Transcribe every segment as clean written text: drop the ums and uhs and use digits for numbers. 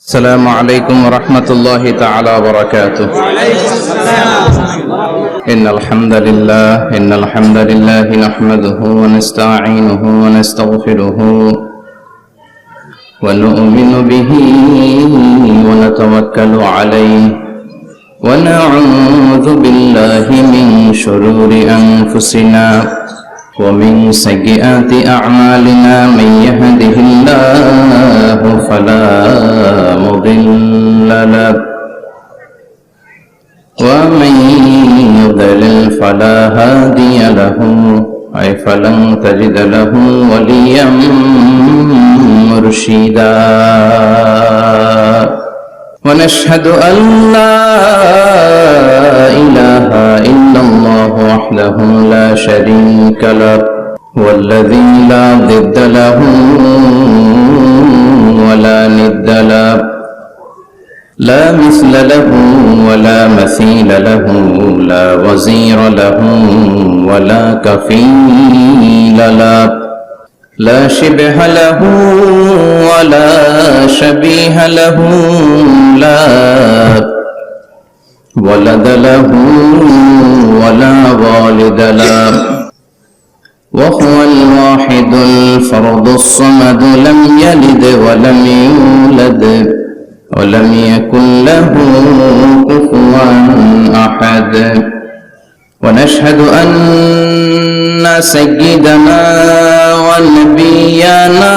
السلام عليكم ورحمة الله تعالى وبركاته. إن الحمد لله نحمده ونستعينه ونستغفره ونؤمن به ونتوكل عليه ونعوذ بالله من شرور أنفسنا ومن سيئات أعمالنا. من يهده الله فلا مضل له ومن يضلل فلا هادي له فلن تجد له وليا مرشدا. ونشهد أن لا إله إلا الله وحده لا شريك له والذي لا ضد له ولا ند له لا مثل له ولا مثيل له لا وزير له ولا كفيل له لا شبه له ولا شبيه له لا ولد له ولا والد له وهو الواحد الفرد الصمد لم يلد ولم يولد ولم يكن له كفوا أحد. ونشهد أن سيدنا ونبينا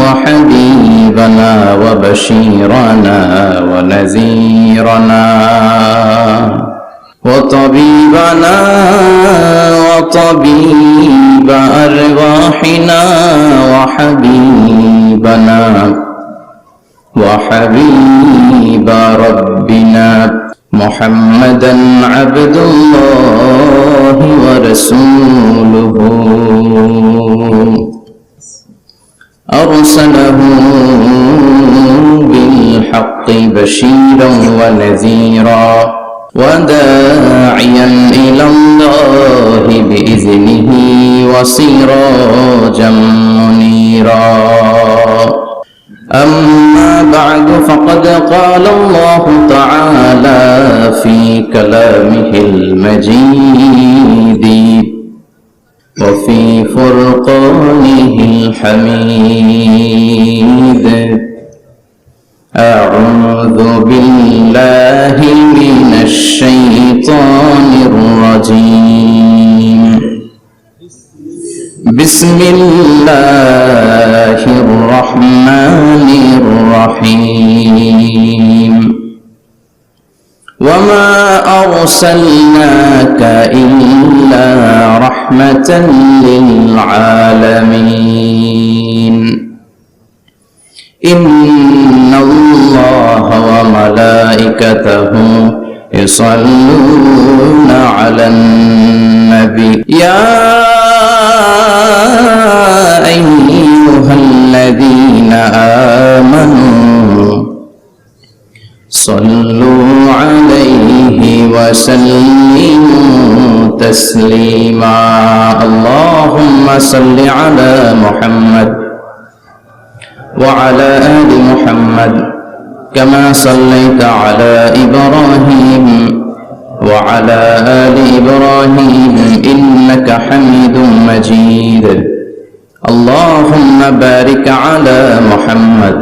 وحبيبنا وبشيرنا ونذيرنا وطبيبنا وطبيب أرواحنا وحبيبنا وحبيب ربنا محمدا عبد الله ورسوله أرسله بالحق بشيرا ونذيرا وداعيا إلى الله بإذنه وسراجا منيرا. أما بعد فقد قال الله تعالى في كلامه المجيد وفي فرقانه الحميد. أعوذ بالله من الشيطان الرجيم. بسم الله الرحمن الرحيم. وما أرسلناك إلا رحمة للعالمين. إن الله وملائكته يصلون على النبي يا أيها الذين آمنوا صلوا عليه وسلموا تسليما. اللهم صل على محمد وعلى آل محمد كما صليت على إبراهيم وعلى آل إبراهيم إنك حميد مجيد. اللهم بارك على محمد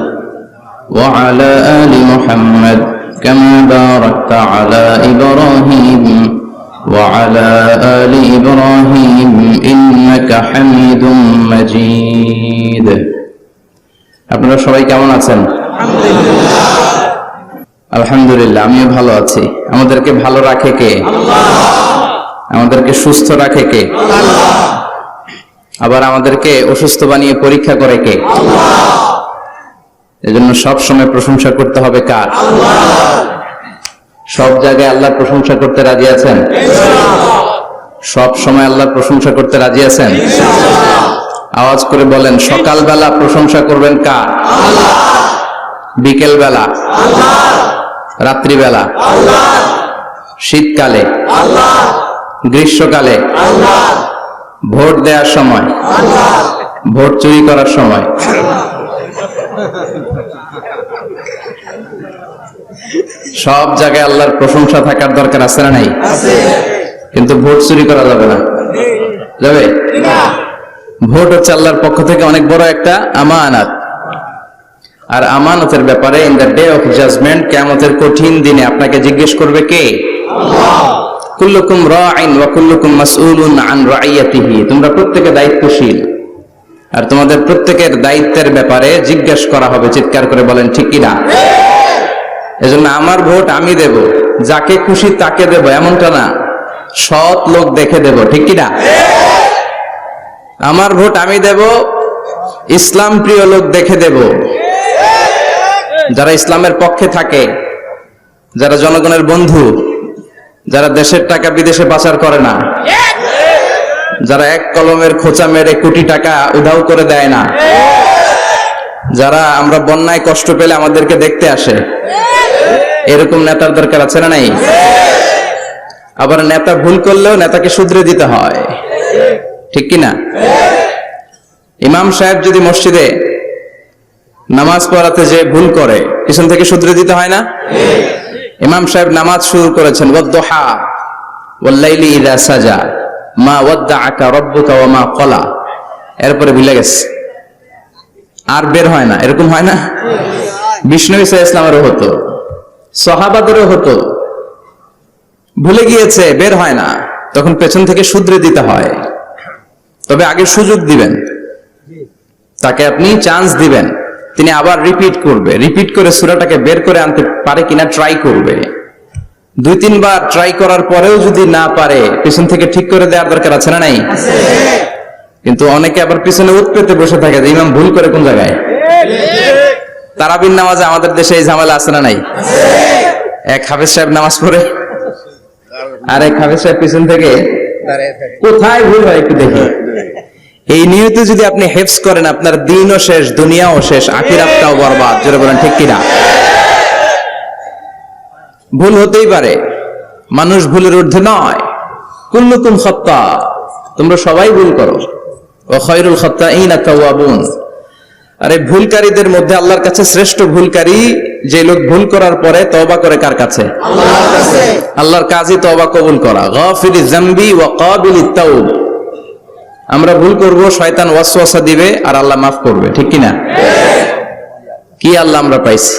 وعلى آل محمد كما باركت على إبراهيم وعلى آل إبراهيم إنك حميد مجيد. আপনারা সবাই কেমন আছেন? আলহামদুলিল্লাহ, আমিও ভালো আছি। আমাদেরকে ভালো রাখে কে? আল্লাহ। আমাদেরকে সুস্থ রাখে কে? আল্লাহ। আবার আমাদেরকে অসুস্থ বানিয়ে পরীক্ষা করে কে? আল্লাহ। এজন্য সব সময় প্রশংসা করতে হবে কার? আল্লাহ। সব জায়গায় আল্লাহর প্রশংসা করতে রাজি আছেন? ইনশাআল্লাহ। সব সময় আল্লাহর প্রশংসা করতে রাজি আছেন? ইনশাআল্লাহ। আওয়াজ করে বলেন, সকালবেলা প্রশংসা করবেন কার? আল্লাহ। বিকেল বেলা? আল্লাহ। রাত্রিবেলা? আল্লাহ। শীতকালে? আল্লাহ। গ্রীষ্মকালে? আল্লাহ। ভোট দেওয়ার সময়? আল্লাহ। ভোট চুরি করার সময়? সব জায়গায় আল্লাহর প্রশংসা থাকার দরকার আছে না নাই? কিন্তু ভোট চুরি করা যাবে না, যাবে? ভোট হচ্ছে আল্লাহর পক্ষ থেকে অনেক বড় একটা আমানত, আর আমানতের ব্যাপারে in the day of judgement, কিয়ামতের কঠিন দিনে আপনাকে জিজ্ঞেস করবে কে? আল্লাহ। কুল্লুকুম রাঈন ওয়া কুল্লুকুম মাসউলুন আন রাইয়াতিহি, তোমরা প্রত্যেকে দায়িত্বশীল আর তোমাদের প্রত্যেকের দায়িত্বের ব্যাপারে জিজ্ঞেস করা হবে। চিৎকার করে বলেন ঠিক কিনা? এজন্য আমার ভোট আমি দেব, যাকে খুশি তাকে দেব এমনটা না, সৎ লোক দেখে দেব, ঠিক কিনা? আমার ভোট আমি দেব, ইসলাম প্রিয় লোক দেখে দেব, যারা ইসলামের পক্ষে থাকে, যারা জনগণের বন্ধু, যারা দেশের টাকা বিদেশে পাচার করে না, যারা এক কলমের খোঁচা মেরে কোটি টাকা উধাও করে দেয় না, যারা আমরা বন্যায় কষ্ট পেলে আমাদেরকে দেখতে আসে, এরকম নেতার দরকার আছে না নাই? আবার নেতা ভুল করলেও নেতাকে শুধরে দিতে হয়, ঠিক কিনা? ইমাম সাহেব যদি মসজিদে নামাজ পড়াতে যে ভুল করে, পিছন থেকে শুধরে দিতে হয় না? ইমাম সাহেব নামাজ শুরু করেছেন ওয়াদ-দুহা ওয়াল-লাইলি ইযা সাজা মা ওয়াদ্দাআকা রাব্বুকা ওয়া মা ক্বালা, এরপরে ভুলে গেছে, আর বের হয় না। এরকম হয় না? বিষ্ণু ঈসা ইসলামেরও হতো, সাহাবাদেরও হতো, ভুলে গিয়েছে, বের হয় না, তখন পেছন থেকে শুধরে দিতে হয়। তবে আগে সুযোগ দিবেন, তাকে আপনি চান্স দিবেন, তিনি আবার রিপিট করবে, রিপিট করে সূরাটাকে বের করে আনতে পারে কিনা ট্রাই করবে। 2-3 বার ট্রাই করার পরেও যদি না পারে, পিছন থেকে ঠিক করে দেওয়ার দরকার আছে না নাই? কিন্তু অনেকে আবার পিছনে উৎ পেতে বসে থাকে যে ইমাম ভুল করে কোন জায়গায়। তারাবির নামাজে আমাদের দেশে এই ঝামেলা আছে না নাই? এক হাফেজ সাহেব নামাজ পড়ে, আর এক হাফেজ সাহেব পিছন থেকে কোথায় ভুল হয় একটু দেখে। এই নিয়তে যদি আপনি হেফজ করেন, আপনার দিনও শেষ, দুনিয়াও শেষ, আখিরাতটাও বরবাদ। জোরে বলেন ঠিক কিনা? ভুল হতেই পারে, মানুষ ভুলের ঊর্ধ্বে নয়। কুল্লুকুম খাত্তা, তোমরা সবাই ভুল করো, ওয়া খায়রুল খাত্তাইনা তাওয়াবুন, আরে ভুলকারীদের মধ্যে আল্লাহর কাছে শ্রেষ্ঠ ভুলকারী যে লোক ভুল করার পরে তওবা করে। কার কাছে? আল্লাহর কাছে। আল্লাহর কাজই তওবা কবুল করা। গাফিরিজ যামবি ওয়া কাবিলিত তাওব, আমরা ভুল করব, শয়তান ওয়াসওয়াসা দিবে আর আল্লাহ মাফ করবে, ঠিক কিনা? কি আল্লাহ আমরা পাইছি,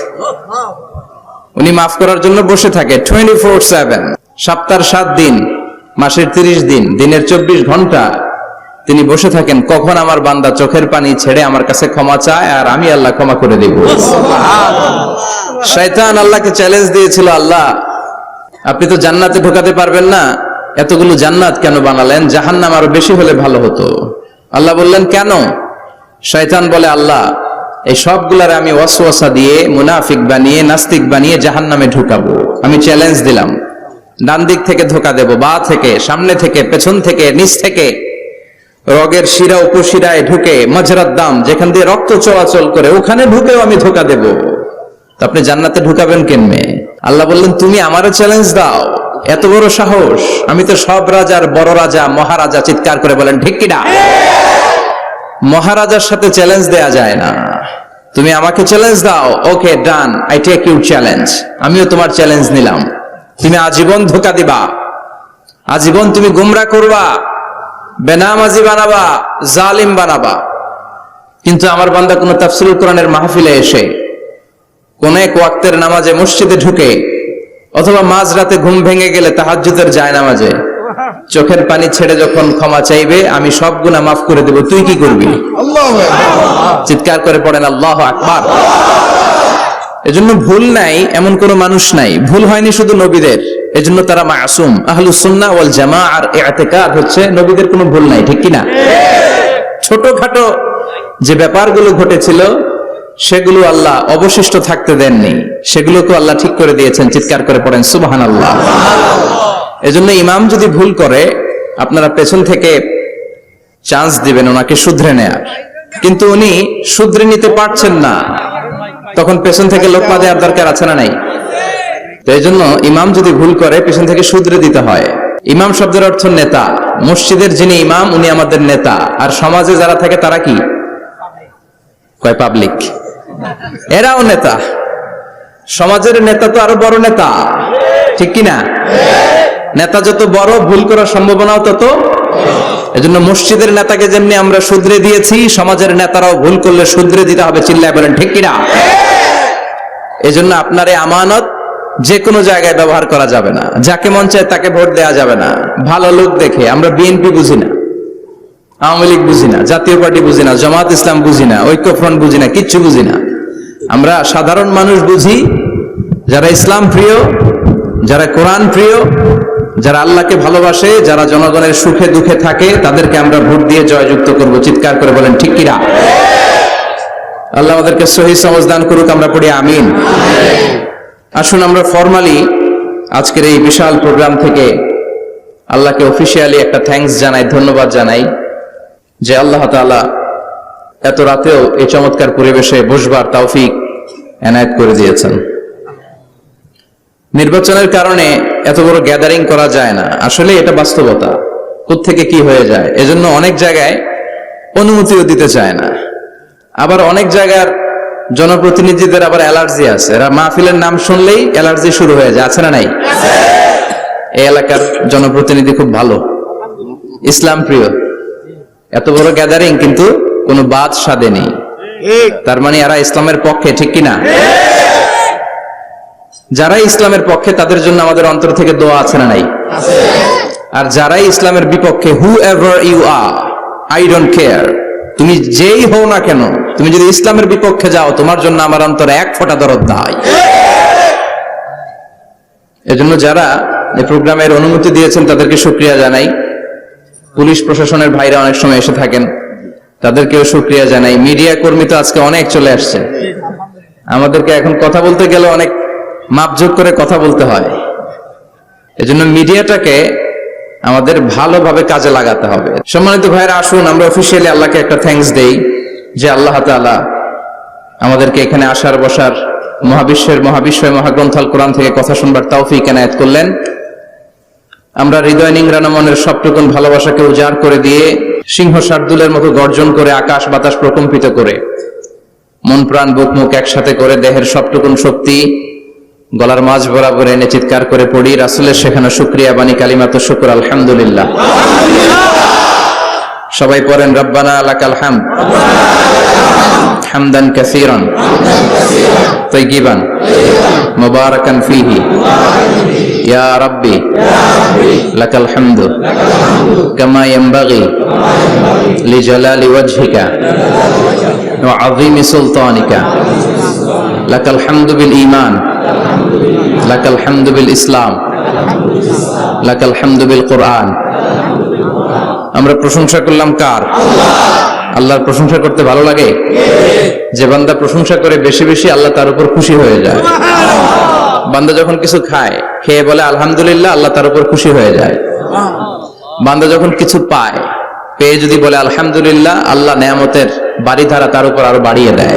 উনি মাফ করার জন্য বসে থাকে 24/7, সপ্তাহের 7 দিন, মাসের 30 দিন, দিনের 24 ঘন্টা তিনি বসে থাকেন, কখন আমার বান্দা চোখের পানি ছেড়ে আমার কাছে ক্ষমা চায় আর আমি আল্লাহ ক্ষমা করে দেব। শয়তান আল্লাহকে চ্যালেঞ্জ দিয়েছিল, আল্লাহ আপনি তো জান্নাতে ঢোকাতে পারবেন না, এতগুলো জান্নাত কেন বানালেন? জাহান্নাম আরো বেশি হলে ভালো হতো। আল্লাহ বললেন কেন? শয়তান বলে, আল্লাহ এই সবগুলার আমি ওয়াসওয়াসা দিয়ে, মুনাফিক বানিয়ে, নাস্তিক বানিয়ে জাহান্নামে ঢুকাবো। আমি চ্যালেঞ্জ দিলাম, ডান দিক থেকে ধোকা দেব, বা থেকে, সামনে থেকে, পেছন থেকে, নিচ থেকে, রগের শিরা উপশিরায় ঢুকে, মাজরাত দাম যেখান দিয়ে রক্ত চলাচল করে ওখানে ঢুকেও আমি ধোকা দেব। আপনি জান্নাতে ঢুকাবেন কেমনে? আল্লাহ বললেন তুমি আমারও চ্যালেঞ্জ দাও, এত বড় সাহস? আমি তো সব রাজার বড় রাজা, মহারাজা। চিৎকার করে বলেন ঠিক কিনা? মহারাজার সাথে চ্যালেঞ্জ দেয়া যায় না, তুমি আমাকে চ্যালেঞ্জ দাও। ওকে ডান, আই টেক ইউর চ্যালেঞ্জ, আমিও তোমার চ্যালেঞ্জ নিলাম। তুমি আজীবন ধোকা দিবা, আজীবন তুমি গুমরাহ করবা, বেনামাজি বানাবা, জালিম বানাবা, কিন্তু আমার বান্দা কোন তাফসীরুল কোরআনের মাহফিলে এসে, কোন এক ওয়াক্তের নামাজে মসজিদে ঢুকে, অথবা মাঝরাতে ঘুম ভেঙে গেলে তাহাজ্জুদের জায়নামাজে চোখের পানি ছেড়ে যখন ক্ষমা চাইবে, আমি সব গুনাহ মাফ করে দেব, তুই কি করবি? আল্লাহু আকবার। চিৎকার করে পড়েন আল্লাহু আকবার। এজন্য ভুল নাই এমন কোন মানুষ নাই, ভুল হয়নি শুধু নবীদের, এজন্য তারা মাসুম। আহলুস সুন্নাহ ওয়াল জামাআর ইতিকাদ হচ্ছে নবীদের কোনো ভুল নাই, ঠিক কিনা? ছোটখাটো যে ব্যাপারগুলো ঘটেছিল সেগুলো আল্লাহ অবশিষ্ট থাকতে দেননি, সেগুলোকে আল্লাহ ঠিক করে দিয়েছেন। চিৎকার করে পড়েন সুবহানাল্লাহ। এজন্য ইমাম যদি ভুল করে, আপনারা পেছন থেকে চান্স দিবেন ওনাকে শুধরে নেয়ার, কিন্তু উনি শুধরে নিতে পারছেন না, তখন পেছন থেকে লোকমা দেওয়ার দরকার আছে না নাই? তো এই জন্য ইমাম যদি ভুল করে পেছন থেকে শুধরে দিতে হয়। ইমাম শব্দের অর্থ নেতা। মসজিদের যিনি ইমাম উনি আমাদের নেতা, আর সমাজে যারা থাকে তারা কি? কয় পাবলিক, এরাও নেতা। সমাজের নেতা তো আরো বড় নেতা, ঠিক কিনা? নেতা যত বড়, ভুল করার সম্ভাবনাও তত। এজন্য মসজিদের নেতাকে যেমনি আমরা শুধরে দিয়েছি, সমাজের নেতারাও ভুল করলে শুধরে দিতে হবে। চিল্লায় বলেন ঠিক কিনা? এজন্য আপনার এই আমানত যে কোনো জায়গায় ব্যবহার করা যাবে না। যাকে মন চায় তাকে ভোট দেওয়া যাবে না। ভালো লোক দেখে, আমরা বিএনপি বুঝি না, আওয়ামী লীগ বুঝি না, জাতীয় পার্টি বুঝি না, জামাত ইসলাম বুঝি না, ঐক্যফ্রন্ট বুঝি না, কিচ্ছু বুঝি না। আমরা সাধারণ মানুষ বুঝি, যারা ইসলাম প্রিয়, যারা কোরআন প্রিয়, যারা আল্লাহকে ভালোবাসে, যারা জনগণের সুখে দুঃখে থাকে, তাদেরকে আমরা ভোট দিয়ে জয়যুক্ত করব। চিৎকার করে বলেন ঠিক কিনা? আল্লাহ আমাদেরকে সহিহ সমঝ দান করুক। আমরা পড়ি আমিন। আসুন আমরা ফরমালি আজকের এই বিশাল প্রোগ্রাম থেকে আল্লাহকে অফিসিয়ালি একটা থ্যাঙ্কস জানাই, ধন্যবাদ জানাই যে আল্লাহ তাআলা এত রাতেও এই চমৎকার পরিবেশে বসবার তৌফিক এনায়েত করে দিয়েছেন। নির্বাচনের কারণে এত বড় গ্যাদারিং করা যায় না, আসলে এটা বাস্তবতা। কোত্থেকে কি হয়ে যায়, এজন্য অনেক জায়গায় অনুমতিও দিতে চায় না। আবার অনেক জায়গার জনপ্রতিনিধিদের আবার অ্যালার্জি আছে, এরা মাহফিলের নাম শুনলেই অ্যালার্জি শুরু হয়ে যায়। আছে না নাই? এই এলাকার জনপ্রতিনিধি খুব ভালো, ইসলাম প্রিয়, এত বড় গ্যাদারিং কিন্তু কোনো বাদ সাধে নেই। তার মানে এরা ইসলামের পক্ষে, ঠিক কিনা? যারাই ইসলামের পক্ষে তাদের জন্য আমাদের অন্তর থেকে দোয়া আছে না নাই? আর যারাই ইসলামের বিপক্ষে, whoever you are, I don't care, তুমি যেই হও না কেন, তুমি যদি ইসলামের বিপক্ষে যাও, তোমার জন্য আমার অন্তরে এক ফোঁটা দরদ নাই। এজন্য যারা এই প্রোগ্রামের অনুমতি দিয়েছেন তাদেরকে শুকরিয়া জানাই। পুলিশ প্রশাসনের ভাইরা অনেক সময় এসে থাকেন, তাদেরকেও শুকরিয়া জানাই। মিডিয়া কর্মী তো আজকে অনেক চলে আসছে, আমাদেরকে এখন কথা বলতে গেলে অনেক মাপজোক করে কথা বলতে হয়। এজন্য মিডিয়াটাকে আমাদের ভালোভাবে কাজে লাগাতে হবে। সম্মানিত ভাইরা, আসুন আমরা অফিসিয়ালি আল্লাহকে একটা থ্যাঙ্কস দেই যে আল্লাহ তাআলা আমাদেরকে এখানে আসার বসার, মহাবিশ্বয় মহাগ্রন্থ আল কোরআন থেকে কথা শুনবার তৌফিক এনায়েত করলেন। আমরা হৃদয় নিংড়ানো মনের সবটুকুন ভালোবাসাকে উজাড় করে দিয়ে, সিংহ শার্দুলের মতো গর্জন করে, আকাশ বাতাস প্রকম্পিত করে, মন প্রাণ বুক মুখ একসাথে করে, দেহের সবটুকুন শক্তি গলার মাঝ বরাবর এনে চিৎকার করে পড়ি রাসূলের শেখানো শুকরিয়া বাণী কালিমাত শুকর, আলহামদুলিল্লাহ। সবাই পড়েন, রব্বানা লাকাল হামদ হামদান কাসীরান তাইয়িবান মুবারাকান ফীহি ইয়া রাব্বি লাকাল হামদু কামা ইয়ানবাগি লিজালালি ওয়াজহিকা ওয়া আযীমি সুলতানিকা লাকাল হামদু বিল ঈমান লাকাল হামদু বিল ইসলাম লাকাল হামদু বিল কুরআন। আমরা প্রশংসা করলাম কার? আল্লাহর প্রশংসা করতে ভালো লাগে? যে বান্দা প্রশংসা করে বেশি বেশি, আল্লাহ তার উপর খুশি হয়ে যায়। বান্দা যখন কিছু খায়, খেয়ে বলে আলহামদুলিল্লাহ, আল্লাহ তার উপর খুশি হয়ে যায়। বান্দা যখন কিছু পায়, পেয়ে যদি বলে আলহামদুলিল্লাহ, আল্লাহ নেয়ামতের বাড়িধারা তার উপর আরো বাড়িয়ে দেয়।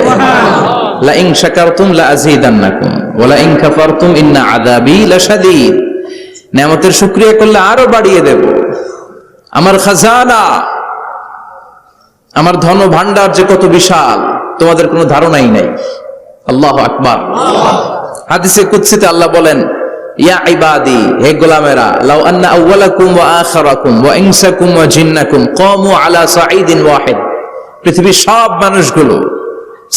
লা ইন শাকারতুম লা আযীদান্নাকুম ওয়া লা ইন কাফারতুম ইন্না আযাবী লাশাদীদ। নেয়ামতের শুকরিয়া করলে আরো বাড়িয়ে দেব। আমার খাজানা, আমার ধন ভান্ডার যে কত বিশাল, তোমাদের কোনো ধারণাই নাই। আল্লাহু আকবার। হাদিসে কুদসিতে আল্লাহ বলেন, ইয়া ইবাদি, হে গোলামেরা, লাউ আন্না আউওয়ালাকুম ওয়া আখিরাকুম ওয়া ইনসাকুম ওয়া জিন্নাকুম কামু আলা সাঈদিন ওয়াহিদ। পৃথিবীর সব মানুষগুলো,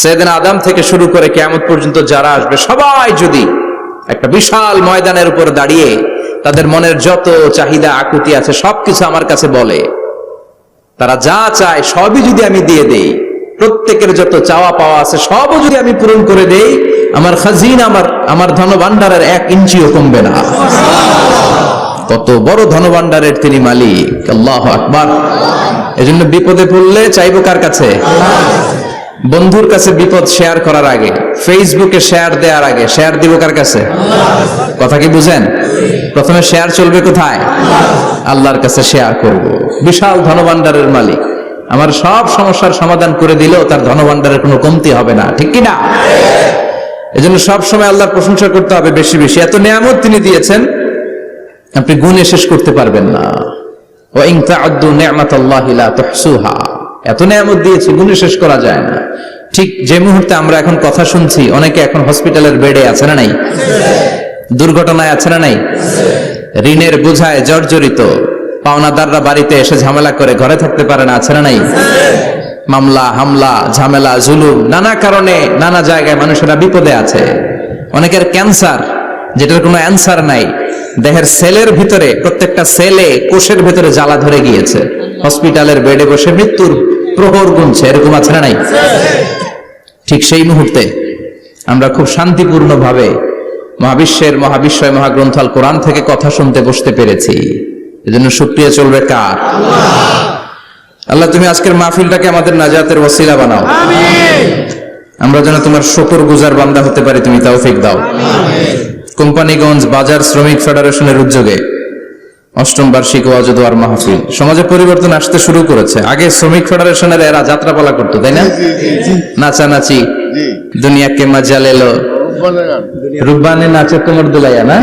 সাইয়েদনা আদম থেকে শুরু করে কিয়ামত পর্যন্ত যারা আসবে, সবাই যদি একটা বিশাল ময়দানের উপর দাঁড়িয়ে তাদের মনের যত চাহিদা আকুতি আছে সবকিছু আমার কাছে বলে, তারা যা চায় সবই যদি আমি দিয়ে দেই, প্রত্যেকের যত চাওয়া পাওয়া আছে সবও যদি আমি পূরণ করে দেই, আমার খাজিনা, আমার ধনভাণ্ডারের 1 ইঞ্চিও কমবে না। কত বড় ধনভাণ্ডারের তিনি মালিক। আল্লাহু আকবার। এজন্য বিপদে পড়লে চাইবো কার কাছে? বন্ধুর কাছে বিপদ শেয়ার করার আগে, ফেসবুকে শেয়ার দেওয়ার আগে শেয়ার দিব কার কাছে? কথা কি বুঝেন? প্রথমে শেয়ার চলবে কোথায়? আল্লাহর কাছে শেয়ার করব। বিশাল ধনভাণ্ডারের মালিক আমার সব সমস্যার সমাধান করে দিলেও তার ধনভাণ্ডারের কোনো কমতি হবে না, ঠিক কি না? এজন্য সব সময় আল্লাহর প্রশংসা করতে হবে বেশি বেশি। এত নিয়ামত তিনি দিয়েছেন, আপনি গুণে শেষ করতে পারবেন না। ওয়া ইন তা'উদ্দু নি'মাতাল্লাহি লা তুহসুহা। এত নিয়ামত দিয়েছি, গুণে শেষ করা যায় না। ঠিক যে মুহূর্তে আমরা এখন কথা শুনছি, অনেকে এখন হসপিটালের বেডে আছে না নাই? দুর্ঘটনায় আছে না নাই? ঋণের বোঝায় জর্জরিত, পাওনাদাররা বাড়িতে এসে ঝামেলা করে ঘরে থাকতে পারে না, আছে না নাই? মামলা, হামলা, ঝামেলা, জুলুম, নানা কারণে নানা জায়গায় মানুষেরা বিপদে আছে। অনেকের ক্যান্সার, যেটার কোনো অ্যান্সার নাই, দেহের সেলের ভিতরে, প্রত্যেকটা সেলে, কোষের ভিতরে জ্বালা ধরে গিয়েছে, হসপিটালের বেডে বসে মৃত্যুর প্রহর গুনছে, এরকম আছে না নাই? ঠিক সেই মুহূর্তে আমরা খুব শান্তিপূর্ণ ভাবে মহাবিশ্বের মহাবিশ্বয় মহাগ্রন্থ আল কোরআন থেকে কথা শুনতে বসতে পেরেছি। এজন্য শুকরিয়া চলবে কার? আল্লাহ, তুমি আজকের মাহফিলটাকে আমাদের নাজাতের ওসিলা বানাও। আমরা যেন তোমার শুকর গুজার বান্দা হতে পারি, তুমি তৌফিক দাও। কোম্পানিগঞ্জ বাজার শ্রমিক ফেডারেশনের উদ্যোগে ৮ম বার্ষিক ওয়াজ ও দোয়ার মাহফিল। সমাজে পরিবর্তন আসতে শুরু করেছে। আগে শ্রমিক ফেডারেশনের এরা যাত্রাপালা করতো, তাই না? নাচানাচি, দুনিয়াকে মজা লেলো, রুব্বানে নাচে কোমর দুলাইয়া, না?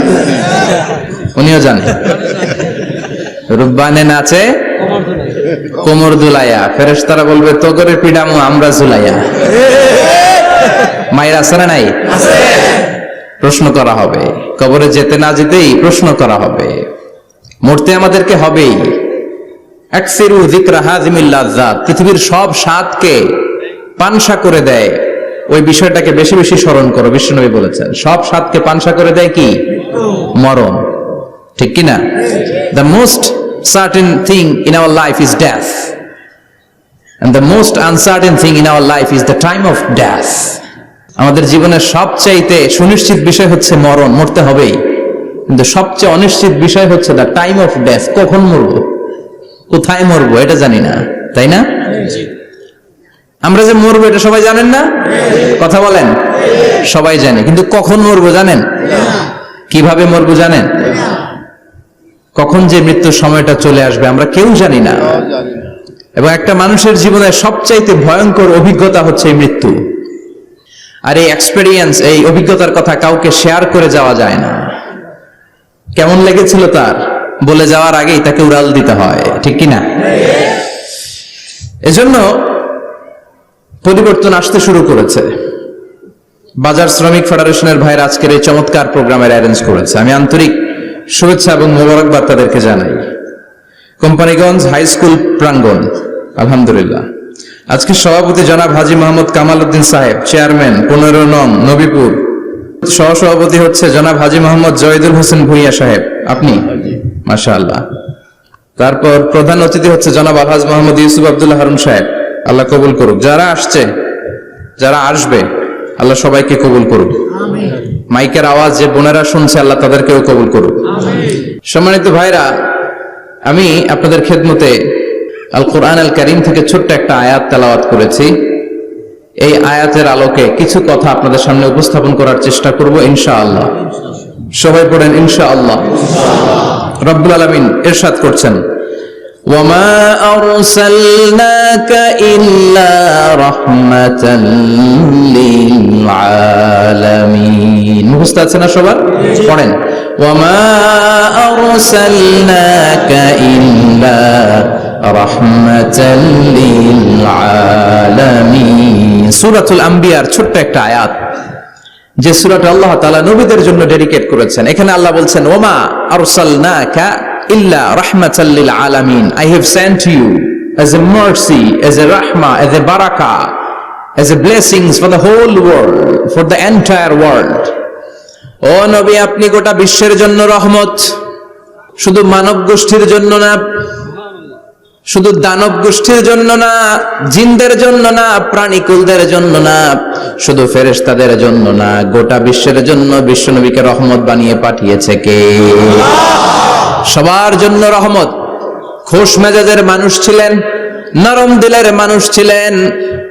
উনিও জানে রুব্বানে নাচে কোমর দুলাইয়া, ফেরেশতারা বলবে তোগরে পিডামু আমরা জুলাইয়া। মায়ের আছে না নাই? প্রশ্ন করা হবে, কবরে যেতে না যেতেই প্রশ্ন করা হবে। মরতে আমাদেরকে হবেই। আকসিরু যিকরা হাযিমিল লাযযাত, পৃথিবীর সব স্বাদকে পানসা করে দেয় ওই বিষয়টাকে বেশি বেশি স্মরণ করো। বিশ্বনবী বলেছেন সব স্বাদকে পানসা করে দেয় কি? মরণ। ঠিক কি না? The most certain thing in our life is death, and the most uncertain thing in our life is the time of death. আমাদের জীবনের সবচাইতে সুনিশ্চিত বিষয় হচ্ছে মরণ, মরতে হবেই। কিন্তু সবচেয়ে অনিশ্চিত বিষয় হচ্ছে দ্য টাইম অফ ডেথ, কখন মরবো, কোথায় মরবো এটা জানি না, তাই না? আমরা যে মরবো এটা সবাই জানেন না? কথা বলেন। সবাই জানে, কিন্তু কখন মরবো জানেন? কিভাবে মরবো জানেন? কখন যে মৃত্যুর সময়টা চলে আসবে আমরা কেউ জানি না। এবং একটা মানুষের জীবনের সবচাইতে ভয়ঙ্কর অভিজ্ঞতা হচ্ছে এই মৃত্যু। আর এই এক্সপেরিয়েন্স, এই অভিজ্ঞতার কথা কাউকে শেয়ার করে যাওয়া যায় না। কেমন লেগেছিল তার বলে যাওয়ার আগেই তাকে উড়াল দিতে হয়, ঠিক কিনা? এজন্য পরিবর্তন আসতে শুরু করেছে। বাজার শ্রমিক ফেডারেশনের ভাইয়ের আজকের এই চমৎকার প্রোগ্রামের অ্যারেঞ্জ করেছে। আমি আন্তরিক শুভেচ্ছা এবং মোবারকবাদ তাদেরকে জানাই। কোম্পানিগঞ্জ হাই স্কুল প্রাঙ্গণ, আলহামদুলিল্লাহ। আজকে সভাপতি জনাব হাজী মোহাম্মদ কামাল উদ্দিন সাহেব, চেয়ারম্যান 15 নং নবীপুর। সহসভাপতি হচ্ছে জনাব হাজী মোহাম্মদ জয়দুল হোসেন ভুঁইয়া সাহেব, আপনি? মাশাআল্লাহ। তারপর প্রধান অতিথি হচ্ছে জনাব আলহাজ মোহাম্মদ ইউসুফ আব্দুল্লাহ হারুন সাহেব, আল্লাহ কবুল করুক। যারা আসছে, যারা আসবে, আল্লাহ সবাইকে কবুল করুক। মাইকের আওয়াজ যে বোনেরা শুনছে, আল্লাহ তাদেরকেও কবুল করুক। সম্মানিত ভাইরা, আমি আপনাদের খেদমতে আল কোরআন আল কারীম থেকে ছোট্ট একটা আয়াত তেলাওয়াত করেছি। এই আয়াতের আলোকে কিছু কথা আপনাদের সামনে উপস্থাপন করার চেষ্টা করব ইনশাআল্লাহ। সবাই পড়েন ইনশাআল্লাহ। রব্বুল আলামিন ইরশাদ করছেন, ওয়ামা আরসালনাকা ইল্লা রাহমাতাল লিল আলামিন। মুখস্থ আছে না সবার? পড়েন, ওয়ামা আরসালনাকা ইল্লা রাহমাতাল লিল আলামিন। সূরাতুল আম্বিয়ার ছোট্ট একটা আয়াত, যে সূরাটা আল্লাহ তাআলা নবীদের জন্য ডেডিকেট করেছেন। এখানে আল্লাহ বলছেন, ওমা আরসালনাকা ইল্লা রাহমাতাল লিল আলামিন, I have sent you as a mercy, as a rahmah, as a barakah, as a blessings for the whole world, for the entire world. ও নবী, আপনি গোটা বিশ্বের জন্য রহমত, শুধু মানব গোষ্ঠীর জন্য না, শুধু দানব গোষ্ঠীর জন্য না, জিনদের জন্য না, প্রাণীকুলদের জন্য না, শুধু ফেরেশতাদের জন্য না, গোটা বিশ্বের জন্য বিশ্বনবীকে রহমত বানিয়ে পাঠিয়েছে কে? সবার জন্য রহমত। খোশ মেজাজের মানুষ ছিলেন, নরম দিলের মানুষ ছিলেন।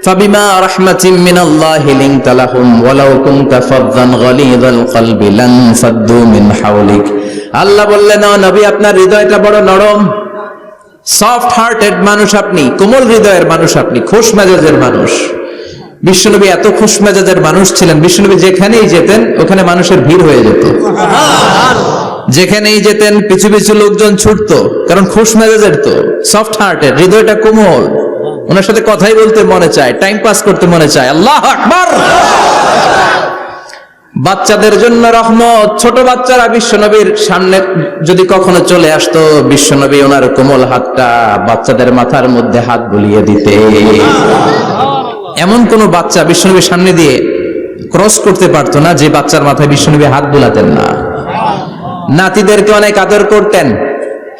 ফাবিমা রাহমাতিন মিনাল্লাহি লিনতা লাহুম ওয়ালাউ কুনতা ফাযযান গালিযাল কলবি লানফাদ্দু মিন হাওলিক। আল্লাহ বললেন, ও নবী, আপনার হৃদয়টা বড় নরম, সফট হার্টেড মানুষ আপনি, কোমল হৃদয়ের মানুষ আপনি, খোশ মেজাজের মানুষ। বিশ্বনবী এত খোশ মেজাজের মানুষ ছিলেন, বিশ্বনবী যেখানেই যেতেন ওখানে মানুষের ভিড় হয়ে যেত। যেখানেই যেতেন পিছু পিছু লোকজন ছুটতো, কারণ খোশ মেজাজের তো, সফট হার্টেড, হৃদয়টা কোমল, ওনার সাথে কথাই বলতে মনে চায়, টাইম পাস করতে মনে চায়। আল্লাহু আকবার। বাচ্চাদের জন্য রহমত। ছোট বাচ্চারা বিশ্বনবীর সামনে যদি কখনো চলে আসতো, বিশ্বনবী ওনার কোমল হাতটা বাচ্চাদের মাথার মধ্যে হাত বুলিয়ে দিতে। এমন কোন বাচ্চা বিশ্বনবীর সামনে দিয়ে ক্রস করতে পারতো না যে বাচ্চার মাথায় বিশ্বনবী হাত বুলাতেন না। নাতিদেরকে অনেক আদর করতেন।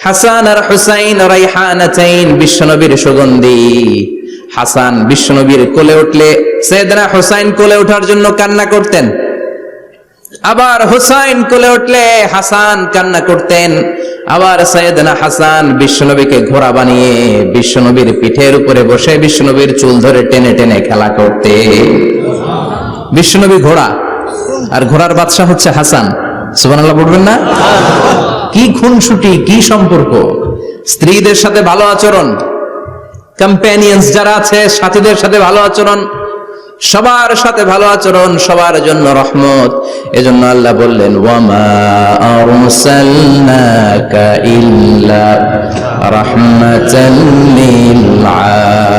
হাসান আর হুসাইন রাইহানাতাইন, বিশ্বনবীর সুগন্ধি। হাসান বিশ্বনবীর কোলে উঠলে সাইয়েদনা হুসাইন কোলে ওঠার জন্য কান্না করতেন, আবার হুসাইন কোলে উঠলে হাসান কান্না করতেন। আবার সাইয়েদনা হাসান বিশ্বনবীকে ঘোড়া বানিয়ে বিশ্বনবীর পিঠের উপরে বসে বিশ্বনবীর চুল ধরে টেনে টেনে খেলা করতে। বিশ্বনবী ঘোড়া, আর ঘোড়ার বাদশা হচ্ছে হাসান। সুবহানাল্লাহ পড়বেন না? কি খুনসুটি, কি সম্পর্ক! স্ত্রীদের সাথে ভালো আচরণ, কম্প্যানিয়ন্স যারা আছে সাথীদের সাথে ভালো আচরণ, সবার সাথে ভালো আচরণ, সবার জন্য রহমত। এজন্য আল্লাহ বললেন, ওয়ামা আরসালনাকা ইল্লা রাহমাতাল লিল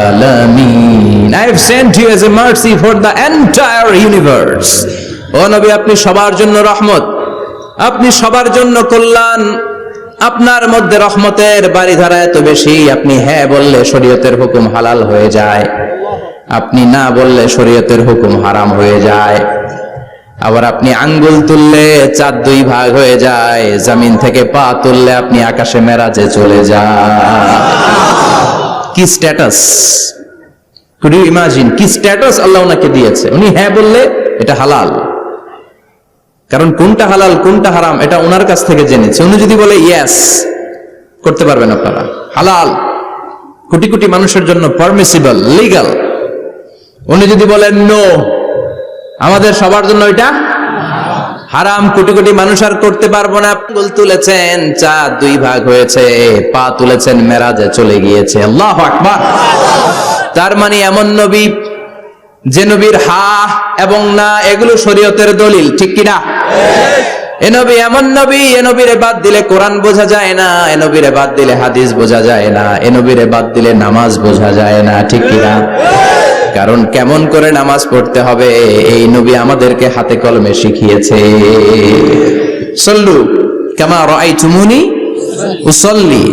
আলামিন। I have sent you as a mercy for the entire universe. ও নবী, আপনি সবার জন্য রহমত, আপনি সবার জন্য কল্যাণ। আপনার মধ্যে রহমতের বাড়িধারা এত বেশি, আপনি হ্যাঁ বললে শরীয়তের হুকুম হালাল হয়ে যায়, আপনি না বললে শরীয়তের হুকুম হারাম হয়ে যায়। আবার আপনি আঙ্গুল তুললে চাঁদ দুই ভাগ হয়ে যায়, জমিন থেকে পা তুললে আপনি আকাশে মেরাজে চলে যান। কি স্ট্যাটাস! কুড ইউ ইমাজিন কি স্ট্যাটাস আল্লাহ ওনাকে দিয়েছে। উনি হ্যাঁ বললে এটা হালাল, কারণ কোনটা হালাল কোনটা হারাম এটা ওনার কাছ থেকে জেনেছে। উনি যদি বলে ইয়েস, করতে পারবেন আপনারা, হালাল, কোটি কোটি মানুষের জন্য পারমিসিবল, লিগ্যাল। উনি যদি বলেন নো, আমাদের সবার জন্য এটা হারাম, কোটি কোটি মানুষ আর করতে পারবো না। আঙ্গুল তুলেছেন চাঁদ দুই ভাগ হয়েছে, পা তুলেছেন মেরাজে চলে গিয়েছে। আল্লাহু আকবার। তার মানে এমন নবী যে নবীর হা এবং না এগুলো শরীয়তের দলিল, ঠিক কিনা? এ নবী এমন নবী, এ নবীরে বাদ দিলে কোরআন বোঝা যায় না, এ নবীরে বাদ দিলে হাদিস বোঝা যায় না, এ নবীরে বাদ দিলে নামাজ বোঝা যায় না, ঠিক কিনা? কারণ কেমন করে নামাজ পড়তে হবে এই নবী আমাদেরকে হাতে কলমে শিখিয়েছে। সল্লু কামা রাআইতুমুনি উসাল্লি,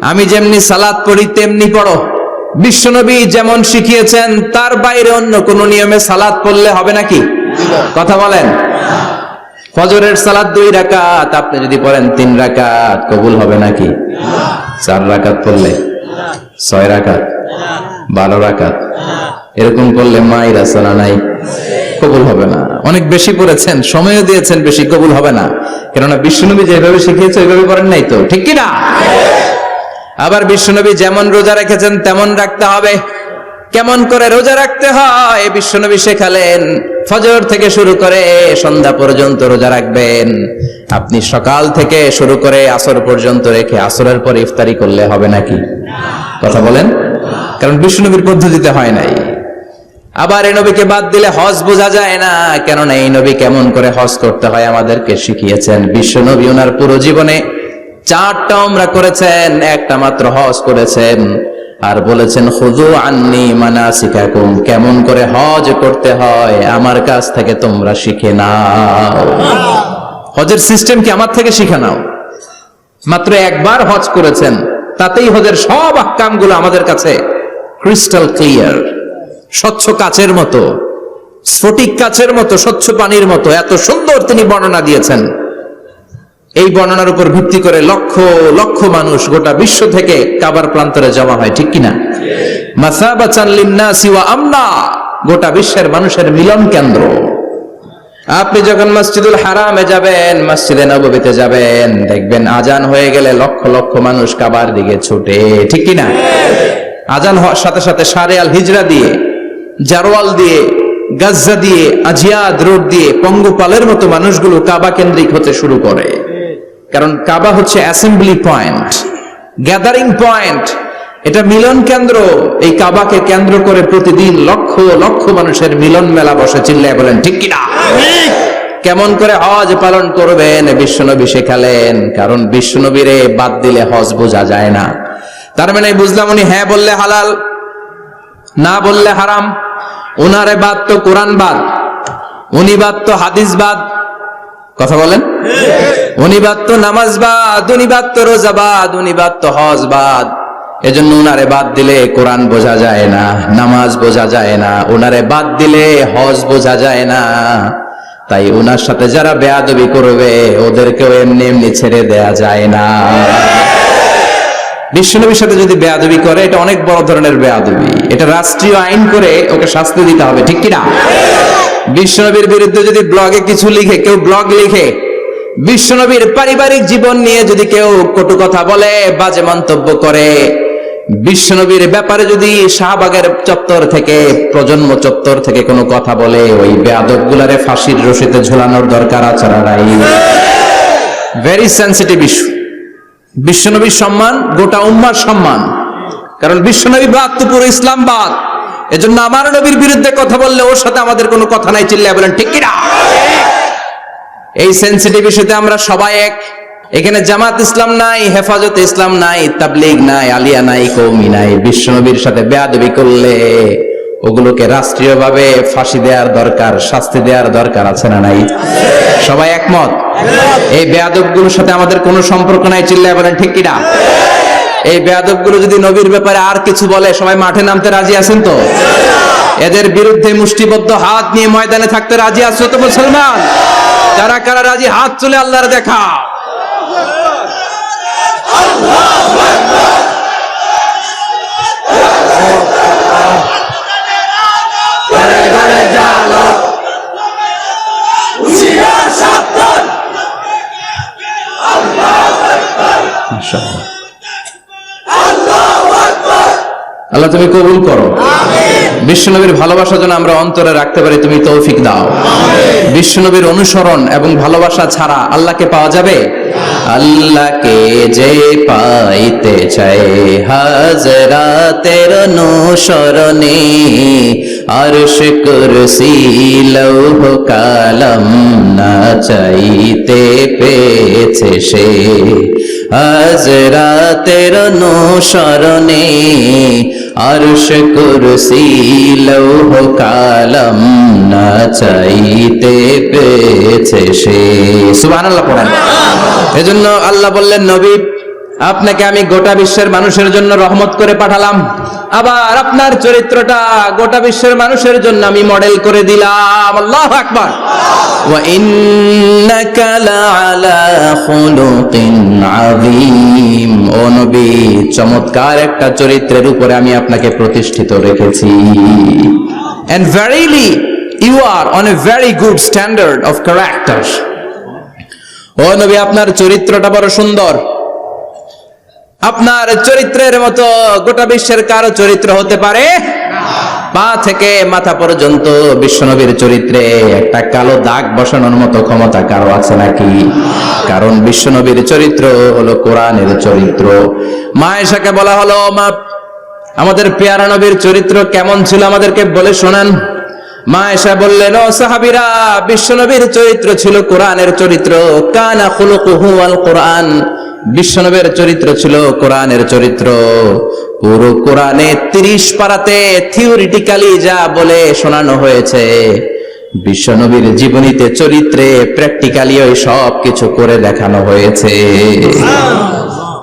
আমি যেমনি সালাত পড়ি তেমনি পড়ো। বিশ্বনবী যেমন শিখিয়েছেন তার বাইরে অন্য কোন নিয়মে সালাত পড়লে হবে নাকি? কথা বলেন। ফজরের সালাত 2 রাকাত, আপনি যদি পড়েন 3 রাকাত, কবুল হবে নাকি? 4 রাকাত পড়লে, 6 রাকাত, 12 রাকাত, এরকম করলে মাইরা সালা নাই, কবুল হবে না। অনেক বেশি পড়েছেন, সময়ও দিয়েছেন বেশি, কবুল হবে না। কেননা বিশ্বনবী যেভাবে শিখিয়েছে ওইভাবে পড়েন নাই তো, ঠিক কিনা? আবার বিশ্বনবী যেমন রোজা রেখেছেন তেমন রাখতে হবে। কেমন করে রোজা রাখতে হয় বিশ্বনবী শেখালেন। ফজর থেকে শুরু করে সন্ধ্যা পর্যন্ত রোজা রাখবেন। আপনি সকাল থেকে শুরু করে আসর পর্যন্ত রেখে আসরের পর ইফতারি করলে হবে নাকি? কথা বলেন। কারণ বিশ্বনবীর পদ্ধতিতে হয় নাই। আবার এই নবীকে বাদ দিলে হজ বোঝা যায় না, কেননা এই নবী কেমন করে হজ করতে হয় আমাদেরকে শিখিয়েছেন। বিশ্বনবী ওনার পুরো জীবনে 4টা উমরা করেছেন, একটা মাত্র হজ করেছেন। আর বলেছেন খুযু আন্নী মানাসিকাকুম, কেমন করে হজ করতে হয় আমার কাছ থেকে তোমরা শিখে নাও। হজের সিস্টেম কি আমার থেকে শিখে নাও। মাত্র একবার হজ করেছেন, তাতেই হজের সব আহকামগুলো আমাদের কাছে ক্রিস্টাল ক্লিয়ার, স্বচ্ছ কাচের মতো, স্ফটিক কাচের মতো, স্বচ্ছ পানির মতো এত সুন্দর তিনি বর্ণনা দিয়েছেন। এই বর্ণনার উপর ভিত্তি করে লক্ষ লক্ষ মানুষ গোটা বিশ্ব থেকে কাবার প্রান্তরে জমা হয়, ঠিক কিনা? মাসাবাতান লিন্নাসি ওয়া আমনা, গোটা বিশ্বের মানুষের মিলন কেন্দ্র। আপনি যখন মসজিদুল হারামে যাবেন, মসজিদে নববীতে যাবেন, দেখবেন আজান হয়ে গেলে লক্ষ লক্ষ মানুষ কাবার দিকে ছুটে, ঠিক কিনা? আজান হওয়ার সাথে সাথে শারে আল হিজরা দিয়ে, জারওয়াল দিয়ে, গাজ্জা দিয়ে, আজিয়াদ রোড দিয়ে পঙ্গপালের মতো মানুষগুলো কাবা কেন্দ্রিক হতে শুরু করে। কারণ কাবা হচ্ছে অ্যাসেম্বলি পয়েন্ট, গ্যাদারিং পয়েন্ট, এটা মিলন কেন্দ্র। এই কাবাকে কেন্দ্র করে প্রতিদিন লক্ষ লক্ষ মানুষের মিলন মেলা বসে। চিল্লায় বলেন ঠিক কিনা? কেমন করে হজ পালন করবেন বিশ্বনবী শেখালেন। কারণ বিশ্বনবীরে বাদ দিলে হজ বোঝা যায় না। তার মানে বুঝলাম উনি হ্যাঁ বললে হালাল, না বললে হারাম। উনারে বাদ তো কোরআন বাদ, উনি বাদ তো হাদিস বাদ, কথা বলেন। উনি বাদ তো নামাজ বাদ, উনি বাদ তো রোজা বাদ, উনি বাদ তো হজ বাদ। এজন্য উনারে বাদ দিলে কোরআন বোঝা যায় না, নামাজ বোঝা যায় না, উনারে বাদ দিলে হজ বোঝা যায় না। তাই উনার সাথে যারা বেয়াদবি করবে ওদেরকেও এমনি এমনি ছেড়ে দেয়া যায় না। বিশ্বনবীর সাথে যদি বেয়াদবি করে এটা অনেক বড় ধরনের বেয়াদবি, এটা রাষ্ট্রীয় আইন করে ওকে শাস্তি দিতে হবে, ঠিক কিনা? বিশ্বনবীর বিরুদ্ধে যদি ব্লগে কিছু লিখে, কেউ ব্লগ লিখে, বিশ্বনবীর পারিবারিক জীবন নিয়ে যদি কেউ কটু কথা বলে, বাজে মন্তব্য করে, বিশ্বনবীর ব্যাপারে যদি শাহবাগের চত্বর থেকে, প্রজন্ম চত্বর থেকে কোনো কথা বলে, ওই বেয়াদব গুলারে ফাঁসির রশিতে ঝুলানোর দরকার আছে না নাই? Very sensitive issue. বিশ্বনবীর সম্মান গোটা উম্মার সম্মান, কারণ বিশ্বনবী বাদ তো পুরো ইসলাম বাদ। এজন্য আমার নবীর বিরুদ্ধে কথা বললে ওর সাথে আমাদের কোনো কথা নাই, চিল্লায় বলেন ঠিক কিনা? এই সেনসিটিভ ইস্যুতে আমরা সবাই এক। এখানে জামাত ইসলাম নাই, হেফাজত ইসলাম নাই, তাবলীগ নাই, আলিয়া নাই, কওমি নাই। বিশ্বনবীর সাথে বেয়াদবি করলে ওগুলোকে রাষ্ট্রীয়ভাবে ফাঁসি দেওয়ার দরকার, শাস্তি দেওয়ার দরকার আছে না নাই? সবাই একমত? এই বেয়াদবগুলোর সাথে আমাদের কোনো সম্পর্ক নাই, চিল্লায় বলেন ঠিক কিনা? এই বেয়াদবগুলো যদি নবীর ব্যাপারে আর কিছু বলে সবাই মাঠে নামতে রাজি আছেন তো? এদের বিরুদ্ধে মুষ্টিবদ্ধ হাত নিয়ে ময়দানে থাকতে রাজি আছো তো মুসলমান? কারা কারা রাজি হাত তুলে আল্লাহর দেখা। আল্লাহ তুমি কবুল করো। বিশ্বনবীর ভালোবাসা যেন আমরা অন্তরে রাখতে পারি, তুমি তৌফিক দাও। বিশ্বনবীর অনুসরণ এবং ভালোবাসা ছাড়া আল্লাহকে পাওয়া যাবে? আল্লাহকে যে পাইতে চায় হাজরাতের অনুসরণে, আরশ কুরসি লৌহ কালাম না চাইতে পেয়েছে সে। হাজরাতের অনুসরণে আরশ কুরসি লৌহ কালাম না চাইতে পেয়েছে সে। সুবহানাল্লাহ পড়েন। এজন্য আল্লাহ বললেন, নবী আপনাকে আমি গোটা বিশ্বের মানুষের জন্য রহমত করে পাঠালাম, আবার আপনার চরিত্রটা গোটা বিশ্বের মানুষের জন্য আমি মডেল করে দিলাম। আল্লাহু আকবার। ওয়া ইন্নাকা লাআলা খুলুকিন আযীম। ও নবী, চমৎকার একটা চরিত্রের উপরে আমি আপনাকে প্রতিষ্ঠিত রেখেছি। And verily you are on a very good standard of character. ও নবী, আপনার চরিত্রটা বড় সুন্দর। আপনার চরিত্রের মতো গোটা বিশ্বের কারো চরিত্র হতে পারে? পা থেকে মাথা পর্যন্ত বিশ্বনবীর চরিত্রে একটা কালো দাগ বসানোর মতো ক্ষমতা কারো আছে নাকি? কারণ বিশ্বনবীর চরিত্র হলো কোরআনের চরিত্র। মা আয়েশাকে বলা হলো, মা আমাদের পেয়ারা নবীর চরিত্র কেমন ছিল আমাদেরকে বলে শোনান। মা আয়েশা বললেন, ও সাহাবীরা, বিশ্বনবীর চরিত্র ছিল কোরআনের চরিত্র। কানা খুলুকুহু আল কোরআন। বিশ্বনবীর চরিত্র ছিল কোরআনের চরিত্র। পুরো কোরআনে 30 পারাতে থিওরিটিক্যালি যা বলে শোনানো হয়েছে, বিশ্বনবীর জীবনীতে চরিত্রে প্র্যাকটিক্যালি ওই সব কিছু করে দেখানো হয়েছে।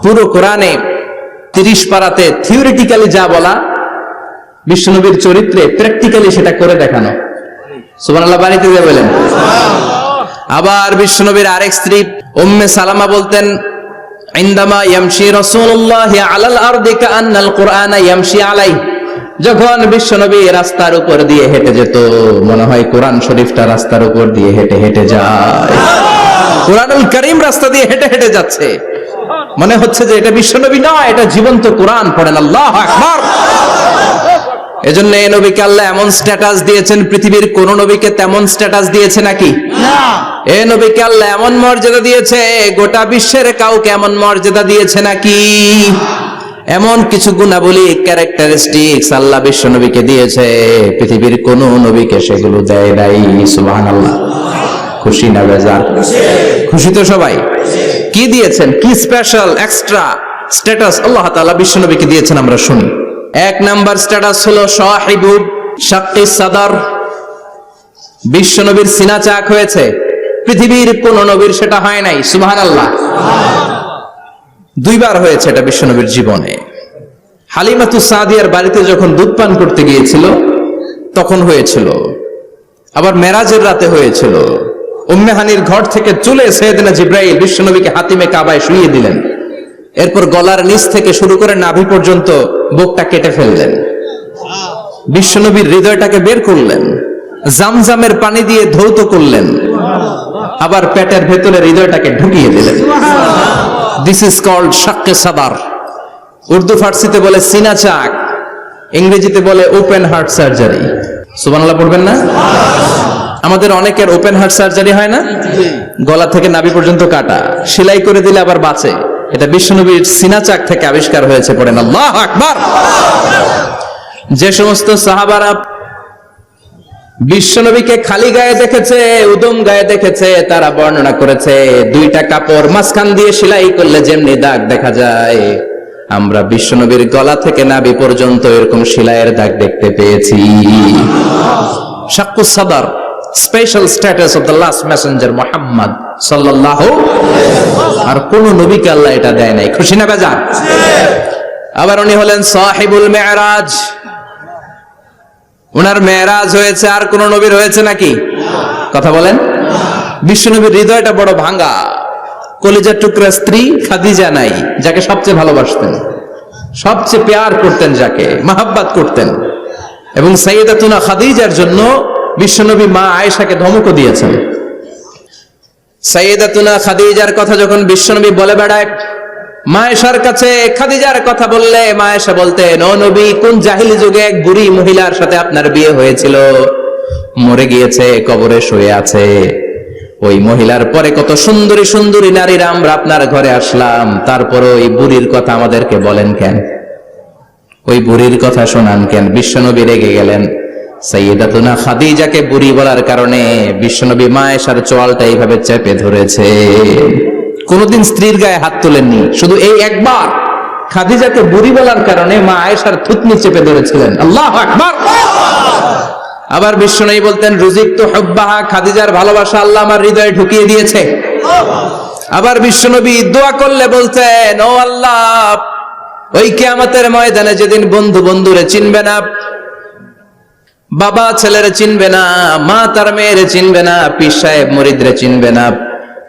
পুরো কোরআনে 30 পারাতে থিওরিটিক্যালি যা বলা, বিশ্বনবীর চরিত্রে প্র্যাকটিক্যালি সেটা করে দেখানো। সুবহানাল্লাহ বাড়িতে দিয়ে বলেন। আবার বিশ্বনবীর আরেক স্ত্রী উম্মে সালামা বলতেন, ইনদামা ইয়ামশি রাসূলুল্লাহ আলাল আরদি কাআন্নাল কুরআনা ইয়ামশি আলাইহি। যখন বিশ্বনবী রাস্তার উপর দিয়ে হেঁটে যেত, মনে হয় কোরআন শরীফটা রাস্তার উপর দিয়ে হেঁটে হেঁটে যায়। কোরআনুল কারীম রাস্তা দিয়ে হেঁটে হেঁটে যাচ্ছে, মনে হচ্ছে যে এটা বিশ্বনবী নয়, এটা জীবন্ত কোরআন। পড়েন আল্লাহু আকবার। এজন্য এই নবীকে আল্লাহ এমন স্ট্যাটাস দিয়েছেন, পৃথিবীর কোন নবীকে তেমন স্ট্যাটাস দিয়েছে নাকি? না। এই নবীকে আল্লাহ এমন মর্যাদা দিয়েছে, গোটা বিশ্বের কাউকে এমন মর্যাদা দিয়েছে নাকি? এমন কিছু গুণাবলী, ক্যারেক্টারিস্টিক্স আল্লাহ বিশ্ব নবীকে দিয়েছে, পৃথিবীর কোন নবীকে সেগুলো দেয় নাই। সুবহানাল্লাহ। খুশি না বেজার? খুশি তো সবাই। কি দিয়েছেন, কি স্পেশাল এক্সট্রা স্ট্যাটাস আল্লাহ তাআলা বিশ্ব নবীকে দিয়েছেন আমরা শুনি। এক নাম্বার স্ট্যাটাস হলো সাহিবু শাক্কি সাদর, বিশ্বনবীর সিনা চাক হয়েছে, পৃথিবীর কোন নবীর সেটা হয় নাই। সুবহানাল্লাহ। দুইবার হয়েছে এটা বিশ্বনবীর জীবনে। হালিমাতু সাদিয়ার বাড়িতে যখন দুধ পান করতে গিয়েছিল তখন হয়েছিল, আবার মেরাজের রাতে হয়েছিল। উম্মে হানির ঘর থেকে চলে সাইয়েদনা জিবরাইল বিশ্বনবীকে হাতিমে কাবায় শুইয়ে দিলেন, এরপর গলার নিচ থেকে শুরু করে নাভি পর্যন্ত বুকটা কেটে ফেললেন, বিশ্বনবীর হৃদয়টাকে বের করলেন, জামজামের পানি দিয়ে ধৌত করলেন, আবার পেটের ভেতরে হৃদয়টাকে ঢুকিয়ে দিলেন। দিস ইজ কল্ড শাক্কে সাদার। উর্দু ফার্সিতে বলে সিনা চাক, ইংরেজিতে বলে ওপেন হার্ট সার্জারি। সুবহানাল্লাহ পড়বেন না? আমাদের অনেকের ওপেন হার্ট সার্জারি হয় না, গলা থেকে নাভি পর্যন্ত কাটা, সেলাই করে দিলে আবার বাঁচে। এটা বিশ্বনবীর সিনা চাক থেকে আবিষ্কার হয়েছে। পড়েন আল্লাহু আকবার। যে সমস্ত সাহাবারা বিশ্বনবীকে খালি গায়ে দেখেছে, উদম গায়ে দেখেছে, তারা বর্ণনা করেছে দুইটা কাপড় মাঝখান দিয়ে সেলাই করলে যেমনি দাগ দেখা যায়, আমরা বিশ্বনবীর গলা থেকে নাভি পর্যন্ত এরকম সেলাইয়ের দাগ দেখতে পেয়েছি। শাক্কুস সাদর, special status of the last Messenger Muhammad সাল্লাল্লাহু। আর কোন নবীকে আল্লাহ এটা দেয় নাই। খুশি না বেজার? আবার উনি হলেন সাহিবুল মেরাজ। উনার মেরাজ হয়েছে, আর কোন নবীর হয়েছে নাকি? কথা বলেন। বিশ্বনবীর হৃদয়টা বড় ভাঙা, কলিজার টুকরা স্ত্রী খাদিজা নাই, যাকে সবচেয়ে ভালোবাসতেন, সবচেয়ে প্যার করতেন, যাকে মাহাব্বাত করতেন। এবং সাইয়েদাতুনা খাদিজার জন্য বিশ্বনবী মা আয়েশাকে ধমকও দিয়েছেন। সাইয়েদাতুনা খাদিজার কথা যখন বিশ্বনবী বলে বেড়ায় মা আয়েশার কাছে, খাদিজার কথা বললে মা আয়েশা বলতেন, ও নবী, কোন জাহিলি যুগে এক বুড়ি মহিলার সাথে আপনার বিয়ে হয়েছিল, মরে গিয়েছে, কবরে শুয়ে আছে। ওই মহিলার পরে কত সুন্দরী সুন্দরী নারীরা আমরা আপনার ঘরে আসলাম, তারপর ওই বুড়ির কথা আমাদেরকে বলেন কেন? ওই বুড়ির কথা শোনান কেন? বিশ্বনবী রেগে গেলেন। সাইয়েদাতুনা খাদিজাকে বুড়ি বলার কারণে বিশ্বনবী মা আয়েশার চোয়ালটা এইভাবে চেপে ধরেছে। কোনদিন স্ত্রীর গায়ে হাত তোলেননি, শুধু এই একবার খাদিজাকে বুড়ি বলার কারণে মা আয়েশার থুতনি চেপে ধরেছিলেন। আল্লাহু আকবার। আবার বিশ্বনবী বলতেন, রুজিকতু হুব্বাহা, খাদিজার ভালোবাসা আল্লাহ আমার হৃদয়ে ঢুকিয়ে দিয়েছে। আবার বিশ্বনবী দোয়া করলে বলতেন, ও আল্লাহ, ওই কিয়ামতের ময়দানে যেদিন বন্ধু বন্ধুরে চিনবে না, বাবা ছেলেরে চিনবে না, মা তার মেয়েরে চিনবে না, পীর সাহেব মুরিদরে চিনবে না,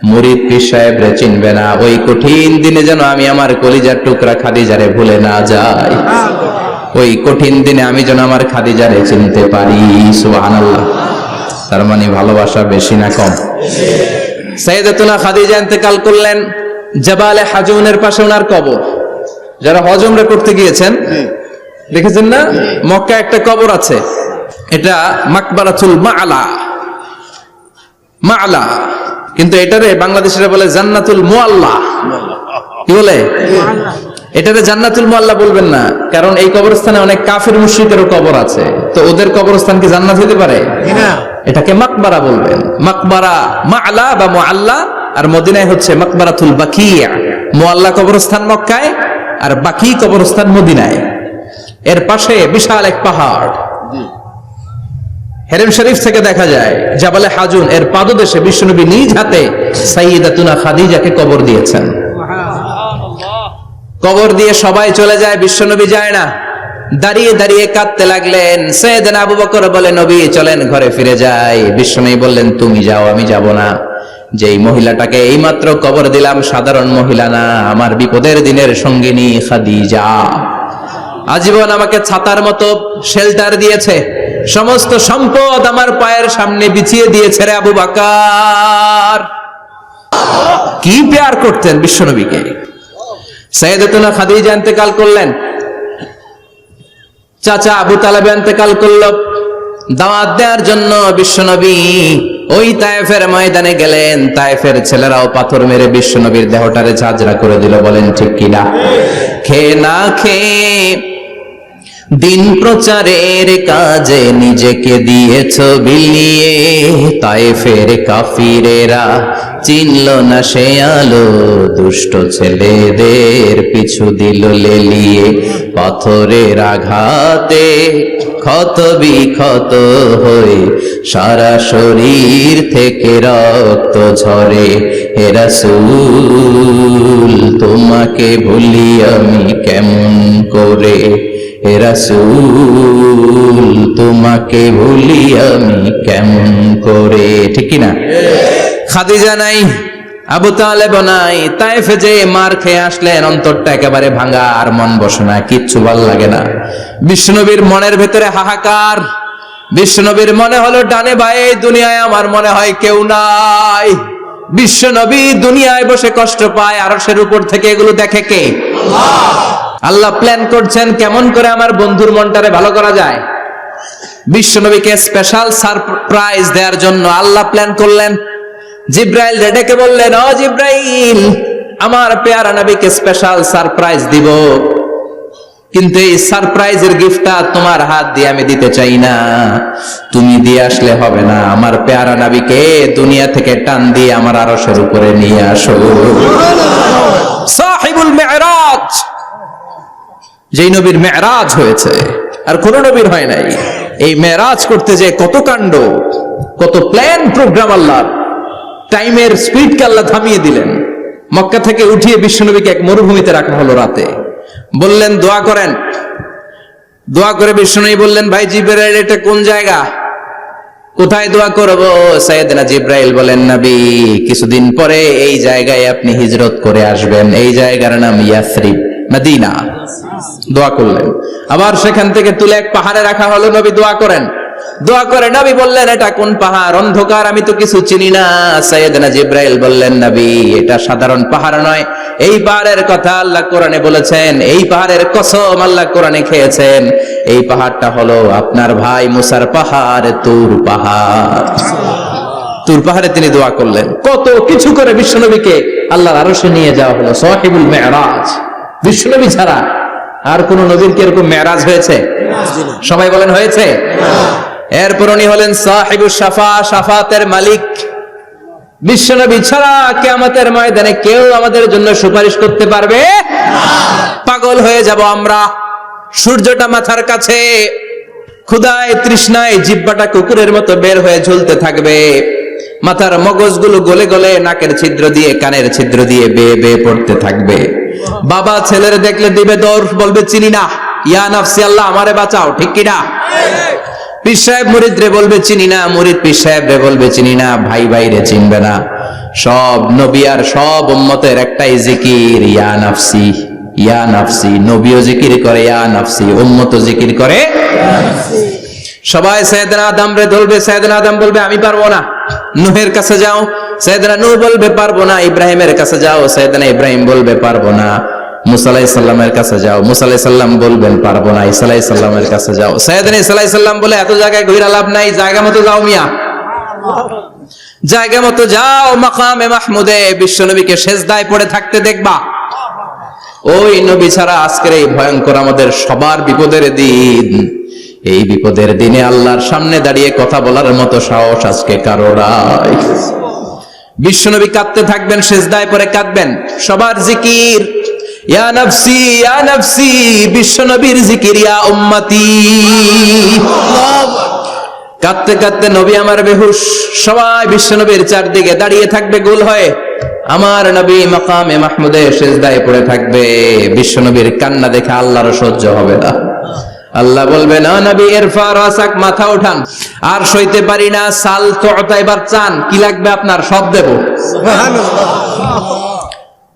মুরিদ পীর সাহেবরে চিনবে না, ওই কঠিন দিনে যেন আমি আমার কলিজার টুকরা খাদিজারে ভুলে না যাই। ওই কঠিন দিনে আমি যেন আমার খাদিজারে চিনতে পারি। সুবহানাল্লাহ। তার মানে ভালোবাসা বেশি না কম? সাইয়েদাতুনা খাদিজা ইন্তেকাল করলেন, জাবালে হাজুনের পাশে ওনার কবর। যারা হজ উমরা করতে গিয়েছেন দেখেছেন না, মক্কা একটা কবর আছে, এটা মাকবারাতুল মাআলা। মাআলা, কিন্তু এটারে বাংলাদেশিরা বলে জান্নাতুল মুআল্লা। কি বলে? এটারে জান্নাতুল মুআল্লা বলবেন না, কারণ এই কবরস্থানে অনেক কাফির মুশরিকেরও কবর আছে, তো ওদের কবরস্থান কি জান্নাত হতে পারে? এটাকে মাকবারা বলবেন। মাকবারা মাআলা বা মুআল্লা, আর মদিনায় হচ্ছে মাকবারাতুল বাকিয়া। মুআল্লা কবরস্থান মক্কায়, আর বাকি কবরস্থান মদিনায়। এর পাশে বিশাল এক পাহাড়, হেরেম শরীফ থেকে দেখা যায় জাবালে হাজুন, এর পাদদেশে বিশ্বনবী নিজ হাতে সাইয়েদাতুনা খাদিজাকে কবর দিয়েছেন। কবর দিয়ে সবাই চলে যায়, বিশ্বনবী যায় না। দাঁড়িয়ে দাঁড়িয়ে কাঁদতে লাগলেন। সাইয়েদনা আবু বকর বলে, নবী চলেন ঘরে ফিরে যাই। বিশ্বনবী বললেন, তুমি যাও, আমি যাব না। যেই মহিলাটাকে এইমাত্র কবর দিলাম সাধারণ মহিলা না, আমার বিপদের দিনের সঙ্গিনী খাদিজা। আজীবন আমাকে ছাতার মতো শেল্টার দিয়েছে, সমস্ত সম্পদ আমার পায়ের সামনে বিছিয়ে দিয়েছে রে আবু বকর। কি প্যার করতেন বিশ্বনবীকে। সাইয়েদাতুনা খাদিজা ইন্তেকাল করলেন, চাচা আবু তালেব ইন্তেকাল করল। দাওয়াত দেওয়ার জন্য বিশ্বনবী ওই তায়েফের ময়দানে গেলেন। তায়েফের ছেলেরাও পাথর মেরে বিশ্বনবীর দেহটারে ঝাঁঝরা করে দিল। বলেন ঠিক কিনা? খেয়ে না খেয়ে দিন প্রচারের কাজে নিজেকে দিয়েছ বিলিয়ে, তায়েফের কাফিরেরা চিনল না সে আলো, দুষ্ট ছেলেদের পিছু দিল লেলিয়ে, পাথরের আঘাতে ক্ষত বিক্ষত হয়ে সারা শরীর থেকে রক্ত ঝরে। হে রাসূল তোমাকে ভুলি আমি কেমন করে, হে রাসূল তোমাকে ভুলি আমি কেমন করে। ঠিক কি না? খাদিজা নাই, আবু তালেব নাই, তায়েফে যে মার খেয়ে আসলেন, অন্তরটা একেবারে ভাঙা, আর মন বসে না, কিচ্ছু ভাল লাগে না। বিশ্বনবীর মনের ভেতরে হাহাকার। বিশ্বনবীর মনে হলো ডানে বায়ে দুনিয়ায় আমার মনে হয় কেউ নাই। বিশ্বনবী দুনিয়ায় বসে কষ্ট পায়, আরশের উপর থেকে এগুলো দেখে কে? আল্লাহ প্ল্যান করছেন কেমন করে আমার বন্ধুর মনটারে ভালো করা যায়। বিশ্বনবীকে স্পেশাল সারপ্রাইজ দেওয়ার জন্য আল্লাহ প্ল্যান করলেন। জিব্রাইল ডেকে বললেন, ও জিব্রাইল, আমার পেয়ারা নবীকে স্পেশাল সারপ্রাইজ দিব, কিন্তু এই সারপ্রাইজের গিফটটা তোমার হাত দিয়ে আমি দিতে চাই না, তুমি দিয়ে আসলে হবে না। আমার পেয়ারা নবীকে দুনিয়া থেকে টান দিয়ে আমার আরশের উপরে নিয়ে আসো। সাহিবুল মিরাজ, যেই নবীর মেরাজ হয়েছে আর কোন নবীর হয় নাই। এই মেরাজ করতে যে কত কাণ্ড, কত প্ল্যান প্রোগ্রাম। আল্লাহ টাইমের স্পিডকে আল্লাহ থামিয়ে দিলেন। মক্কা থেকে উঠিয়ে বিশ্বনবীকে এক মরুভূমিতে রাখা হলো রাতে। বললেন দোয়া করেন। দোয়া করে বিশ্বনবী বললেন, ভাই জিবরাইল, এটা কোন জায়গা, কোথায় দোয়া করব? সাইয়েদনা জিবরাইল বলেন, নবী, কিছুদিন পরে এই জায়গায় আপনি হিজরত করে আসবেন, এই জায়গার নাম ইয়াসরিব, মদিনা। দোয়া করলেন। আবার সেখান থেকে তুলে এক পাহাড়ে রাখা হলো, নবী দোয়া করেন। দোয়া করে নবী বললেন, এটা কোন পাহাড়? অন্ধকার, আমি তো কিছু চিনি না। সাইয়েদনা জিবরাইল বললেন, নবী, এটা সাধারণ পাহাড় নয়, এই পাহাড়ের কথা আল্লাহ কোরআনে বলেছেন, এই পাহাড়ের কসম আল্লাহ কোরআনে খেয়েছেন। এই পাহাড়টা হলো আপনার ভাই মুসার পাহাড়, তুর পাহাড়। তুর পাহাড়ে তিনি দোয়া করলেন। কত কিছু করে বিশ্বনবীকে আল্লাহর আরশে নিয়ে যাওয়া হলো। সাহিবুল মেরাজ। বিশ্বনবী ছাড়া আর কোন নবীর কি এরকম মেরাজ হয়েছে? সবাই বলেন হয়েছে। এরপর উনি হলেন সাহিবুস শাফা, শাফাতের মালিক। বিশ্বনবী ছাড়া কিয়ামতের ময়দানে কেউ আমাদের জন্য সুপারিশ করতে পারবে না। পাগল হয়ে যাব আমরা। সূর্যটা মাথার কাছে, ক্ষুধায় তৃষ্ণায় জিহ্বাটা কুকুরের মতো বের হয়ে ঝুলতে থাকবে। মাথার মগজগুলো গলে গলে নাকের ছিদ্র দিয়ে, কানের ছিদ্র দিয়ে বেয়ে বেয়ে পড়তে থাকবে। বাবা ছেলের দেখলে দিবে দৌড়, বলবে চিনি না, ইয়া নাফসি, আল্লাহ আমারে বাঁচাও। ঠিক কিনা? পীর সাহেব মুরিদ রে বলবে চিনি না, মুরিদ পীর সাহেব রে বলবে চিনি না, ভাই ভাই রে চিনবে না। সব নবী আর সব উম্মতের একটাই জিকির, ইয়া নাফসি, ইয়া নাফসি। নবীও জিকির করে ইয়া নাফসি, উম্মতও জিকির করে ইয়া নাফসি। সবাই সাইয়েদনা আদম রে ধরবে, সাইয়েদনা আদম বলবে আমি পারবো না। নূহের কাছে যাও, সাইয়েদনা নূহ বলবে পারবো না। ইব্রাহিমের কাছে যাও, সাইয়েদনা ইব্রাহিম বলবে পারবো না। মুসা আলাইহিস সালামের কাছে যাও, মুসা আলাইহিস সালাম বলবেন পারবো না। ঈসা আলাইহিস সালামের কাছে যাও, সাইয়েদনা ঈসা আলাইহিস সালাম বলে এত জায়গায় ঘুরে লাভ নাই, জায়গা মতো যাও মিয়া, জায়গা মতো যাও। মাকামে মাহমুদে বিশ্বনবীকে সেজদায় পড়ে থাকতে দেখবা। ওই নবী ছাড়া আজকের এই ভয়ঙ্কর আমাদের সবার বিপদের দিন। এই বিপদের দিনে আল্লাহর সামনে দাঁড়িয়ে কথা বলার মতো সাহস আজকে কারো নাই। বিশ্বনবী কাঁদতে থাকবেন, সেজদায় পড়ে কাঁদবেন। সবার জিকির ইয়া নাফসি, ইয়া নাফসি। বিশ্বনবীর জিকির ইয়া উম্মতি। কাঁদতে কাঁদতে নবী আমার বেহুশ। সবাই বিশ্বনবীর চারদিকে দাঁড়িয়ে থাকবে গোল হয়ে। আমার নবী মাকামে মাহমুদে সেজদায় পড়ে থাকবে। বিশ্বনবীর কান্না দেখে আল্লাহর সহ্য হবে না। আল্লাহ বলবে, না নবী, ইরফা রাসাক, মাথা উঠান, আর সইতে পারি না। সাল তুতা, এবার চান, কি লাগবে আপনার, সব দেব।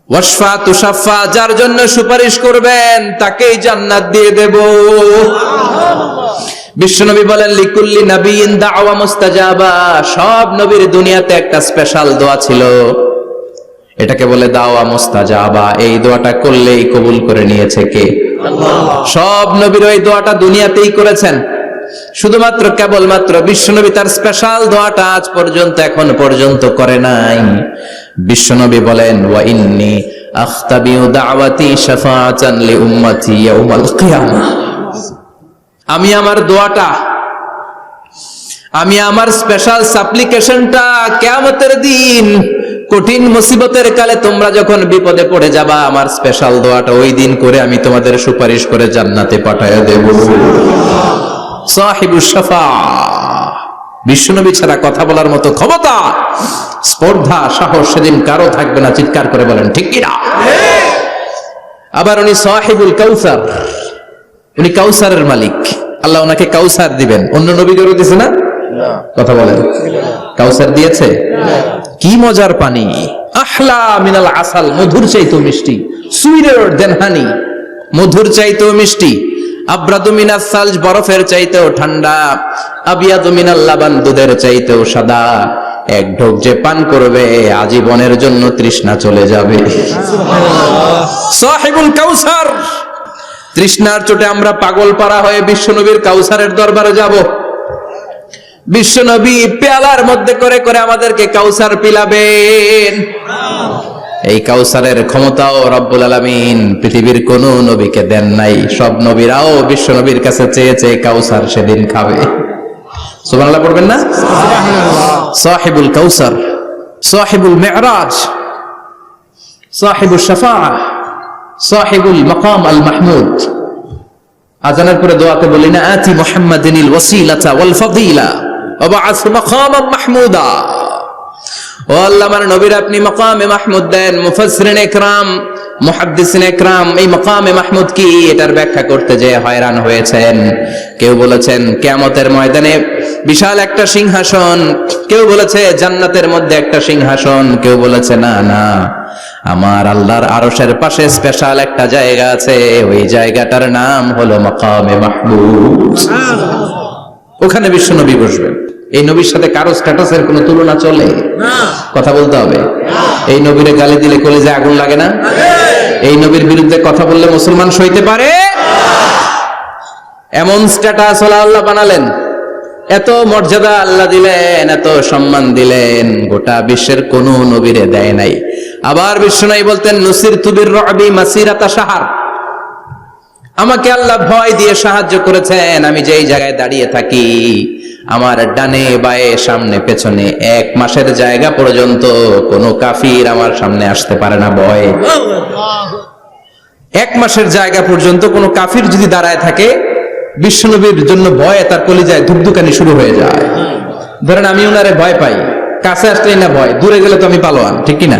ওয়াশফা তুশাফা, যার জন্য সুপারিশ করবেন তাকেই জান্নাত দিয়ে দেব। বিশ্বনবী বলেন, লিকুল্লি নাবিয়িন দাওয়া মুস্তাজাবা। সব নবীর দুনিয়াতে একটা স্পেশাল দোয়া ছিল, এটাকে বলে দাওয়া মুস্তাজাবা। এই দোয়াটা করলেই কবুল করে নিয়েছে কে? আল্লাহ। সব নবীর ওই দোয়াটা দুনিয়াতেই করেছেন, শুধুমাত্র কেবলমাত্র বিশ্বনবী তার স্পেশাল দোয়াটা আজ পর্যন্ত, এখন পর্যন্ত করে নাই। বিশ্বনবী বলেন, ওয়া ইন্নী আখতাবিউ দাওয়াতি শাফাআতান লি উম্মতি ইয়াউমাল কিয়ামাহ। আমি আমার দোয়াটা, আমি আমার স্পেশাল সাপ্লিকেশনটা কিয়ামতের দিন কঠিন মুসিবতের কালে তোমরা যখন বিপদে পড়ে যাবা, আমার স্পেশাল দোয়াটা ওই দিন করে আমি তোমাদের সুপারিশ করে জান্নাতে পাঠায়া দেব। সাহিবুশ শাফা, বিশ্বনবী ছাড়া কথা বলার মতো ক্ষমতা, স্পর্ধা, সাহস সেদিন কারো থাকবে না। চিৎকার করে বলেন ঠিক কিনা? আবার উনি সাহিবুল কাউসার, উনি কাউসারের মালিক। আল্লাহ ওনাকে কাউসার দিবেন। অন্য নবীদেরও দিয়েছে না? কথা বলেন, কাউসার দিয়েছে। কি মজার পানি, আহলা মিনাল আসাল, মধুর চাইতেও মিষ্টি, সুইটার দেন হানি, মধুর চাইতেও মিষ্টি, আব্রাদু মিনাস সালজ, বরফের চাইতেও ঠান্ডা, আবিয়াদু মিনাল লাবান, দুধের চাইতেও সাদা। এক ঢোক যে পান করবে আজীবনের জন্য তৃষ্ণা চলে যাবে। সাহিবুল কাউসার। তৃষ্ণার চোটে আমরা পাগল পারা হয়ে বিশ্বনবীর কাউসারের দরবারে যাব। বিশ্বনবী পেয়ালার মধ্যে করে করে আমাদেরকে কাউসার পিলাবেন। এই কাউসারের ক্ষমতাও রব্বুল আলামিন পৃথিবীর কোন নবীকে দেন নাই। সব নবীরাও বিশ্বনবীর কাছে চেয়ে চেয়ে কাউসার সেদিন খাবে। সুবহানাল্লাহ পড়বেন না? সাহিবুল কাউসার, সাহিবুল মি'রাজ, সাহিবুশ শাফাআহ, সাহিবুল মাকাম আল মাহমুদ। আজানের পরে দোয়াতে বলি না, আতি মুহাম্মাদিনিল ওয়াসিলাতা ওয়াল ফাদিলা ওয়া বা'আসহু মাকামান মাহমুদা। ও আল্লাহ, আমার নবীর আপনি মাকামে মাহমুদ দেন। মুফাসসিরিন ইকরাম, মুহাদ্দিসিন ইকরাম এই মাকামে মাহমুদ কি এটার ব্যাখ্যা করতে যে হয়রান হয়েছেন। কেউ বলেছেন কিয়ামতের ময়দানে বিশাল একটা সিংহাসন, কেউ বলেছে জান্নাতের মধ্যে একটা সিংহাসন, কেউ বলেছে না না, আমার আল্লাহর আরশের পাশে স্পেশাল একটা জায়গা আছে, ওই জায়গাটার নাম হলো মাকামে মাহমুদ। ওখানে বিশ্বনবী বসবেন। এই নবীর সাথে কারো স্ট্যাটাসের কোনো তুলনা চলে? কথা বলতে হবে। এই নবীরে গালি দিলে কলিজায় আগুন লাগে না? এই নবীর বিরুদ্ধে কথা বললে মুসলমান সইতে পারে? এমন স্ট্যাটাস আল্লাহ বানালেন, এত মর্যাদা আল্লাহ দিলেন, এত সম্মান দিলেন, গোটা বিশ্বের কোন নবীরে দেয় নাই। আবার বিশ্বনবী বলতেন, নুসিরতু বির-রু'বি মাসিরাতা শাহর, আমাকে আল্লাহ ভয় দিয়ে সাহায্য করেছেন। আমি যেই জায়গায় দাঁড়িয়ে থাকি, আমার ডানে বায়ে সামনে পেছনে 1 মাসের জায়গা পর্যন্ত কোনো কাফির আমার সামনে আসতে পারে না ভয়ে। 1 মাসের জায়গা পর্যন্ত কোনো কাফির যদি দাঁড়ায় থাকে, বিশ্বনবীর জন্য ভয়ে তার কলিজায় ধুকধুকানি শুরু হয়ে যায়। ধরেন আমি ওনারে ভয় পাই, কাছে আসলেই না ভয়, দূরে গেলে তো আমি পালোয়ান, ঠিক কিনা?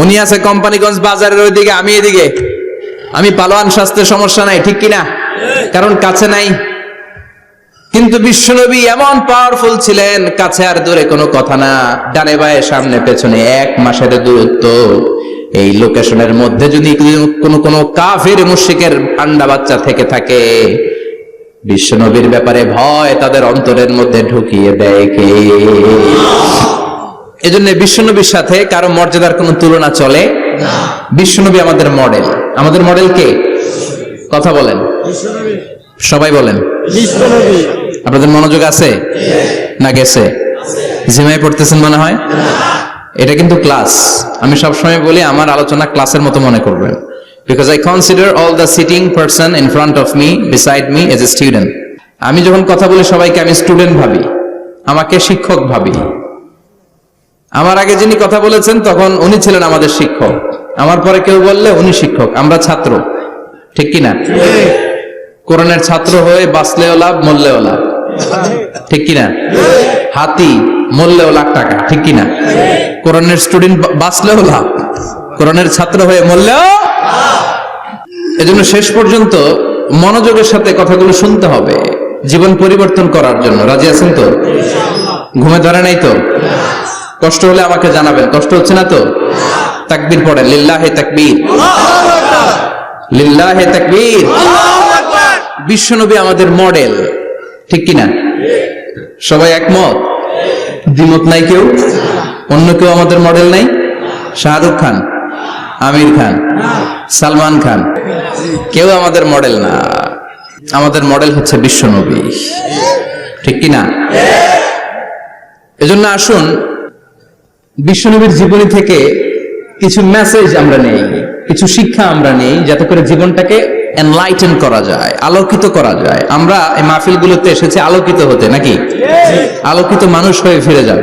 উনি আছে কোম্পানিগঞ্জ বাজারের ওইদিকে, আমি এদিকে, আমি পালোয়ান, স্বাস্থ্যের সমস্যা নাই, ঠিক কিনা? কারণ কাছে নাই। কিন্তু বিশ্বনবী এমন পাওয়ারফুল ছিলেন, কাছে আর দূরে কোনো কথা না, ডানে বায়ে সামনে পেছনে 1 মাসের দূরত্ব। এই লোকেশনের মধ্যে যদি কোনো কাফির মুশরিকের আন্ডা বাচ্চা থেকে থাকে, বিশ্বনবীর ব্যাপারে ভয় তাদের অন্তরের মধ্যে ঢুকিয়ে দেয় কে? এজন্য বিশ্বনবীর সাথে কারো মর্যাদার কোনো তুলনা চলে না। বিশ্বনবী আমাদের মডেল। আমাদের মডেল কে? কথা বলেন, সবাই বলেন। আপনাদের মনোযোগ আছে না গেছে? জিমাই পড়তেছেন মনে হয়। এটা কিন্তু ক্লাস। আমি সবসময় বলি আমার আলোচনা ক্লাসের মতো মনে করবেন, because I consider all the sitting person in front of me, beside me as a student. আমি যখন কথা বলি সবাইকে আমি স্টুডেন্ট ভাবি, আমাকে শিক্ষক ভাবি। আমার আগে যিনি কথা বলেছেন তখন উনি ছিলেন আমাদের শিক্ষক, আমার পরে কেউ বললে উনি শিক্ষক, আমরা ছাত্র, ঠিক কিনা? কোরআনের ছাত্র হয়ে বাঁচলেও লাভ, মরলেও লাভ, ঠিক কিনা? হাতি মরলেও লাখ টাকা, ঠিক কিনা? কোরআনের স্টুডেন্ট বাঁচলেও লাভ, কোরআনের ছাত্র হয়ে মরলেও। এজন্য শেষ পর্যন্ত মনোযোগের সাথে কথাগুলো শুনতে হবে, জীবন পরিবর্তন করার জন্য। রাজি আছেন তো? ঘুমে ধরে নাই তো? কষ্ট হলে আমাকে জানাবেন। কষ্ট হচ্ছে না তো? তাকবীর পড়েন, লিল্লাহে তাকবীর, লিল্লাহে তাকবীর। বিশ্বনবী আমাদের মডেল, ঠিক কিনা? সবাই একমত? দ্বিমত নাই কেউ? অন্য কেউ আমাদের মডেল নাই? শাহরুখ খান, আমির খান, সালমান খান, কেউ আমাদের মডেল না। আমাদের মডেল হচ্ছে বিশ্বনবী, ঠিক কিনা? এজন্য আসুন বিশ্বনবীর জীবনী থেকে কিছু মেসেজ আমরা নেই, কিছু শিক্ষা আমরা নেই, যাতে করে জীবনটাকে এনলাইটেন করা যায়, আলোকিত করা যায়। আমরা এই মাহফিলগুলোতে এসেছি আলোকিত হতে, নাকি আলোকিত মানুষ হয়ে ফিরে যাব।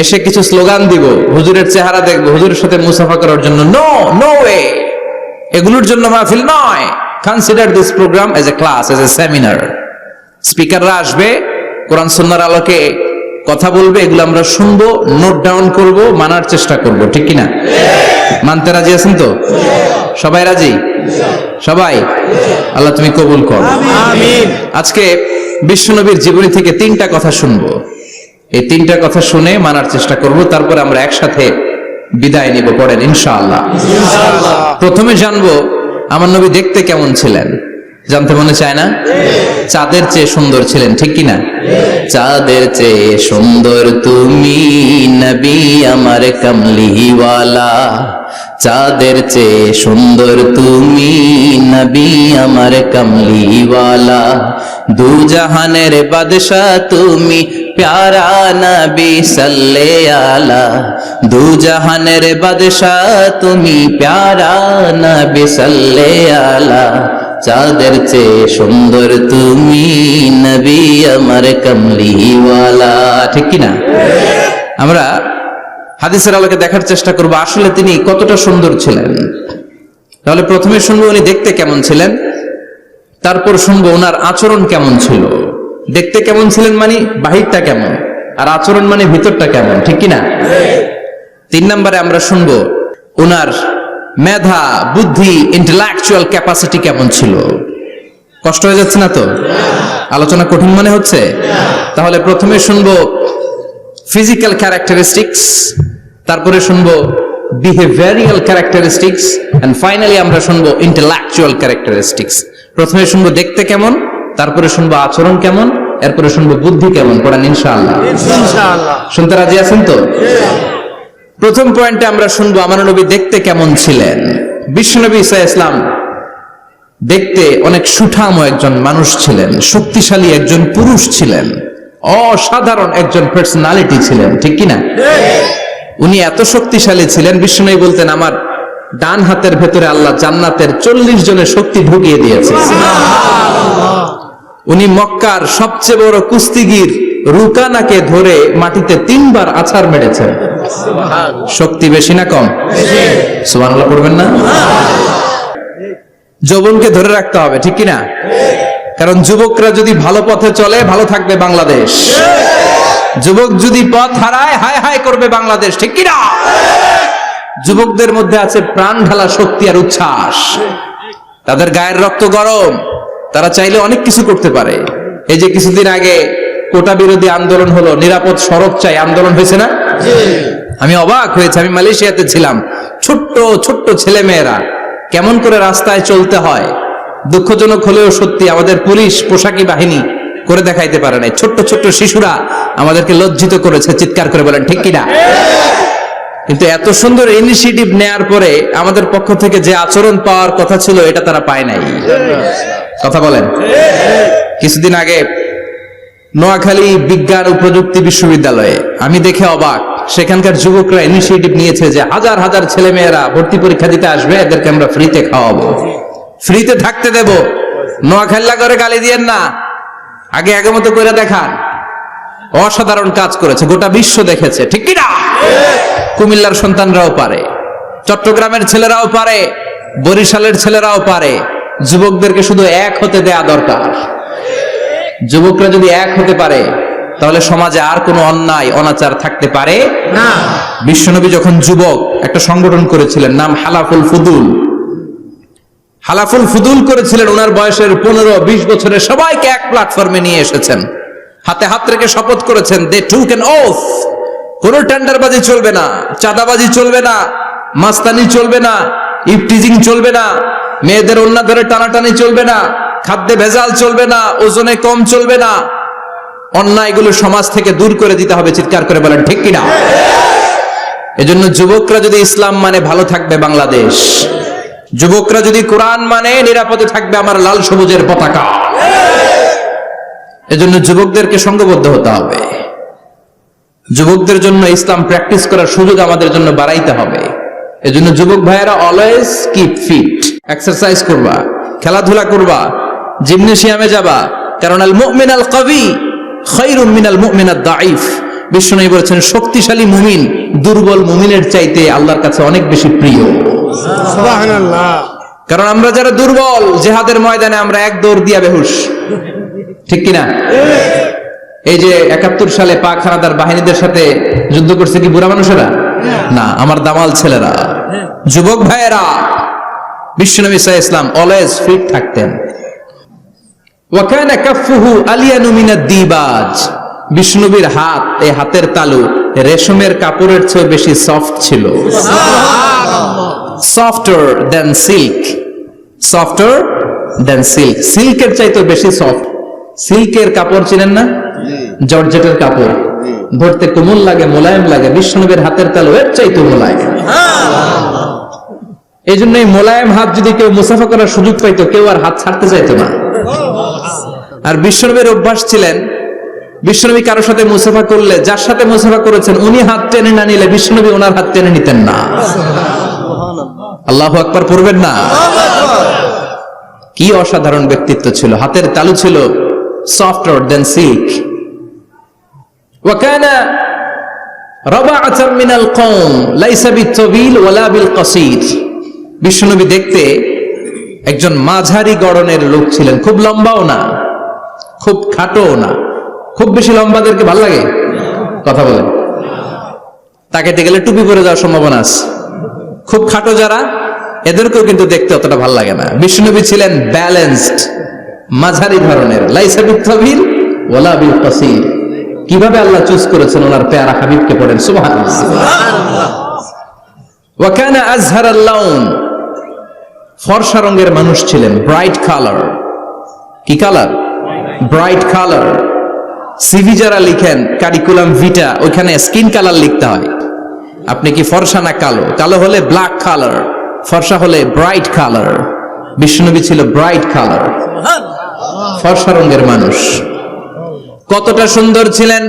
এসে কিছু স্লোগান দিব, হুজুরের চেহারা দেখবো, হুজুরের সাথে মুসাফা করার জন্য, নো নো ওয়ে, এগুলোর জন্য মাহফিল নয়। Consider this program as a class, as a seminar. স্পিকাররা আসবে, কোরআন সুন্নাহর আলোকে কথা বলবে, এগুলো আমরা শুনবো, নোট ডাউন করব, মানার চেষ্টা করব, ঠিক কিনা? মানতে রাজি আছেন তো? সবাই রাজি? সবাই? আল্লাহ তুমি কবুল কর, আমিন। আজকে বিশ্বনবীর জীবনী থেকে 3টা কথা শুনবো। এই 3টা কথা শুনে মানার চেষ্টা করব, তারপর আমরা একসাথে বিদায় নিব। পড়েন ইনশাআল্লাহ। প্রথমে জানবো আমার নবী দেখতে কেমন ছিলেন। জানতে মনে চায় না? চাঁদের চেয়ে সুন্দর ছিলেন, ঠিক কিনা? চাঁদের চেয়ে সুন্দর তুমি নবী আমার কামলিওয়ালা, চাঁদের চেয়ে সুন্দর তুমি নবী আমার কামলিওয়ালা, দু জাহানের বাদশাহ তুমি প্যারা নবী সাল্লে আলা, দু জাহানের বাদশাহ তুমি প্যারা নবী সাল্লে আলা, চাঁদের চেয়ে সুন্দর তুমি নবী আমার কামলিওয়ালা, ঠিক কিনা? আমরা হাদিসের আলোকে দেখার চেষ্টা করব আসলে তিনি কতটা সুন্দর ছিলেন। তাহলে প্রথমে শুনবো উনি দেখতে কেমন ছিলেন, তারপর শুনবো ওনার আচরণ কেমন ছিল। দেখতে কেমন ছিলেন মানে বাহিরটা কেমন, আর আচরণ মানে ভিতরটা কেমন, ঠিক কিনা? 3 নম্বরে আমরা শুনবো ওনার মেধা, বুদ্ধি, ইন্টেলেকচুয়াল ক্যাপাসিটি কেমন ছিল। কষ্ট হয়ে যাচ্ছে না তো? আলোচনা কঠিন মনে হচ্ছে? তাহলে প্রথমে শুনবো ফিজিক্যাল ক্যারেক্টারিস্টিক্স, তারপরে শুনবো বিহেভিয়ারিয়াল ক্যারেক্টারিস্টিক্স, এন্ড ফাইনালি আমরা শুনবো ইন্টেলেকচুয়াল ক্যারেক্টারিস্টিক্স। প্রথমে শুনবো দেখতে কেমন, তারপরে শুনবো আচরণ কেমন, এরপরে শুনবো বুদ্ধি কেমন। পড়েন ইনশাআল্লাহ। ইনশাআল্লাহ। শুনতে রাজি আছেন তো? প্রথম পয়েন্টে আমরা শুনবো আমার নবী দেখতে কেমন ছিলেন। বিশ্বনবী ঈসা ইসলাম দেখতে অনেক সুঠাম একজন মানুষ ছিলেন, শক্তিশালী একজন পুরুষ ছিলেন, অসাধারণ একজন পার্সোনালিটি ছিলেন, ঠিক কিনা? উনি এত শক্তিশালী ছিলেন, বিশ্বনবী বলতেন আমার ডান হাতের ভেতরে আল্লাহ জান্নাতের 40 জনের শক্তি ঢুকিয়ে দিয়েছে। উনি মক্কার সবচেয়ে বড় কুস্তিগির রুকানাকে ধরে মাটিতে 3 বার আছাড় মেরেছেন। শক্তি বেশি না কম? সুবহানাল্লাহ পড়বেন না? যৌবনকে ধরে রাখতে হবে, ঠিক কিনা? কারণ যুবকরা যদি ভালো পথে চলে ভালো থাকবে বাংলাদেশ, যুবক যদি পথ হারায় হায় হায় করবে বাংলাদেশ, ঠিক কিনা? যুবকদের মধ্যে আছে প্রাণ ঢালা শক্তি আর উচ্ছ্বাস, তাদের গায়ের রক্ত গরম, তারা চাইলে অনেক কিছু করতে পারে। এই যে কিছুদিন আগে কোটা বিরোধী আন্দোলন হলো, নিরাপদ সড়ক চাই আন্দোলন হয়েছে না? আমি অবাক হয়েছে, আমি মালয়েশিয়াতে ছিলাম, ছোট্ট ছোট্ট ছেলে মেয়েরা কেমন করে রাস্তায় চলতে হয় দুঃখজনক হলেও সত্যি আমাদের পুলিশ পোশাকি বাহিনী করে দেখাইতে পারে নাই। ছোট্ট ছোট্ট শিশুরা আমাদেরকে লজ্জিত করেছে, চিৎকার করে বলেন ঠিক কিনা? কিন্তু এত সুন্দর ইনিশিয়েটিভ নেয়ার পরে আমাদের পক্ষ থেকে যে আচরণ পাওয়ার কথা ছিল এটা তারা পায় নাই। কথা বলেন। কিছুদিন আগে নোয়াখালী বিজ্ঞান ও প্রযুক্তি বিশ্ববিদ্যালয়ে আমি দেখে অবাক, সেখানকার যুবকরা ইনিশিয়েটিভ নিয়েছে যে হাজার হাজার ছেলে মেয়েরা ভর্তি পরীক্ষা দিতে আসবে, এদেরকে আমরা ফ্রিতে খাওয়াবো, ফ্রিতে থাকতে দেব। নোয়াখালী করে গালি দিয়েন না, আগে আগে মতো করে দেখান। অসাধারণ কাজ করেছে, গোটা বিশ্ব দেখেছে, ঠিক কিনা? কুমিল্লার সন্তানরাও পারে, চট্টগ্রামের ছেলেরাও পারে, বরিশালের ছেলেরাও পারে। যুবকদেরকে শুধু এক হতে দেয়া দরকার। যুবকরা যদি এক হতে পারে তাহলে সমাজে আর কোনো অন্যায় অনাচার থাকতে পারে না। বিশ্বনবী যখন যুবক একটা সংগঠন করেছিলেন, নাম হালাফুল ফুদুল। হালাফুল ফুদুল করেছিলেন, ওনার বয়সের 15-20 বছরের সবাইকে এক প্ল্যাটফর্মে নিয়ে এসেছেন, হাতে হাত রেখে শপথ করেছেন, দে টুক অ্যান ওথ, কোন টেন্ডারবাজি চলবে না, চাঁদাবাজি চলবে না, মাস্তানি চলবে না, ইফটিজিং চলবে না, মেয়েদের ওন্না ধরে টানাটানি চলবে না, খাদ্যে ভেজাল চলবে না, ওজনে কম চলবে না, অন্যায়গুলো সমাজ থেকে দূর করে দিতে হবে। চিৎকার করে বলেন ঠিক কিনা? এজন্য যুবকরা যদি ইসলাম মানে ভালো থাকবে বাংলাদেশ, যুবকরা যদি কোরআন মানে নিরাপদে থাকবে আমার লাল সবুজের পতাকা। এজন্য যুবকদেরকে সংঘবদ্ধ হতে হবে, যুবকদের জন্য ইসলাম প্র্যাকটিস করার সুযোগ আমাদের জন্য বাড়াইতে হবে। এজন্য যুবক ভাইয়েরা অলওয়েজ কিপ ফিট। এক্সারসাইজ করবা, খেলাধুলা করবা, জিমনেশিয়ামে যাবা, কারণ আল মুমিন আল কবি খায়রুম মিনাল মুমিন আদ দাঈফ। বিশ্বনবী বলেছেন শক্তিশালী মুমিন দুর্বল মুমিনের চাইতে আল্লাহর কাছে অনেক বেশি প্রিয়। সুবহানাল্লাহ। কারণ আমরা যারা দুর্বল জিহাদের ময়দানে আমরা এক দৌড় দিয়া বেহুশ, ঠিক কিনা? এই যে 71 সালে পাক হানাদার বাহিনীদের সাথে যুদ্ধ করছে কি বুড়া মানুষেরা? না, আমার দামাল ছেলেরা, যুবক ভাইয়েরা। বিশ্বনবী সাল্লাল্লাহু আলাইহি ওয়াসাল্লাম অলওয়েজ ফিট থাকতেন। ওয়া কানা কাফফুহু আলিয়ানু মিনাদ দিবাজ। বিষ্ণুবীর হাত, এই হাতের তালু রেশমের কাপড়ের চেয়ে বেশি সফট ছিল। সফটার দেন সিল্ক, সফটার দেন সিল্ক, সিল্কের চাইতে বেশি সফট। সিল্কের কাপড় চিনেন না? জর্জেটের কাপড় ধরতে কোমল লাগে, মোলায়েম লাগে। বিষ্ণুবীর হাতের তালু এর চাইতে মোলায়েম। এই জন্য এই মোলায়েম হাত যদি কেউ মুসাফা করার সুযোগ পাইতো, কেউ আর হাত ছাড়তে চাইতো না। আর বিশ্বনবীর অভ্যাস ছিলেন, বিশ্বনবী কারোর সাথে মুসাফা করলে যার সাথে মুসাফা করেছেন উনি হাত টেনে না নিলে বিশ্বনবী ওনার হাত টেনে নিতেন না। আল্লাহু আকবার পড়বেন না? কি অসাধারণ ব্যক্তিত্ব ছিল, হাতের তালু ছিল সফটার দেন সিল্ক। ওয়া কানা রাবাআতাম মিনাল কওম লাইসা বিত-তাবিল ওয়ালা বিল কাসীর। বিশ্বনবী দেখতে একজন মাঝারি গড়নের লোক ছিলেন, খুব লম্বাও না খুব খাটোও না। খুব বেশি লম্বাদেরকে ভালো লাগে? কথা বলেন। তাকাইতে গেলে টুপি পরে যাওয়ার সম্ভাবনা আছে। খুব খাটো যারা, এদেরকেও কিন্তু দেখতে অতটা ভালো লাগে না। বিশ্বনবী ছিলেন ব্যালেন্সড, মাঝারি ধরনের। লাইসা বিত-তাবিল ওয়ালা বিল কাসীর। কিভাবে আল্লাহ চুজ করেছেন ওনার পেয়ারা হাবিবকে, পড়েন সুবহানাল্লাহ। ওয়া কানা আযহারাল লাউন। ফর্সা রঙের মানুষ ছিলেন, ব্রাইট কালার। কি কালার? Bright colour. সিভি যারা লিখেন কারিকুলাম ভিটা, ওইখানে স্কিন কালার লিখতে হয়। আপনি কি ফর্সা না কালো? কালো হলে ব্ল্যাক কালার, ফর্সা হলে ব্রাইট কালার। বিশ্বনবী ছিল ব্রাইট কালার, ফর্সা রঙের মানুষ। কতটা সুন্দর ছিলেন!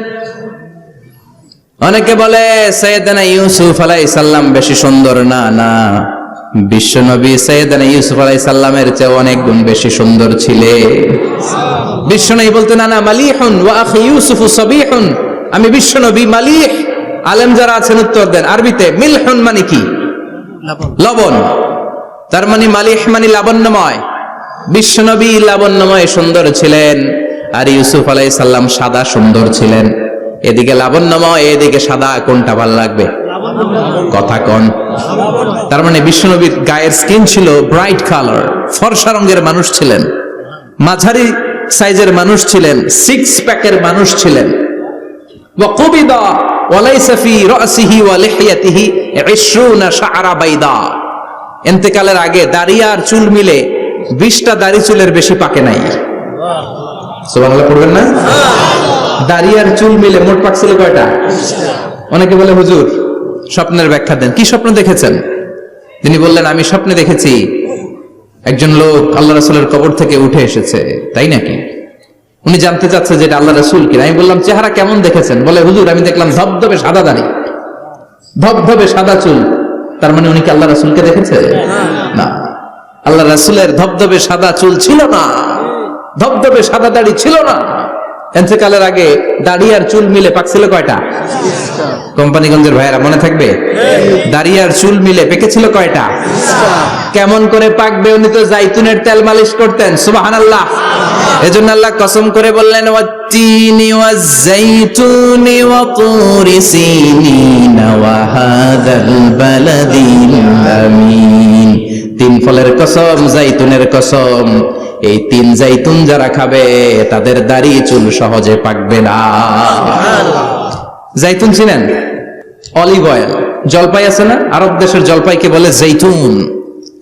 অনেকে বলে সাইয়েদনা ইউসুফ আলাইহিস সালাম বেশি সুন্দর। না না, বিশ্বনবী সাইয়েদনা ইউসুফ আলাইহিস সালামের চেয়ে অনেক গুণ বেশি সুন্দর ছিলেন। বিশ্বনবী বলতেন আনা মালিহুন ওয়া আখি ইউসুফু সাবিহুন। আমি বিশ্বনবী মালিহ। আলেম যারা আছেন উত্তর দেন আরবিতে। মিলহুন মানে কি? লবণ। তার মানে মালিহ মানে লাবণ্যময়। বিশ্বনবী লাবণ্যময় সুন্দর ছিলেন, আর ইউসুফ আলাইহিস সালাম সাদা সুন্দর ছিলেন। এদিকে লাবণ্যময়, এদিকে সাদা, কোনটা ভালো লাগবে? কথা কোন? তার মানে বিশ্বনবীর গায়ের স্কিন ছিল ব্রাইট কালার, ফর্সা রঙের মানুষ ছিলেন, মাঝারি সাইজের মানুষ ছিলেন, সিক্স প্যাকের মানুষ ছিলেন। ওয়া কুবিদা ওয়া লাইসা ফি রাসিহি ওয়া লিহিয়াতিহি 20 শাআরা বাইদা। ইন্তেকালের আগে দাড়ি আর চুল মিলে 20টা দাড়ি চুলের বেশি পাকে নাই। সুবহানাল্লাহ পড়বেন না? দাড়ি আর চুল মিলে মোট পাকছিল কয়টা? অনেকে বলে হুজুর স্বপ্নের ব্যাখ্যা দেন। কি স্বপ্ন দেখেছেন? তিনি বললেন আমি স্বপ্নে দেখেছি একজন লোক আল্লাহ রাসূলের কবর থেকে উঠে এসেছে। তাই নাকি? উনি জানতে চাচ্ছে যে এটা আল্লাহ রাসূল কিনা। আমি বললাম চেহারা কেমন দেখেছেন? বলে হুজুর আমি দেখলাম ধবধবে সাদা দাড়ি, ধবধবে সাদা চুল। তার মানে উনি কি আল্লাহ রাসূলকে দেখেছে? না, আল্লাহ রাসূলের ধবধবে সাদা চুল ছিল না, ধবধবে সাদা দাড়ি ছিল না। ইন্তেকালের আগে দাড়ি আর চুল মিলে পাকছিল কয়টা? কোম্পানিগঞ্জের ভাইয়েরা মনে থাকবে? দাড়ি আর চুল মিলে পেকেছিল কয়টা? কেমন করে পাকবে? উনি তো জাইতুনের তেল মালিশ করতেন। সুবহানাল্লাহ। এজন্য আল্লাহ কসম করে বললেন ওয়াত্তিনি ওয়াজ-জাইতুনি ওয়া তুরি সিনিনা ওয়া হাযাল বালাদিল আমিন। তিন ফলের কসম, জাইতুনের কসম। এই তিন জাইতুন যারা খাবে তাদের দাড়ি চুল সহজে পাকবে না। জাইতুন চিনেন? Olive oil. জলপাই আছে না? আরব দেশের জলপাইকে বলে জাইতুন।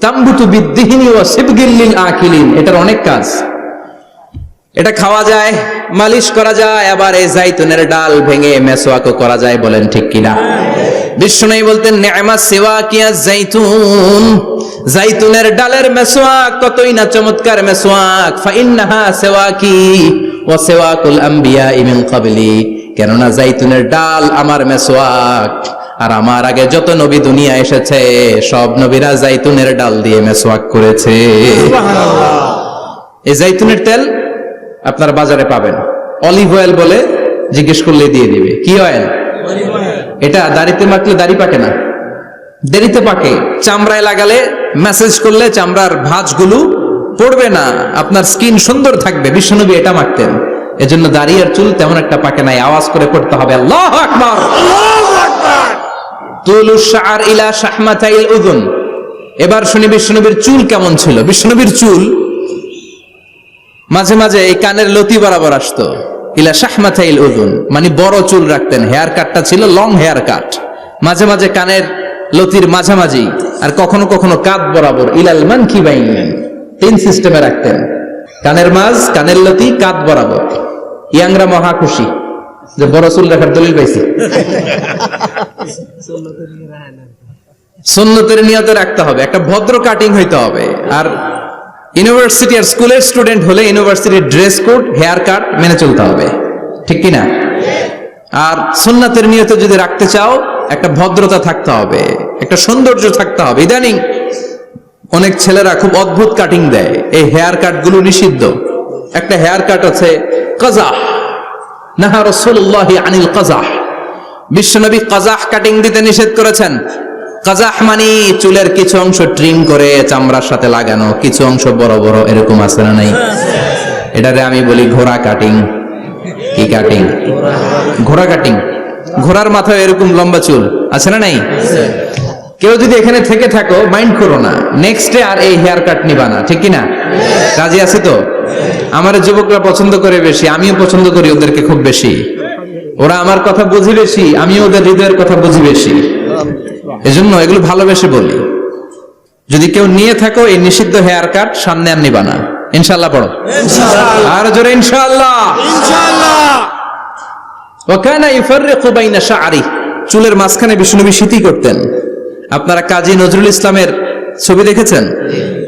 তামবুতু বিদ্দিহিনি ওয়া সিবগিল লিল আকিলিন। এটার অনেক কাজ। এটা খাওয়া যায়, মালিশ করা যায়, আবার এই জাইতুনের ডাল ভেঙে মেসওয়াকও করা যায়। বলেন ঠিক কিনা? বিশ্বনবী বলতেন নি'মা সিওয়াকিয়া জাইতুন। জাইতুনের ডালের মেসওয়াক কতই না চমৎকার মেসওয়াক। ফাইন্নাহা সিওয়াকি ওয়া সিওয়াকুল আমবিয়া মিন ক্বাবলি। কেননা জাইতুনের ডাল আমার মেসওয়াক, আর আমার আগে যত নবী দুনিয়া এসেছে সব নবীরা জাইতুনের ডাল দিয়ে মেসওয়াক করেছে। এই জাইতুনের তেল আপনার বাজারে পাবেন, অলিভ অয়েল বলে জিজ্ঞেস করলে দিয়ে দিবে। কি অয়েল? এটা দাড়িতে মাখলে দাড়ি পাকে না, দেরিতে পাকে। চামড়ায় লাগালে ম্যাসেজ করলে চামড়ার ভাঁজগুলো পড়বে না, আপনার স্কিন সুন্দর থাকবে। বিশ্বনবী এটা মাখতেন, এজন্য দাড়ি আর চুল তেমন একটা পাকে নাই। আওয়াজ করে পড়তে হবে আল্লাহু আকবার। তুলুশ শাআর ইলা শাহমাতাইল উযুন। এবার শুনি বিশ্বনবীর চুল কেমন ছিল। বিশ্বনবীর চুল মাঝে মাঝে এই কানের লতি বরাবর আসতো। ইলা শাহমাতাইল উযুন মানে বড় চুল রাখতেন। হেয়ার কাটটা ছিল লং হেয়ার কাট, মাঝে মাঝে কানের লতির মাঝামাঝি, আর কখনো কখনো কাঁধ বরাবর। ইলাল মানকিবাইন, তিন সিস্টেমে রাখতেন, কানের মাঝ, কানের লতি, কাঁধ বরাবর। ইয়াংরা মহা খুশি যে বড় চুল রাখার দলিল পাইছি। সুন্নতের নিয়তে রাখতে হবে, একটা ভদ্র কাটিং হইতে হবে। আর ইউনিভার্সিটি আর স্কুলের স্টুডেন্ট হলে ইউনিভার্সিটির ড্রেস কোড, হেয়ার কাট মেনে চলতে হবে, ঠিক কিনা? আর সুন্নতের নিয়তে যদি রাখতে চাও একটা ভদ্রতা থাকতে হবে, একটা সৌন্দর্য থাকতে হবে। ইদানিং অনেক ছেলেরা খুব অদ্ভুত কাটিং দেয়, এই হেয়ার কাট গুলো নিষিদ্ধ। একটা হেয়ার কাট আছে কাজাহ, নাহা রাসূলুল্লাহি আনিল কাজাহ। বিশ্বনবী কাজাহ কাটিং দিতে নিষেধ করেছেন। কাজাহ মানে চুলের কিছু অংশ ট্রিম করে চামড়ার সাথে লাগানো, কিছু অংশ বড় বড়, এরকম আছে না নাই? এটারে আমি বলি ঘোড়া কাটিং। কি কাটিং? ঘোড়া কাটিং। ঘোড়ার মাথায় এরকম লম্বা চুল আছে না নাই? কেউ যদি এখানে থেকে থাকো মাইন্ড করো না, নেক্সট ডে আর এই হেয়ার কাট নিবা না, ঠিক কিনা? রাজি আছে তো? আমার যুবকরা পছন্দ করে বেশি, আমিও পছন্দ করি ওদেরকে খুব বেশি। ওরা আমার কথা বুঝি বেশি, আমিও ওদের হৃদয়ের কথা বুঝি বেশি, এজন্য এগুলো ভালোবেসে বলি। যদি কেউ নিয়ে থাকো এই নিষিদ্ধ হেয়ার কাট, সামনে আর নিবা না। ইনশাআল্লাহ পড়ো, আর জোরে ইনশাআল্লাহ। ওয়া কানা ইফাররিকু বাইনা শা'রি, চুলের মাঝখানে বিশ্বনবী সিঁথি করতেন। আপনারা কাজী নজরুল ইসলামের ছবি দেখেছেন?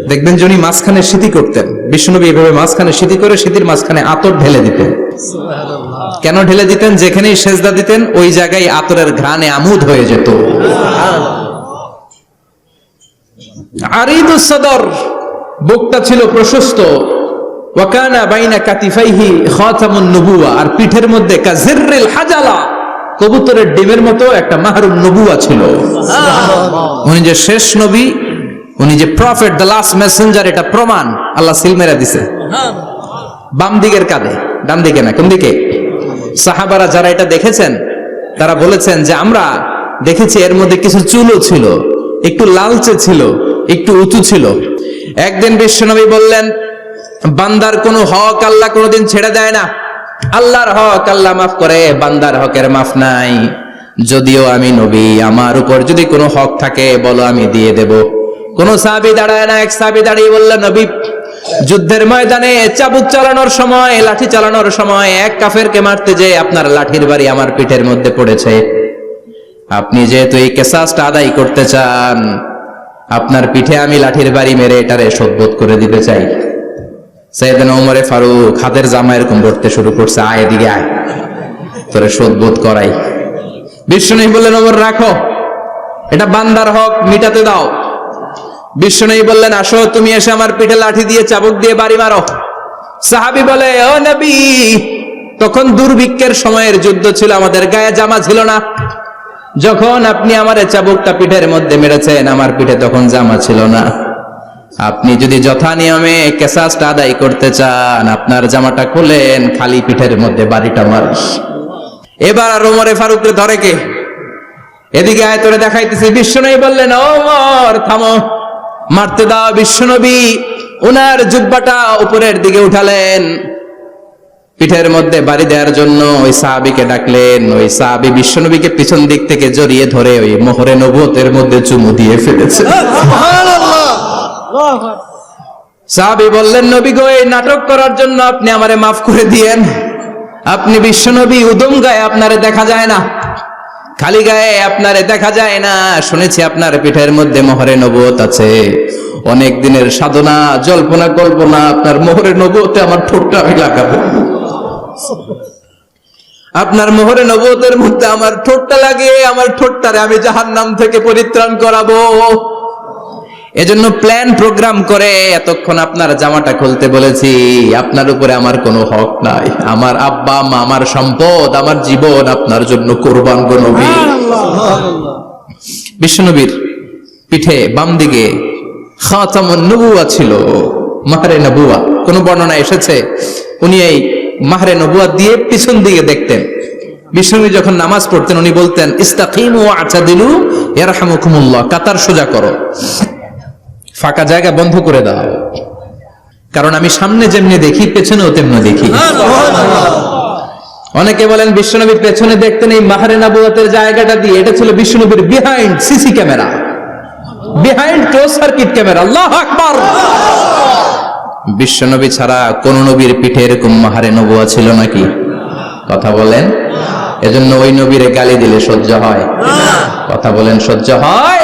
দেখবেন যে উনি মাঝখানে সিঁথি করতেন। বিশ্বনবী এভাবে মাঝখানে সিঁথি করে সিঁথির মাঝখানে আতর ঢেলে দিতেন। কেন ঢেলে দিতেন? যেখানেই সেজদা দিতেন ওই জায়গায় আতরের ঘ্রাণে আমোদ হয়ে যেত। আরিদুস সদর, বুকটা ছিল প্রশস্ত। ওয়া কানা বাইনা কাতিফাইহি খাতামুন নবুওয়া, আর পিঠের মধ্যে কাজিররিল হাজালা, কবুতরের ডিমের মতো একটা মাহরুম নবুয়া ছিল। উনি যে শেষ নবী, উনি যে প্রফেট, দ্য লাস্ট মেসেঞ্জার, এটা প্রমাণ আল্লাহ সিল মেরা দিছে। বাম দিকের কাঁধে, ডান দিকে না। কোন দিকে? সাহাবারা যারা এটা দেখেছেন তারা বলেছেন যে আমরা দেখেছি এর মধ্যে কিছু চুলও ছিল, একটু লালচে ছিল, একটু উঁচু ছিল। একদিন বিশ্বনবী বললেন, বান্দার কোনো হক আল্লাহ কোনোদিন ছেড়ে দেয় না। আল্লাহর হক আল্লাহ মাফ করে, বান্দার হকের মাফ নাই। যদিও আমি নবী, আমার উপর যদি কোনো হক থাকে বলো, আমি দিয়ে দেব। কোন সাহাবী দাঁড়ায় না। এক সাহাবী দাঁড়িয়ে বললেন, নবী, যুদ্ধের ময়দানে চাবুক চালানোর সময়, লাঠি চালানোর সময় এক কাফেরকে মারতে যে আপনার লাঠির বাড়ি আমার পিঠের মধ্যে পড়েছে। আপনি যেহেতু এই কিসাসটা আদায় করতে চান, আপনার পিঠে আমি লাঠির বাড়ি মেরে এটারে শোধবোধ করে দিতে চাই। সাইয়েদনা ওমরে ফারুক হাতের জামা এরকম ধরতে শুরু করছে, আয় এদিকে আয়, তোরে শোধবোধ করাই। বিশ্বনবী বললেন, ওমর রাখো, এটা বান্দার হক, মিটাতে দাও। বিশ্বনবী বললেন, আসো তুমি এসে আমার পিঠে লাঠি দিয়ে চাবুক দিয়ে বাড়ি মারো। সাহাবী বলে, ও নবী, তখন দুর্ভিক্ষের সময়ের যুদ্ধ ছিল, আমাদের গায়ে জামা ছিল না। যখন আপনি আমার চাবুকটা পিঠের মধ্যে মেরেছেন, আমার পিঠে তখন জামা ছিল না। আপনি যদি যথা নিয়মে কিসাসটা আদায় করতে চান, আপনার জামাটা খুলেন, খালি পিঠের মধ্যে বাড়িটা মারিস। এবার আর ওমরে ফারুককে ধরে কে? এদিকে আয়, তোরে দেখাইতেছি। বিশ্বনবী বললেন, ওমর থামো, মারতে দাও। বিশ্বনবী ওনার জুব্বাটা উপরের দিকে উঠালেন, পিঠের মধ্যে বাড়ি দেওয়ার জন্য ওই সাহাবীকে ডাকলেন। ওই সাহাবী বিশ্বনবীকে পিছন দিক থেকে জড়িয়ে ধরে ওই মোহরে নবুয়তের মধ্যে চুমু দিয়ে ফেলেছে। সাহাবী বললেন, নবী গো, এই নাটক করার জন্য আপনি আমারে মাফ করে দিয়েন। আপনি বিশ্বনবী, উদম গায়ে আপনারে দেখা যায় না, খালি গায়ে আপনারে দেখা যায় না। শুনেছি আপনার পিঠের মধ্যে মোহরে নবুয়ত আছে, অনেক দিনের সাধনা, জল্পনা কল্পনা, আপনার মোহরে নবুয়তে আমার ঠোঁটটা আমি লাগাবো। আপনার মোহরে নবুয়তের মধ্যে আমার ঠোঁটটা লাগে, আমার ঠোঁটটারে আমি জাহান্নাম থেকে পরিত্রাণ করাবো। এজন্য প্ল্যান প্রোগ্রাম করে এতক্ষণ আপনার জামাটা খুলতে বলেছি। আপনার উপরে আমার কোনো হক নাই। আমার আব্বা মা, আমার সম্পদ, আমার জীবন আপনার জন্য কোরবান গো নবী। বিশ্বনবীর পিঠে বাম দিকে খাতামুন নবুয়া ছিল, মাহরে নবুয়া। কোন বর্ণনা এসেছে উনি এই মাহরে নবুয়া দিয়ে পিছন দিকে দেখতেন। বিশ্বনবী যখন নামাজ পড়তেন উনি বলতেন ইস্তাকিমু আ'তাদিলু ইয়ারহামুকুমুল্লাহ, কাতার সোজা করো, ফাঁকা জায়গা বন্ধ করে দাও, কারণ আমি সামনে যেমনি দেখি পেছনেও তেমনি দেখি। অনেকে বলেন বিশ্বনবী পেছনে দেখতেন এই মাহরে নবুয়াতের জায়গাটা দিয়ে। এটা ছিল বিশ্বনবীর behind CC camera, behind close circuit camera. আল্লাহু আকবার। বিশ্বনবী ছাড়া কোন নবীর পিঠে এরকম মাহরে নবুয়া ছিল নাকি? কথা বলেন। এজন্য ওই নবীরে গালি দিলে সহ্য হয়? কথা বলেন, সহ্য হয়?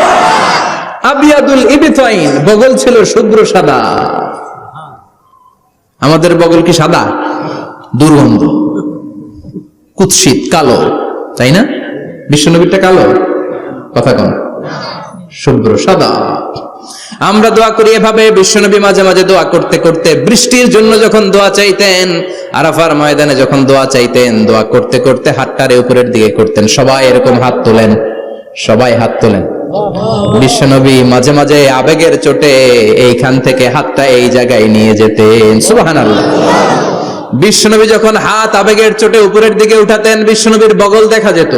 আবিয়াদুল ইবতাইন, বগল ছিল শুভ্র সাদা। আমাদের বগল কি সাদা? দুর্গন্ধ, কুৎসিত, কালো, তাই না? বিশ্বনবীরটা কালো? কথা কন, শুভ্র সাদা। আমরা দোয়া করি এভাবে। বিশ্বনবী মাঝে মাঝে দোয়া করতে করতে বৃষ্টির জন্য যখন দোয়া চাইতেন, আরাফার ময়দানে যখন দোয়া চাইতেন, দোয়া করতে করতে হাতটারে উপরের দিকে করতেন। সবাই এরকম হাত তোলেন, সবাই হাত তোলেন। বিশ্বনবী মাঝে মাঝে আবেগের চোটে এইখান থেকে হাতটা এই জায়গায় নিয়ে যেতেন। সুবহানাল্লাহ। বিশ্বনবী যখন হাত আবেগের চোটে উপরের দিকে উঠাতেন, বিশ্বনবীর বগল দেখা যেত।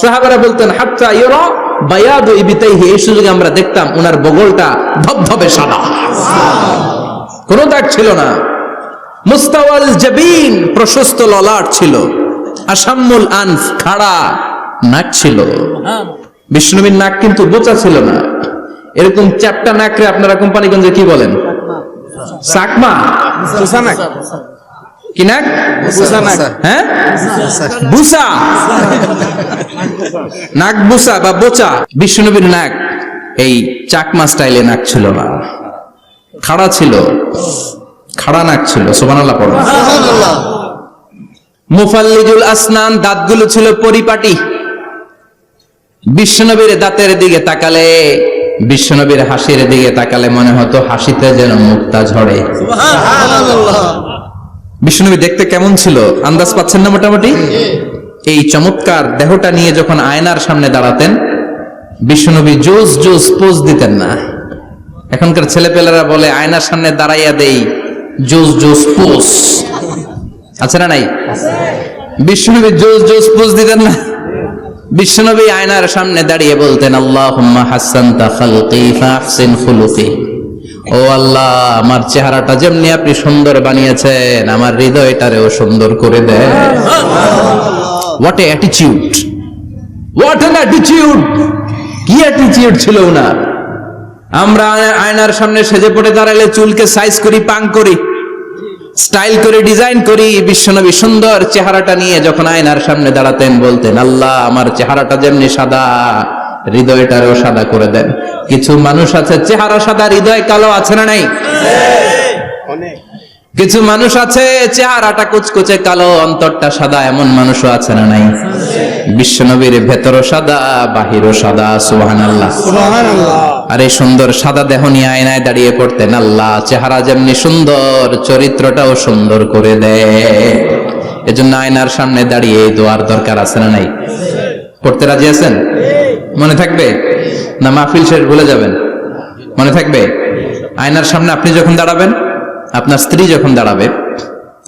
সাহাবারা বলতেন হাত্তা ইউরা বায়াদু ইবতাইহি, এই সুযোগে আমরা দেখতাম ওনার বগলটা ধবধবে সাদা, কোনো দাগ ছিল না। মুস্তাওয়াল জাবিন, প্রশস্ত ললাট ছিল। আসাম্মুল আনফ, খাড়া নাক ছিল। বিষ্ণুবীর নাক কিন্তু বোচা ছিল না। এরকম চ্যাপটা নাকরে আপনারা কোম্পানিগঞ্জে কি বলেন? চাকমা, কি নাক? হ্যাঁ, বুসা, নাক বুসা বা বোচা। বিষ্ণুবীর নাক এই চাকমা স্টাইলে নাক ছিল না, খাড়া ছিল, খাড়া নাক ছিল। সুবহানাল্লাহ পড়ো। মুফাল্লিজুল আসনান, দাঁতগুলো ছিল পরিপাটি। বিশ্বনবীর দাঁতের দিকে তাকালে, বিশ্বনবীর হাসির দিকে তাকালে মনে হতো হাসিতে যেন মুক্তা ঝরে। বিশ্বনবী দেখতে কেমন ছিল আন্দাজ পাচ্ছেন না মোটামুটি? এই চমৎকার দেহটা নিয়ে যখন আয়নার সামনে দাঁড়াতেন, বিশ্বনবী জোস জোস পোজ দিতেন না। এখনকার ছেলেপেলেরা বলে আয়নার সামনে দাঁড়াইয়া দেই জোস জোস পোজ, আছে না নাই? বিশ্বনবী জোস জোস পোজ দিতেন না। বিশ্বনবী আয়নার সামনে দাঁড়িয়ে বলতেন আল্লাহুম্মা হাসানতা খালকি ফাহসিন খুলুকি, ও আল্লাহ আমার চেহারাটা যেমনি আপনি সুন্দর বানিয়েছেন, আমার হৃদয়টারেও সুন্দর করে দেন। What a attitude, what an attitude! কি অ্যাটিটিউড ছিল ওনার! আমরা আয়নার সামনে সেজে পড়ে দাঁড়ালে চুলকে সাইজ করি, পাং করি, স্টাইল করে ডিজাইন করি। বিশ্বনবী সুন্দর চেহারাটা নিয়ে যখন আয়নার সামনে দাঁড়াতেন বলতেন আল্লাহ আমার চেহারাটা যেমনি সাদা, হৃদয়টারও সাদা করে দেন। কিছু মানুষ আছে চেহারা সাদা, হৃদয় কালো, আছে না নাই? কিছু মানুষ আছে চেহারাটা কুচকুচে কালো, অন্তরটা সাদা, এমন মানুষও আছে না নাই? বিশ্বনবীর ভেতরও সাদা, বাহিরও সাদা। সুবহানাল্লাহ। আর এই সুন্দর সাদা দেহ নিয়ে আয়নায় দাঁড়িয়ে পড়তেন আল্লাহ চেহারা যেমনি সুন্দর, চরিত্রটাও সুন্দর করে দেয়। এজন্য আয়নার সামনে দাঁড়িয়ে এই দোয়ার দরকার আছে না নাই? পড়তে রাজি আছেন? মনে থাকবে না মাহফিল শেষ ভুলে যাবেন? মনে থাকবে? আয়নার সামনে আপনি যখন দাঁড়াবেন, আপনার স্ত্রী যখন দাঁড়াবে,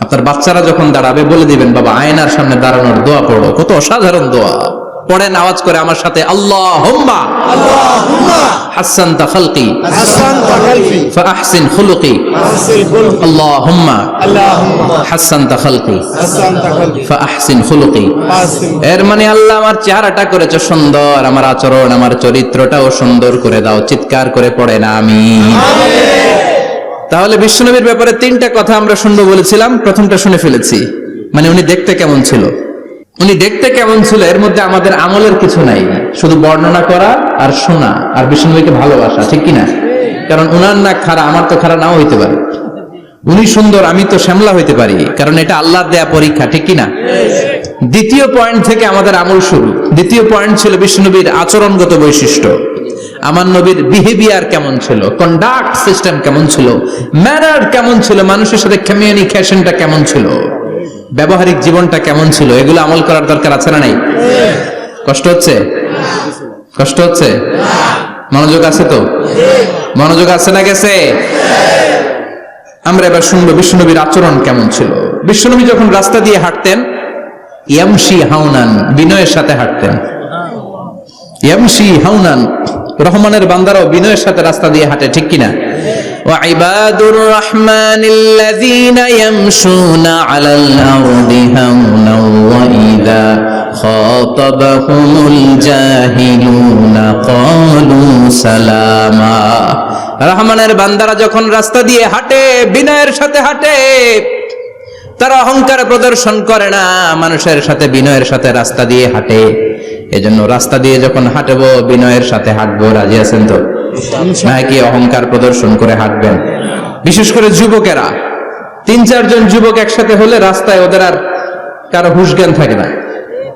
আপনার বাচ্চারা যখন দাঁড়াবে, বলে দিবেন বাবা আয়নার সামনে দাঁড়ানোর দোয়া পড়ো। কত অসাধারণ দোয়া! পড়েন আওয়াজ করে আমার সাথে, আল্লাহুম্মা হাসানতা খালকি ফাহসিন খুলুকি, আল্লাহুম্মা হাসানতা খালকি ফাহসিন খুলুকি। এর মানে আল্লাহ আমার চেহারাটা করেছো সুন্দর, আমার আচরণ, আমার চরিত্রটাও সুন্দর করে দাও। চিৎকার করে পড়ে না আমিন। তাহলে বিশ্বনবীর ব্যাপারে তিনটা কথা আমরা শুনবো বলেছিলাম, প্রথমটা শুনে ফেলেছি। মানে উনি দেখতে কেমন ছিল, উনি দেখতে কেমন ছিল, এর মধ্যে আমাদের আমলের কিছু নাই, শুধু বর্ণনা করা আর শোনা আর বিশ্বনবীকে ভালোবাসা, ঠিক কিনা? কারণ উনার না খাড়া, আমার তো খাড়া নাও হইতে পারে। উনি সুন্দর, আমি তো শ্যামলা হইতে পারি, কারণ এটা আল্লাহর দেয়া পরীক্ষা, ঠিক কিনা? দ্বিতীয় পয়েন্ট থেকে আমাদের আমল শুরু। দ্বিতীয় পয়েন্ট ছিল বিশ্বনবীর আচরণগত বৈশিষ্ট্য। আমার নবীর বিহেভিয়ার কেমন ছিল, কন্ডাক্ট সিস্টেম কেমন ছিল, ম্যানার কেমন ছিল, মানুষের সাথে কমিউনিকেশনটা কেমন ছিল, ব্যবহারিক জীবনটা কেমন ছিল, এগুলো আমল করার দরকার আছে না নাই? কষ্ট হচ্ছে? কষ্ট হচ্ছে? মনোযোগ আছে তো? মনোযোগ আছে না গেছে? আমরা এবার শুনবো বিশ্বনবীর আচরণ কেমন ছিল। বিশ্বনবী যখন রাস্তা দিয়ে হাঁটতেন, ইয়ামশি হাউনান, বিনয়ের সাথে হাঁটতেন। ইয়ামশি হাউনান, রহমানের বান্দারাও বিনয়ের সাথে রাস্তা দিয়ে হাঁটে, ঠিক কিনা? ওয়া ইবাদুর রাহমানিল্লাযীনা ইয়ামশুনা আলাল আরদি হাওনাও ওয়া ইযা খাতাবাহুমুল জাহিলুনা ক্বালু সালামা। রহমানের বান্দারা যখন রাস্তা দিয়ে হাঁটে, বিনয়ের সাথে হাঁটে, তারা অহংকার প্রদর্শন করে না, মানুষের সাথে বিনয়ের সাথে রাস্তা দিয়ে হাঁটে। এজন্য রাস্তা দিয়ে যখন হাঁটবো বিনয়ের সাথে হাঁটবো। রাজি আছেন তো? নাকি অহংকার প্রদর্শন করে হাঁটবেন? বিশেষ করে যুবকেরা, 3-4 জন যুবক একসাথে হলে রাস্তায় ওদের আর কারো হুঁশ জ্ঞান থাকে না,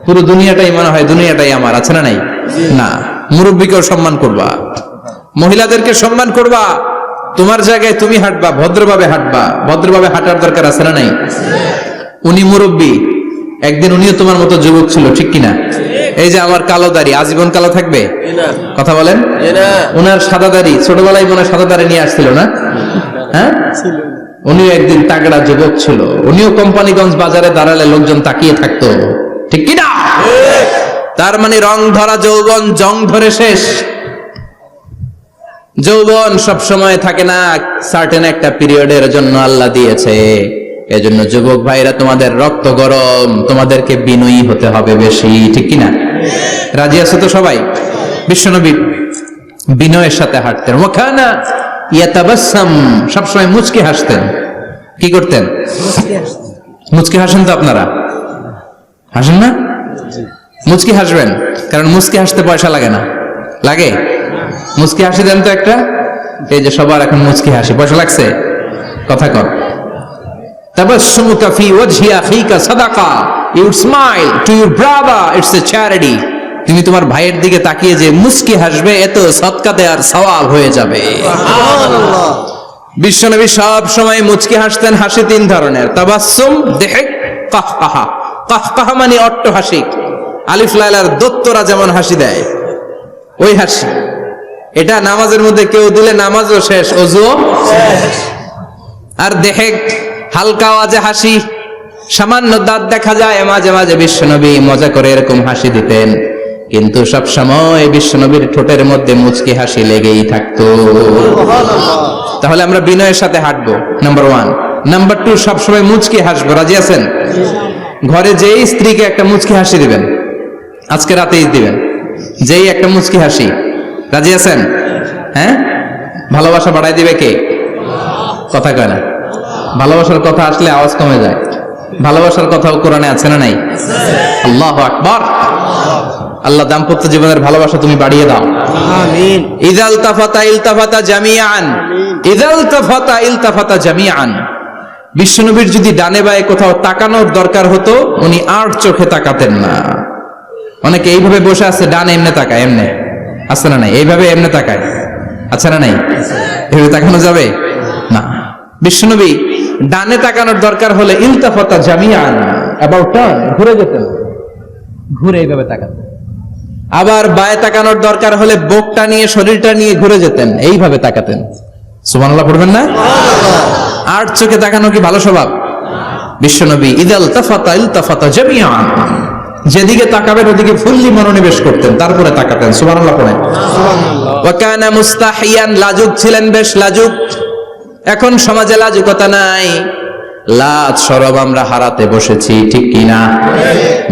পুরো দুনিয়াটাই মনে হয় দুনিয়াটাই আমার, আছে না নাই? না, মুরব্বীকেও সম্মান করবা, মহিলাদেরকে সম্মান করবা, তোমার জায়গায় তুমি হাঁটবা, ভদ্রভাবে হাঁটবা। ভদ্রভাবে হাঁটার দরকার আছে না নাই? উনি মুরব্বী, একদিন উনিও তোমার মতো যুবক ছিল, ঠিক কিনা? এই যে আমার কালো দাড়ি আজীবন কালো থাকবে? কথা বলেন। উনার সাদা দাড়ি ছোটবেলায় মনে হয় সাদা দাড়ি নিয়ে আসছিল না? হ্যাঁ, উনিও একদিন তাগড়া যুবক ছিল। উনিও কোম্পানিগঞ্জ বাজারে দাঁড়ালে লোকজন তাকিয়ে থাকতো, ঠিক কিনা? তার মানে রং ধরা যৌবন জং ধরে শেষ। যৌবন সব সময় থাকে না, সার্টেন একটা পিরিয়ডের জন্য আল্লাহ দিয়েছে। এজন্য যুবক ভাইরা, তোমাদের রক্ত গরম, তোমাদেরকে বিনয়ী হতে হবে বেশি, ঠিক কিনা? রাজি আছো তো সবাই? বিশ্বনবী বিনয়ের সাথে হাঁটতেন। ওয়াকানা ইয়াতাবাসসাম, সবসময় মুচকি হাসতেন। কি করতেন? মুচকি হাসেন তো আপনারা? হাসেন না? মুচকি হাসবেন, কারণ মুচকি হাসতে পয়সা লাগে না। লাগে? মুচকি হাসি দেন তো একটা। এই যে সবার এখন মুচকি হাসি, পয়সা লাগছে? কথা কর। তাবাসসুমুকা ফি ওয়াজহি আখিকা সাদাকা, you smile to your brother, it's a charity. তুমি তোমার ভাইয়ের দিকে তাকিয়ে যে মুচকি হাসবে, এত সদকা দেওয়ার সওয়াব হয়ে যাবে। সুবহানাল্লাহ। বিশ্বনবী সব সময় মুচকি হাসতেন। হাসি 3 ধরনের, তাবাসসুম, দিহক, কাহকাহা। কাহকাহা মানে অট্টহাসি, আলিফ লাইলার দত্তরা যেমন হাসি দেয় ওই হাসি। এটা নামাজের মধ্যে কেউ দিলে নামাজও শেষ, ওযুও শেষ। আর দেহেক, হালকা আওয়াজে হাসি, সামান্য দাঁত দেখা যায় মাঝে মাঝে। বিশ্বনবী মজা করে এরকম হাসি দিতেন, কিন্তু সব সময় বিশ্বনবীর ঠোঁটের মধ্যে মুচকি হাসি লেগেই থাকতো। তাহলে আমরা বিনয়ের সাথে হাঁটবো, নাম্বার 1। নাম্বার 2, সব সময় মুচকি হাসবো। রাজি আছেন? ঘরে যেই স্ত্রীকে একটা মুচকি হাসি দিবেন, আজকে রাতেই দিবেন, যেই একটা মুচকি হাসি। রাজি আছেন? হ্যাঁ, ভালোবাসা বাড়াই দিবে কে? কথা কয় না। ভালোবাসার কথা আসলে আওয়াজ কমে যায়। ভালোবাসার কথাও কোরআনে আছে না নাই? আল্লাহু আকবার। আল্লাহ দাম্পত্য জীবনের ভালোবাসা তুমি বাড়িয়ে দাও। আমিন। ইযাল তাফাতা ইলতাফাতা জামিআন, ইযাল তাফাতা ইলতাফাতা জামিআন। বিশ্বনবীর যদি ডানে বায়ে কোথাও তাকানোর দরকার হতো, উনি আর চোখে তাকাতেন না। অনেকে এইভাবে বসে আছে, ডানে এমনে তাকায়, এমনে আছে না নাই? এইভাবে এমনে তাকায়, আছে না নাই? এইভাবে তাকানো যাবে না। বিশ্বনবী ডানে তাকানোর দরকার হলে ইলতাফাতা জামিআন, অ্যাবাউট টার্ন, ঘুরে যেতেন, ঘুরে এইভাবে তাকাতেন। আবার বায়ে তাকানোর দরকার হলে বুকটা নিয়ে, শরীরটা নিয়ে ঘুরে যেতেন, এইভাবে তাকাতেন। সুবহানাল্লাহ পড়বেন না? আর চোখে তাকানো কি ভালো স্বভাব? বিশ্বনবী ইদাল তাফাতা ইলতাফাতা জামিআন, যেদিকে তাকাবেন ওদিকে ফুল্লি মনোনিবেশ করতেন, তারপরে তাকাতেন। সুবহানাল্লাহ পড়েন। ওয়া কানা মুস্তাহিয়ান, লাজুক ছিলেন, বেশ লাজুক। এখন সমাজে লাজুকতা নাই, লাজ শরম আমরা হারাতে বসেছি, ঠিক কিনা?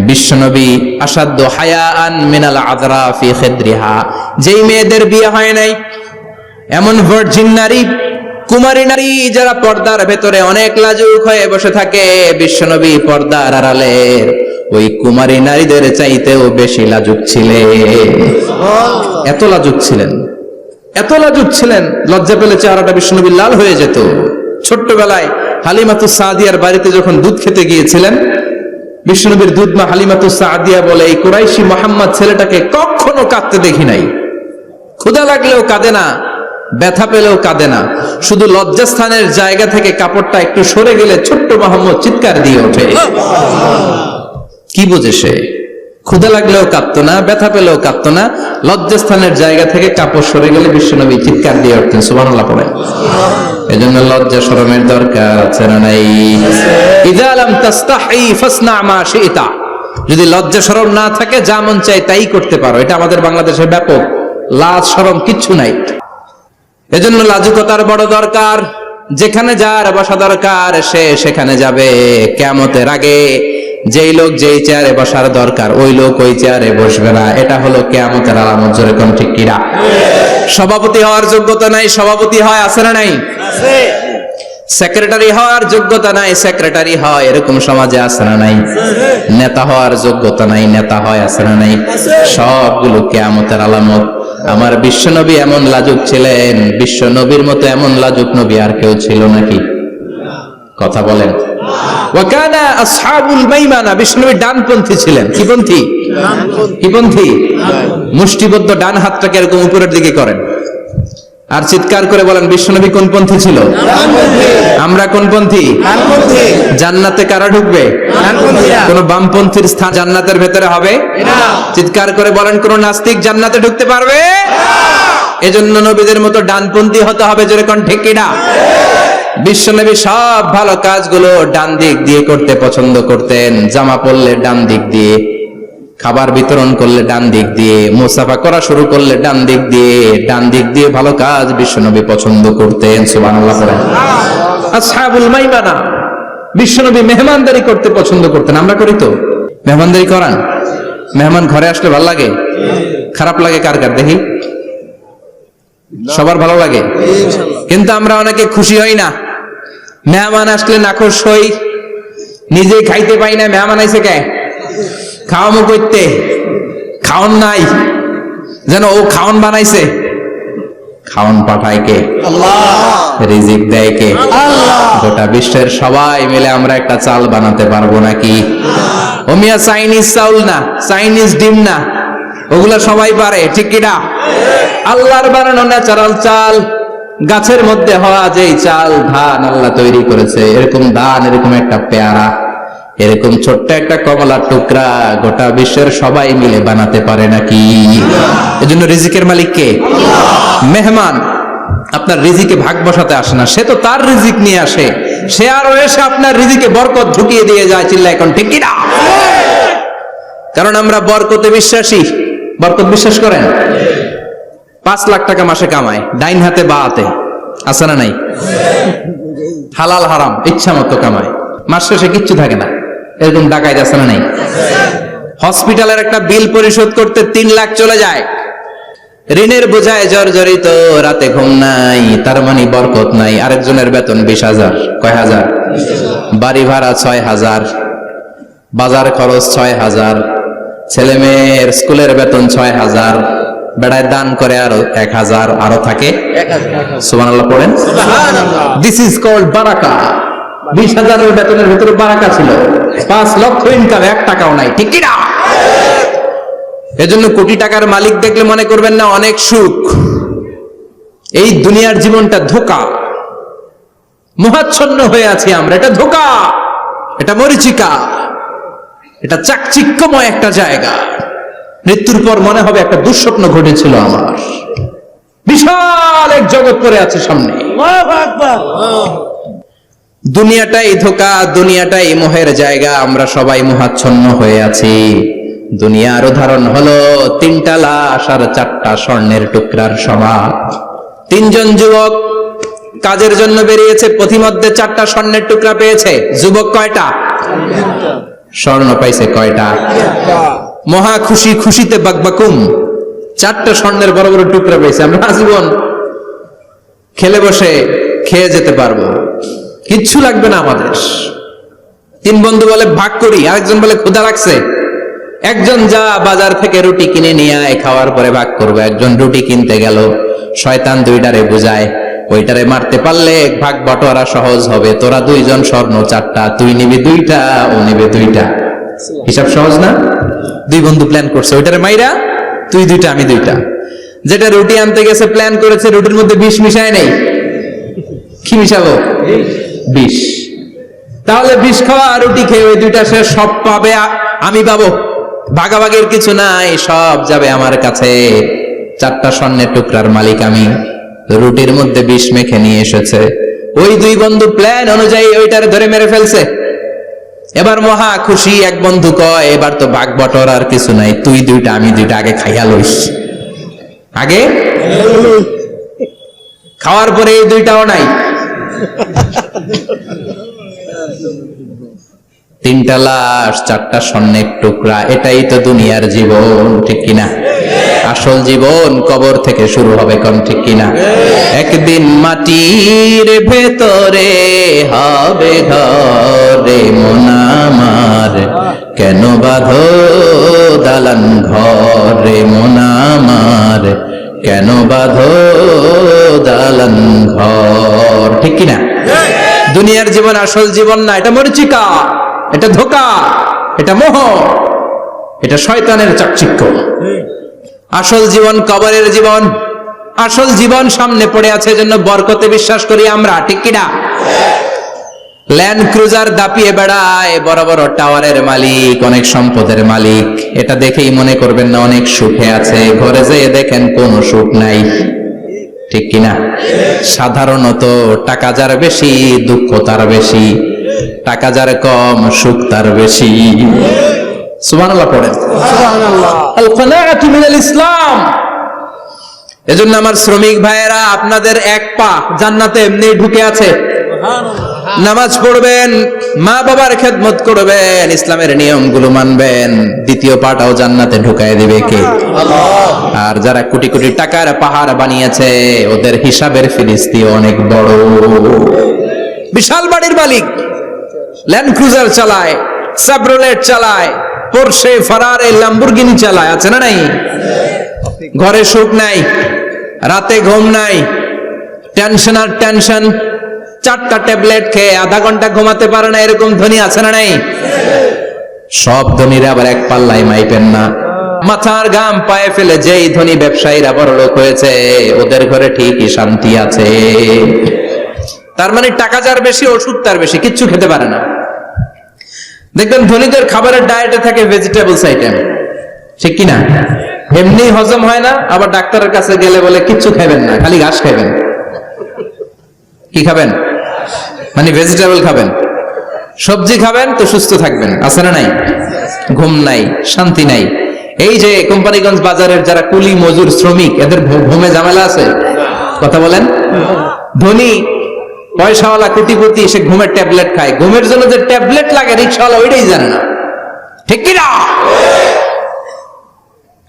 বিশ্বনবী আসাদ্দু হায়াআন মিনাল আযরা ফি খিদ্রিহা, যেই মেয়েদের বিয়ে হয় নাই, এমন ভার্জিন নারী, কুমারী নারী যারা পর্দার ভেতরে অনেক লাজুক হয়ে বসে থাকে, বিশ্বনবী পর্দার আড়ালের ওই কুমারী নারীদের চাইতেও বেশি লাজুক ছিলেন। এত লাজুক ছিলেন, এত লাজুক ছিলেন, লজ্জা পেলে চেহারাটা বিশ্বনবীর লাল হয়ে যেত। ছোট্টবেলায় হালিমাতুস সাদিয়ার বাড়িতে যখন দুধ খেতে গিয়েছিলেন, বিশ্বনবীর দুধমা হালিমাতুস সাদিয়া বলে, এই কুরাইশি মুহাম্মদ ছেলেটাকে কখনো কাঁদতে দেখি নাই। ক্ষুধা লাগলেও কাঁদে না, ব্যথা পেলেও কাঁদে না, শুধু লজ্জাস্থানের জায়গা থেকে কাপড়টা একটু সরে গেলে ছোট্ট মোহাম্মদ চিৎকার দিয়ে ওঠে। কি বোঝে সে? ক্ষুধা লাগলেও কাঁদতো না, ব্যথা পেলেও কাঁদতো না, লজ্জাস্থানের জায়গা থেকে কাপড় সরে গেলে বিশ্বনবী চিৎকার দিয়ে উঠতেন। সুবহানাল্লাহ পড়ে। এজন্য লজ্জা শরমের দরকার আছে না নাই? ইযা লাম তাস্তাহি ফাসনা মা শিতা। যদি লজ্জা শরম না থাকে, যা মন চায় তাই করতে পারো। এটা আমাদের বাংলাদেশে ব্যাপক। লাজ শরম কিচ্ছু নাই। এজন্য লাজুকতার বড় দরকার। যেখানে যার বসা দরকার সে সেখানে যাবে। কিয়ামতের আগে যেই লোক যেই চেয়ারে বসার দরকার ওই লোক ওই চেয়ারে বসবে না। এটা হলো কিয়ামতের আলামত। জোরে কোন ঠিক কিনা? সভাপতি হওয়ার যোগ্যতা নাই, সভাপতি হয়, আছে না নাই? সেক্রেটারি হওয়ার যোগ্যতা নাই, সেক্রেটারি হয়, এরকম সমাজে আছে না নাই? নেতা হওয়ার যোগ্যতা নাই, নেতা হয়, আছে না নাই? সবগুলো কিয়ামতের আলামত। আমার বিশ্বনবী এমন লাজুক ছিলেন, বিশ্বনবীর মতো এমন লাজুক নবী আর কেউ ছিল নাকি? কথা বলেন। ওয়াকানা আসহাবুল মাইমানা, বিশ্বনবী ডানপন্থী ছিলেন। কি পন্থী? কি পন্থী? মুষ্টিবদ্ধ ডান হাতটাকে এরকম উপরের দিকে করেন আর চিৎকার করে বলেন, বিশ্বনবী কোন পন্থী ছিল? আমরা কোন পন্থী? জান্নাতে কারা ঢুকবে? কোন বামপন্থীর স্থান জান্নাতের ভেতরে হবে? চিৎকার করে বলেন, কোন নাস্তিক জান্নাতে ঢুকতে পারবে? এজন্য নবীদের মতো ডানপন্থী হতে হবে। জোরে কোন ঠিক কিনা? বিশ্বনবী সব ভালো কাজগুলো ডান দিক দিয়ে করতে পছন্দ করতেন। জামা পরলে ডান দিক দিয়ে, খাবার বিতরণ করলে ডান দিক দিয়ে, মুসাফা করা শুরু করলে ডান দিক দিয়ে, ডান দিক দিয়ে ভালো কাজ বিশ্বনবী পছন্দ করতেন। সুবহানাল্লাহ পড়েন। আসহাবুল মাইমানা, বিশ্বনবী মেহমানদারি করতে পছন্দ করতেন। আমরা করি তো? মেহমানদারি করান? মেহমান ঘরে আসলে ভালো লাগে? খারাপ লাগে কার কার দেখি? সবার ভালো লাগে, কিন্তু আমরা অনেকে খুশি হই না। মেহমান আসলে নাখোশ হই, নিজে খাইতে পাই না। মেহমান আইছে কে? খাওয়ামো করতে, খাওন নাই, যেন ও খাওন বানাইছে। খাওন পাঠায় কে? আল্লাহ। রিজিক দেয় কে? আল্লাহ। গোটা বিশ্বের সবাই মিলে আমরা একটা চাল বানাতে পারবো নাকি? ও মিয়া চাইনিজ চাউল না, চাইনিজ ডিম না, ওগুলা সবাই পারে, ঠিক কিনা? আল্লাহর বানানো ন্যাচারাল চাল, গাছের মধ্যে হওয়া যেই চাল, ধান আল্লাহ তৈরি করেছে, এরকম ধান, এরকম একটা পেয়ারা, এরকম ছোট্ট একটা কমলার টুকরা গোটা বিশ্বের সবাই মিলে বানাতে পারে নাকি? এজন্য রিজিকের মালিক কে? মেহমান আপনার রিজিকে ভাগ বসাতে আসে না, সে তো তার রিজিক নিয়ে আসে। সে আরো এসে আপনার রিজিকে বরকত ঢুকিয়ে দিয়ে যায়। চিল্লা এখন ঠিক কিনা? কারণ আমরা বরকতে বিশ্বাসী। বরকত বিশ্বাস করেন? 5 লাখ টাকা মাসে কামায়, ডাইন হাতে বা হাতে, আছে না নাই? হালাল হারাম ইচ্ছা মতো কামায়, মাস শেষে কিচ্ছু থাকে না, এরকম ডাকাইত আছে না নাই? হসপিটালের একটা বিল পরিশোধ করতে 3 লাখ চলে যায়, ঋণের বোঝায় জর্জরিত, রাতে ঘুম নাই, তার মানে বরকত নাই। আরেকজনের বেতন 20,000, কয় হাজার? বাড়ি ভাড়া 6,000, বাজার খরচ 6,000, ছেলে মেয়ের স্কুলের বেতন 6,000, বেড়ায় দান করে আরো 1,000, আরো থাকে। সুবহানাল্লাহ পড়েন। দিস ইজ কল্ড বারাকা। 20,000 বেতনের ভিতরে বারাকা ছিল। 5 লক্ষ ইনকাম, 1 টাকাও নাই, ঠিক কি না? এজন্য কোটি টাকার মালিক দেখলে মনে করবেন না অনেক সুখ। এই দুনিয়ার জীবনটা ধোঁকা, মোহাচ্ছন্ন হয়ে আছি আমরা। এটা ধোঁকা, এটা মরিচিকা, এটা চাকচিক্যময় একটা জায়গা। মৃত্যুর পর মনে হবে একটা দুঃস্বপ্ন ঘটেছিল আমার, বিশাল এক জগৎ পড়ে আছে সামনে। দুনিয়াটাই ধোঁকা, দুনিয়াটাই মোহের জায়গা। আমরা সবাই মোহাচ্ছন্ন হয়ে আছি। দুনিয়ার উদাহরণ হলো 3টা লাশ আর 4টা স্বর্ণের টুকরার সমান। 3 জন যুবক কাজের জন্য বেরিয়েছে, পথিমধ্যে 4টা স্বর্ণের টুকরা পেয়েছে। যুবক কয়টা? স্বর্ণ পাইছে কয়টা? মহা খুশি, খুশিতে বাকবাকুম। 4টা স্বর্ণের বড় বড় টুকরা পেয়েছে। আমরা আজীবন খেলে বসে খেয়ে যেতে পারবো, কিচ্ছু লাগবে না আমাদের। 3 বন্ধু বলে ভাগ করি, আরেকজন বলে ক্ষুধা লাগছে। একজন যা বাজার থেকে রুটি কিনে নিয়ে আয়, খাওয়ার পরে ভাগ করবো। একজন রুটি কিনতে গেল, শয়তান 2টারে বুঝায়, ওইটারে মারতে পারলে ভাগ বটোয়ারা সহজ হবে। তোরা 2 জন স্বর্ণ 4টা, তুই নিবি 2টা, ও নিবে 2টা। হিসাব সহজ না? দুই বন্ধু প্ল্যান করছে, ওইটারে মাইরা তুই দুইটা আমি দুইটা। যেটা রুটি আনতে গেছে প্ল্যান করেছে রুটির মধ্যে বিষ মিশায় নেই, কি মিশাবো? বিষ। তাহলে বিষ খাওয়া রুটি খেয়ে ওই দুইটা সে সব পাবে, আমি পাবো। ভাগাভাগির কিছু নাই, সব যাবে আমার কাছে। 4টা স্বর্ণের টুকরার মালিক আমি। রুটির মধ্যে বিষ মেখে নিয়ে এসেছে, ওই দুই বন্ধু প্ল্যান অনুযায়ী ওইটারে ধরে মেরে ফেলছে। এবার মহা খুশি। এক বন্ধু কয় এবার তো ভাগ বটর আর কিছু নাই, তুই দুইটা আমি দুইটা, আগে খাইয়া লইস। আগে খাওয়ার পরে এই দুইটাও নাই। 3টা লাশ, 4টা স্বর্ণের টুকরা, এটাই তো দুনিয়ার জীবন, ঠিক কিনা? আসল জীবন কবর থেকে শুরু হবে, কোন ঠিক কিনা? একদিন মাটির ভেতরে হবে ঘরে মন আমার, কেন বাঁধো দালান ঘরে মন আমার, কেন বাঁধো দালান ঘর, ঠিক কিনা? দুনিয়ার জীবন আসল জীবন না, এটা মরিচিকা, এটা ধোঁকা, এটা মোহ, এটা শয়তানের চাকচিক্য। আসল জীবন কবরের জীবন। আসল জীবন সামনে পড়ে আছে, জন্য বরকতে বিশ্বাস করি আমরা, ঠিক কিনা? ল্যান্ড ক্রুজার দাপিয়ে বেড়ায়, বড় বড় টাওয়ারের মালিক, অনেক সম্পদের মালিক। এটা দেখেই মনে করবেন না অনেক সুখে আছে, ঘরে যেয়ে দেখেন কোনো সুখ নাই, ঠিক কিনা? সাধারণত টাকা যার বেশি দুঃখ তার বেশি, টাকা যার কম সুখ তার বেশি। সুবহানাল্লাহ পড়েন। আল কানাআতু মিনাল ইসলাম। এজন্য আমার শ্রমিক ভাইয়েরা, আপনাদের এক পা জান্নাতে এমনি ঢুকে আছে। নামাজ পড়বেন, মা বাবার খেদমত করবেন, ইসলামের নিয়মগুলো মানবেন, দ্বিতীয় পাটাও জান্নাতে ঢুকায় দিবে কে? আর যারা কোটি কোটি টাকার পাহাড় বানিয়েছে, ওদের হিসাবের ফিরিস্তি অনেক বড়। বিশাল বাড়ির মালিক, ল্যান্ড ক্রুজার চালায়, সাবরোলেট চালায়, পোরশে, ফারারে, ল্যাম্বরগিনি চালায়, আছে না নাই? ঘরে সুখ নাই, রাতে ঘুম নাই, টেনশন আর টেনশন। 4টা ট্যাবলেট খেয়ে আধা ঘন্টা ঘুমাতে পারে না, এরকম ধনী আছে না নাই? সব ধনীরা আবার এক পাল্লায় মাইপেন না। মাথার ঘাম পায়ে ফেলে যেই ধনী ব্যবসায়ীরা বড়লোক হয়েছে, ওদের ঘরে ঠিকই শান্তি আছে। তার মানে টাকা যার বেশি, ওষুধ তার বেশি, কিচ্ছু খেতে পারে না। দেখবেন ধনীদের খাবারের ডায়েটে থাকে ভেজিটেবলস আইটেম, ঠিক কিনা? এমনি হজম হয় না, আবার ডাক্তারের কাছে গেলে বলে কিচ্ছু খাবেন না, খালি ঘাস খাবেন। কি খাবেন? মানে ভেজিটেবল খাবেন, সবজি খাবেন তো সুস্থ থাকবেন, আছে না নাই? ঘুম নাই, শান্তি নাই। এই যে কোম্পানিগঞ্জ বাজারের যারা কুলি মজুর শ্রমিক, এদের ঘুমে ঝামেলা আছে? কথা বলেন। ধনী পয়সাওয়ালা কোটিপতি, সে ঘুমের ট্যাবলেট খায়। ঘুমের জন্য যে ট্যাবলেট লাগে রিক্সাওয়ালা ওইটাই জানে না, ঠিক কিনা?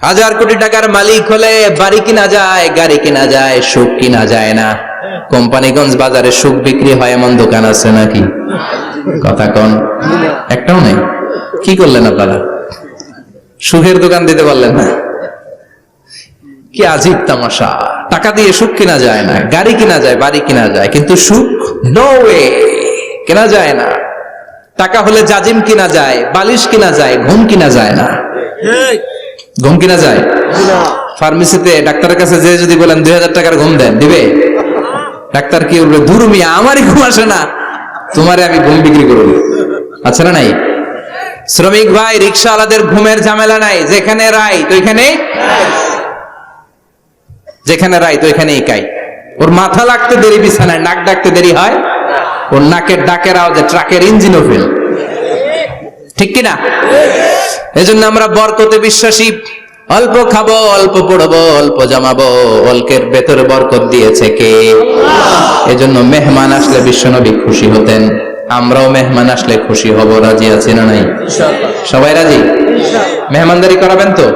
1000 কোটি টাকার মালিক হলে বাড়ি কিনা যায়, গাড়ি কিনা যায়, সুখ কিনা যায় না। কোম্পানিগঞ্জ বাজারে সুখ বিক্রি হয় এমন দোকান আছে নাকি? কথা কোন? একটাও নেই। কি করলেন আপনারা? সুখের দোকান দিতে পারলেন না? কি আজীব তামাশা। টাকা দিয়ে সুখ কিনা যায় না, গাড়ি কিনা যায়, বাড়ি কিনা যায়, কিন্তু সুখ নো ওয়ে, কেনা যায় না। টাকা হলে জাজিম কিনা যায়, বালিশ কিনা যায়, ঘুম কিনা যায় না। ঘুম কিনা যায়? ফার্মেসিতে ডাক্তারের কাছে যে যদি বলেন 2000 টাকার ঘুম দেন, দিবে? ডাক্তার কি বলবে? দূর মিয়া, আমারই ঘুম আসে না, তোমারে আমি ঘুম বিক্রি করবো, আছে না নাই? শ্রমিক ভাই, রিক্সাওয়ালাদের ঘুমের ঝামেলা নাই, যেখানে রাই তো এখানে, যেখানে রাই তো এখানেই কাই। ওর মাথা লাগতে দেরি বিছানায়, নাক ডাকতে দেরি হয়, ওর নাকের ডাকের আওয়াজে ট্রাকের ইঞ্জিনও ফেল, ঠিক কিনা? এজন্য আমরা বরকতে বিশ্বাসী। অল্প খাবো, অল্প পড়বো, অল্প জমাবো, অল্পের ভেতরে বরকত দিয়েছে কে? এজন্য মেহমান আসলে বিশ্বনবী খুশি হতেন, আমরাও মেহমান আসলে খুশি হব। রাজি আছি না নাই? সবাই রাজি? মেহমানদারি করাবেন তো?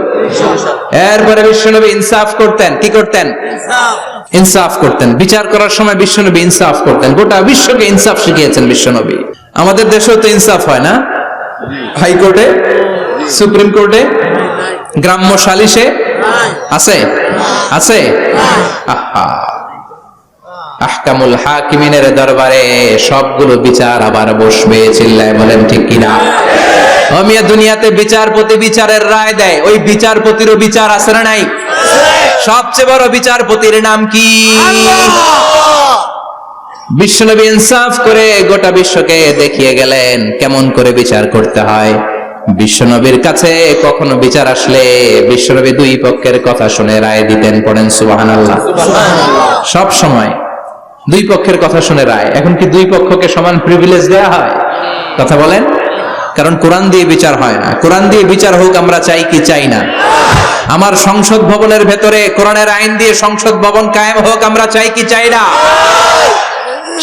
এরপরে বিশ্বনবী ইনসাফ করতেন। কি করতেন? ইনসাফ করতেন। বিচার করার সময় বিশ্বনবী ইনসাফ করতেন। গোটা বিশ্বকে ইনসাফ শিখিয়েছেন বিশ্বনবী। আমাদের দেশেও তো ইনসাফ হয় না? হাইকোর্টে, সুপ্রিম কোর্টে, গ্রাম্য সালিশে আছে? আছে? আহা, আহকামুল হাকিমিনের দরবারে সবগুলো বিচার আবার বসবে, চিল্লায় বলেন ঠিক কিনা? মিয়া, দুনিয়াতে বিচারপতি বিচারের রায় দেয়, ওই বিচারপতিরও বিচার আছে না নাই? সবচেয়ে বড় বিচারপতির নাম কি? বিশ্বনবী ইনসাফ করে গোটা বিশ্বকে দেখিয়ে গেলেন কেমন করে বিচার করতে হয়। বিশ্বনবীর কাছে কখনো বিচার আসলে বিশ্বনবী দুই পক্ষের কথা শুনে রায় দিতেন। পড়েন সুবহানাল্লাহ। সব সময় দুই পক্ষের কথা শুনে রায়। এখন কি দুই পক্ষকে সমান প্রিভিলেজ দেয়া হয়? কথা বলেন। কারণ কোরআন দিয়ে বিচার হয় না। কোরআন দিয়ে বিচার হোক আমরা চাই কি চাই না? আমার সংসদ ভবনের ভেতরে কোরআনের আইন দিয়ে সংসদ ভবন কায়েম হোক আমরা চাই কি চাই না?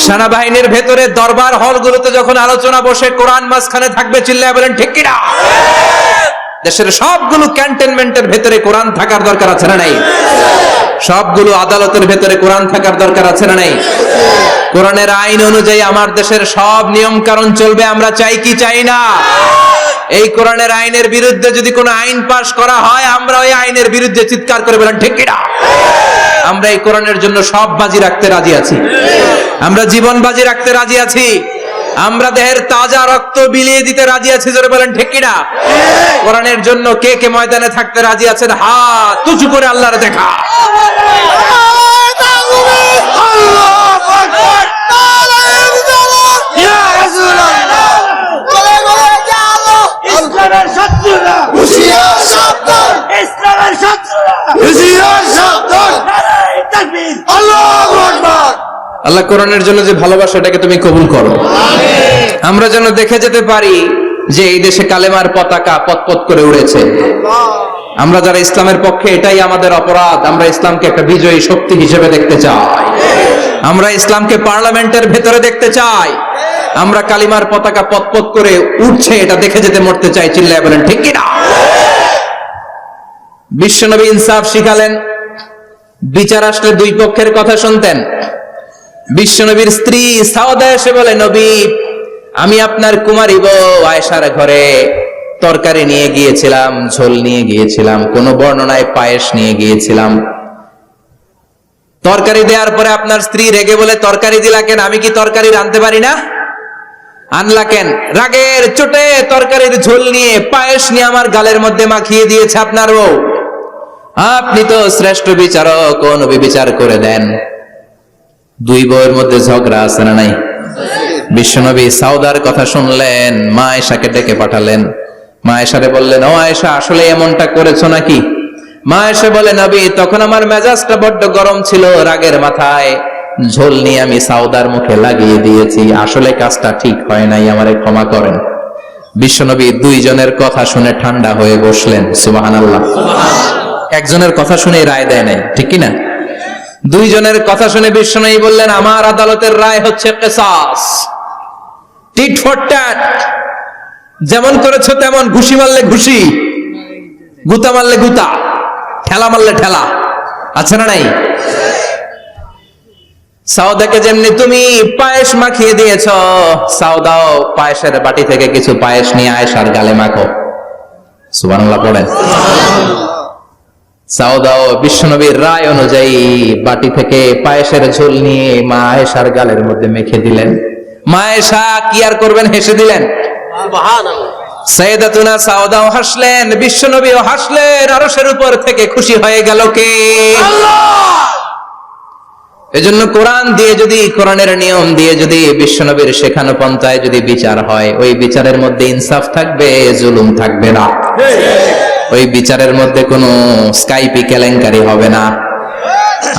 সেনাবাহিনীর ভেতরে দরবার হলগুলোতে যখন আলোচনা বসে কোরআন মাঝখানে থাকবে, চিল্লায় বলেন ঠিক কিনা? দেশের সবগুলো ক্যান্টনমেন্টের ভেতরে কোরআন থাকার দরকার আছে না নাই? সবগুলো আদালতের ভেতরে কোরআন থাকার দরকার আছে না নাই? কোরআনের আইন অনুযায়ী আমার দেশের সব নিয়ম কানুন চলবে আমরা চাই কি চাই না? এই কোরআনের আইনের বিরুদ্ধে যদি কোনো আইন পাশ করা হয় আমরা ওই আইনের বিরুদ্ধে চিৎকার করে বলেন ঠিক কিনা? আমরা এই কোরআনের জন্য সব বাজি রাখতে রাজি আছি। আমরা জীবন বাজি রাখতে রাজি আছি। আমরা দেহের তাজা রক্ত বিলিয়ে দিতে রাজি আছি। জোরে বলেন ঠিক কিনা? কোরআনের জন্য কে কে ময়দানে থাকতে রাজি আছেন? হাত উঁচু করে আল্লাহর দেখা। ইসলামের শত্রুরা হুঁশিয়ার সাবধান, ইসলামের শত্রুরা হুঁশিয়ার সাবধান, নারায়ে তাকবীর, আল্লাহু আকবার। আল্লাহ কোরআনের জন্য যে ভালোবাসা এটাকে তুমি কবুল করো। আমরা যেন দেখে যেতে পারি যে এই দেশে কালেমার পতাকা পতপত করে উড়েছে। আমরা যারা ইসলামের পক্ষে, এটাই আমাদের অপরাধ। আমরা ইসলামকে একটা বিজয়ী শক্তি হিসেবে দেখতে চাই। আমরা ইসলামকে পার্লামেন্টের ভেতরে দেখতে চাই। আমরা কালিমার পতাকা পতপত করে উঠছে এটা দেখে যেতে মরতে চাই। চিল্লায় বলেন ঠিক কিনা? বিশ্বনবী ইনসাফ শিখালেন। বিচার আসলে দুই পক্ষের কথা শুনতেন। বিশ্বনবীর স্ত্রী সাওদা এসে বলে, নবী, আমি আপনার কুমারী বউ আয়েশার ঘরে তরকারি নিয়ে গিয়েছিলাম, ঝোল নিয়ে গিয়েছিলাম, কোন বর্ণনায় পায়েস নিয়ে গিয়েছিলাম। তরকারি দেওয়ার পরে আপনার স্ত্রী রেগে বলে, তরকারি দিলা কেন? আমি কি তরকারি রাঁধতে পারি না? আনলা কেন? রাগের চোটে তরকারির ঝোল নিয়ে পায়েস নিয়ে আমার গালের মধ্যে মাখিয়ে দিয়েছে আপনার বউ। আপনি তো শ্রেষ্ঠ বিচারক, ও নবী বিচার করে দেন। দুই বউয়ের মধ্যে ঝগড়া আছে না নাই? বিশ্বনবী সাউদার কথা শুনলেন, মা আয়েশাকে ডেকে পাঠালেন। মা আয়েশারে বললেন, ও আয়েশা, আসলে এমনটা করেছো নাকি? মা আয়েশা বলে, নবী, তখন আমার মেজাজটা বড্ড গরম ছিল, রাগের মাথায় ঝোল নিয়ে আমি সাউদার মুখে লাগিয়ে দিয়েছি। আসলে কাজটা ঠিক হয় নাই, আমারে ক্ষমা করেন। বিশ্বনবী দুইজনের কথা শুনে ঠান্ডা হয়ে বসলেন। সুবহানাল্লাহ। একজনের কথা শুনে রায় দেয় নাই, ঠিক কি না? দুইজনের কথা শুনে বিশ্বনবী বললেন, আমার আদালতের রায় হচ্ছে কিসাস, টিট ফর ট্যাট। যেমন করেছো তেমন, ঘুষি মারলে ঘুষি, গুতা মারলে গুতা, ঠেলা মারলে ঠেলা, আছে না নাই? সাউদাকে যেমনি তুমি পায়েস মাখিয়ে দিয়েছ, সাউদাও পায়েসের বাটি থেকে কিছু পায়েস নিয়ে আয়েশার গালে মাখো। সুবহানাল্লাহ পড়েন। সাউদাও বিশ্বনবীর রায় অনুযায়ী বাটি থেকে পায়েসের ঝোল নিয়ে মা আয়েশার গালের মধ্যে মেখে দিলেন। মা আয়েশা কি আর করবেন, হেসে দিলেন। সুবহানাল্লাহ। সাইয়েদাতুনা সাউদাও হাসলেন, বিশ্বনবীও হাসলেন। আরশের উপর থেকে খুশি হয়ে গেল কে? আল্লাহ। এজন্য কোরআন দিয়ে যদি, কোরআনের নিয়ম দিয়ে যদি, বিশ্বনবীর শেখানো পন্থায় যদি বিচার হয়, ওই বিচারের মধ্যে ইনসাফ থাকবে, জুলুম থাকবে না। ওই বিচারের মধ্যে কোনো স্কাইপি কেলেঙ্কারি হবে না।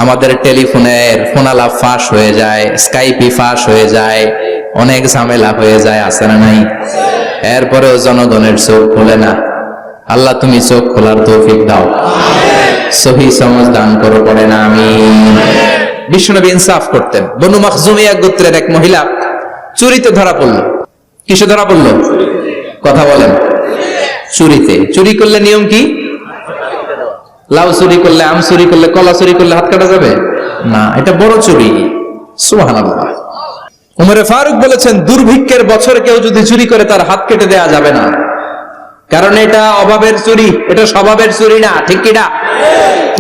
আমাদের টেলিফোনের ফোনালাপ ফাঁস হয়ে যায়, স্কাইপি ফাঁস হয়ে যায়, অনেক ঝামেলা হয়ে যায়, আছে না নাই? এরপরেও জনগণের চোখ খোলে না। আল্লাহ তুমি চোখ খোলার তৌফিক দাও, সহি সমঝ দান করো, পড়ে না আমিন। বিশ্বনবী ইনসাফ করতেন। বনু মাখজুমিয়া গোত্রের এক মহিলা চুরিতে ধরা পড়ল। কিসে ধরা পড়ল? কথা বলেন। চুরিতে। চুরি করলে নিয়ম কি? লাউ চুরি করলে, আম চুরি করলে, কলা চুরি করলে হাত কাটা যাবে না, এটা বড় চুরি। সুবহানাল্লাহ। উমরে ফারুক বলেছেন, দুর্ভিক্ষের বছরে কেউ যদি চুরি করে তার হাত কেটে দেয়া যাবে না, কারণ এটা অভাবের চুরি, এটা স্বভাবের চুরি না, ঠিক কিনা?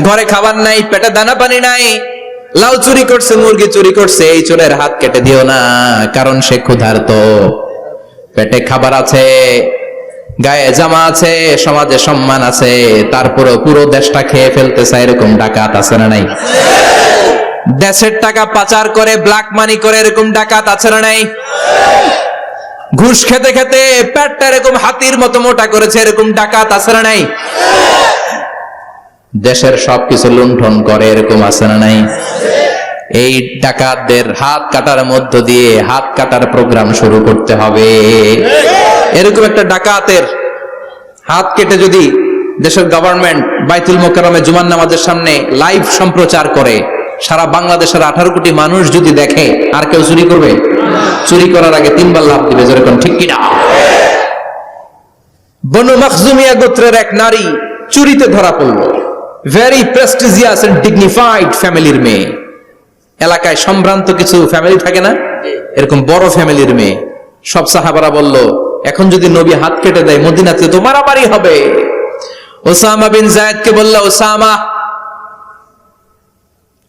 ঘরে খাবার নাই, পেটে দানা পানি নাই, লাউ চুরি করছে, মুরগি চুরি করছে, এই চোরের হাত কেটে দিও না, কারণ সে ক্ষুধার্ত, পেটে খাবার আছে, গায়ে জামা আছে, সমাজে সম্মান আছে, তারপরে পুরো দেশটা খেয়ে ফেলতেছে, এরকম ডাকাত আছে না নাই? দেশের টাকা পাচার করে, ব্ল্যাক মানি করে, এরকম ডাকাত আছে না নাই? ঘুষ খেতে খেতে পেটটা এরকম হাতির মতো মোটা করেছে, এরকম ডাকাত আছে না নাই? দেশের সবকিছু লুণ্ঠন করে, এরকম আছে না নাই? এই ডাকাতদের হাত কাটার মধ্য দিয়ে হাত কাটার প্রোগ্রাম শুরু করতে হবে। এরকম একটা ডাকাতের হাত কেটে যদি দেশের গভর্নমেন্ট বাইতুল মোকাররমে জুমার নামাজের সামনে লাইভ সম্প্রচার করে, সারা বাংলাদেশের 18 কোটি মানুষ যদি দেখে, আর কেউ চুরি করবে? চুরি করার আগে 3 বার লাফ দিবে, যেরকম ঠিক কিনা? বনু মখজুমিয়া গোত্রের এক নারী চুরিতে ধরা পড়ল। ভেরি প্রেস্টিজিয়াস এন্ড ডিগনিফাইড ফ্যামিলির মেয়ে। এলাকায় সম্ভ্রান্ত কিছু ফ্যামিলি থাকে না, এরকম বড় ফ্যামিলির মেয়ে। সব সাহাবারা বলল, এখন যদি নবী হাত কেটে দেয় মদিনাতে তো মারামারি হবে। ওসামা বিন যায়েদকে বলল, ওসামা,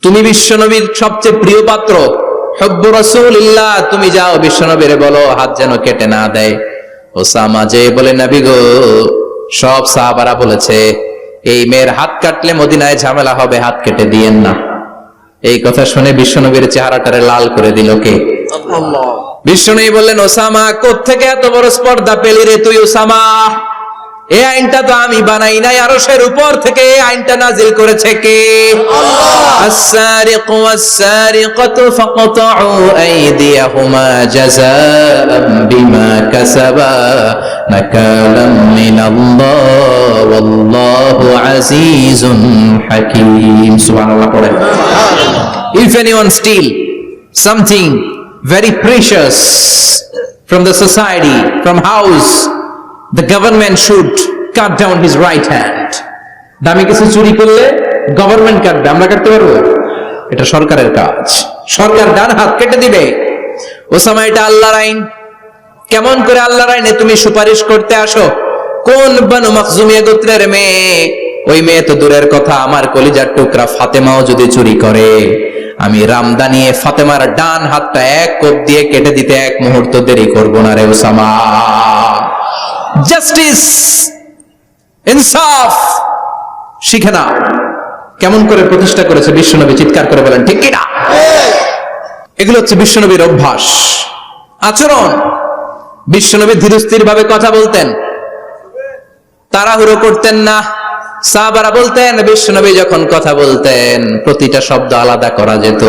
তুমি বিশ্বনবীর সবচেয়ে প্রিয় পাত্র, হুব্বু রাসূলিল্লাহ, তুমি যাও বিশ্বনবীরে বলো হাত যেন কেটে না দেয়। ওসামা যে বলে, নবী গো, সব সাহাবারা বলেছে এই মেয়ের হাত কাটলে মদিনায় ঝামেলা হবে, হাত কেটে দিয়েন না। এই কথা শুনে বিশ্বনবীর চেহারাটারে লাল করে দিল কে? বিশ্বনবী বললেন, ওসামা, কোত্থেকে এত বড় স্পর্ধা পেলি রে তুই ওসামা? এই আইনটা তো আমি বানাই নাই, আরশের উপর থেকে এই আইনটা নাজিল করেছে কে? আস-সারিকু ওয়াস-সারিকাতু ফাকতাউ আইদিয়াহুমা জাযাআন বিমা কাসাবা নাকালাম মিনাল্লাহ ওয়াল্লাহু আজিজুন হাকীম। সুবহানাল্লাহ পড়েন। If anyone steal something very precious from the society, from house, the government should cut down his right hand. দামি কিছু চুরি করলে গভর্নমেন্ট কাটবে, আমরা কাটতে পারবো? এটা সরকারের কাজ, সরকার ডান হাত কেটে দিবে। ওসামা, এটা আল্লাহর আইন। কেমন করে আল্লাহর আইনে তুমি সুপারিশ করতে আসো? কোন বনু মখজুমিয়া গোত্রের মেয়ে? ওই মেয়ে তো দূরের কথা, আমার কলিজার টুকরা ফাতেমাও যদি চুরি করে, আমি রামদা নিয়ে ফাতেমার ডান হাতটা এক কোপ দিয়ে কেটে দিতে এক মুহূর্ত দেরি করব না রে ওসামা। জাস্টিস, ইনসাফ শিখে নাও। কেমন করে প্রতিষ্ঠা করেছে বিশ্বনবী, চিৎকার করে বলেন ঠিক কিনা? এগুলো হচ্ছে বিশ্বনবীর অভ্যাস, আচরণ। বিশ্বনবী ধীরস্থির ভাবে কথা বলতেন, তাড়াহুড়ো করতেন না। সাহাবারা বলতেন, বিশ্বনবী যখন কথা বলতেন প্রতিটা শব্দ আলাদা করা যেত,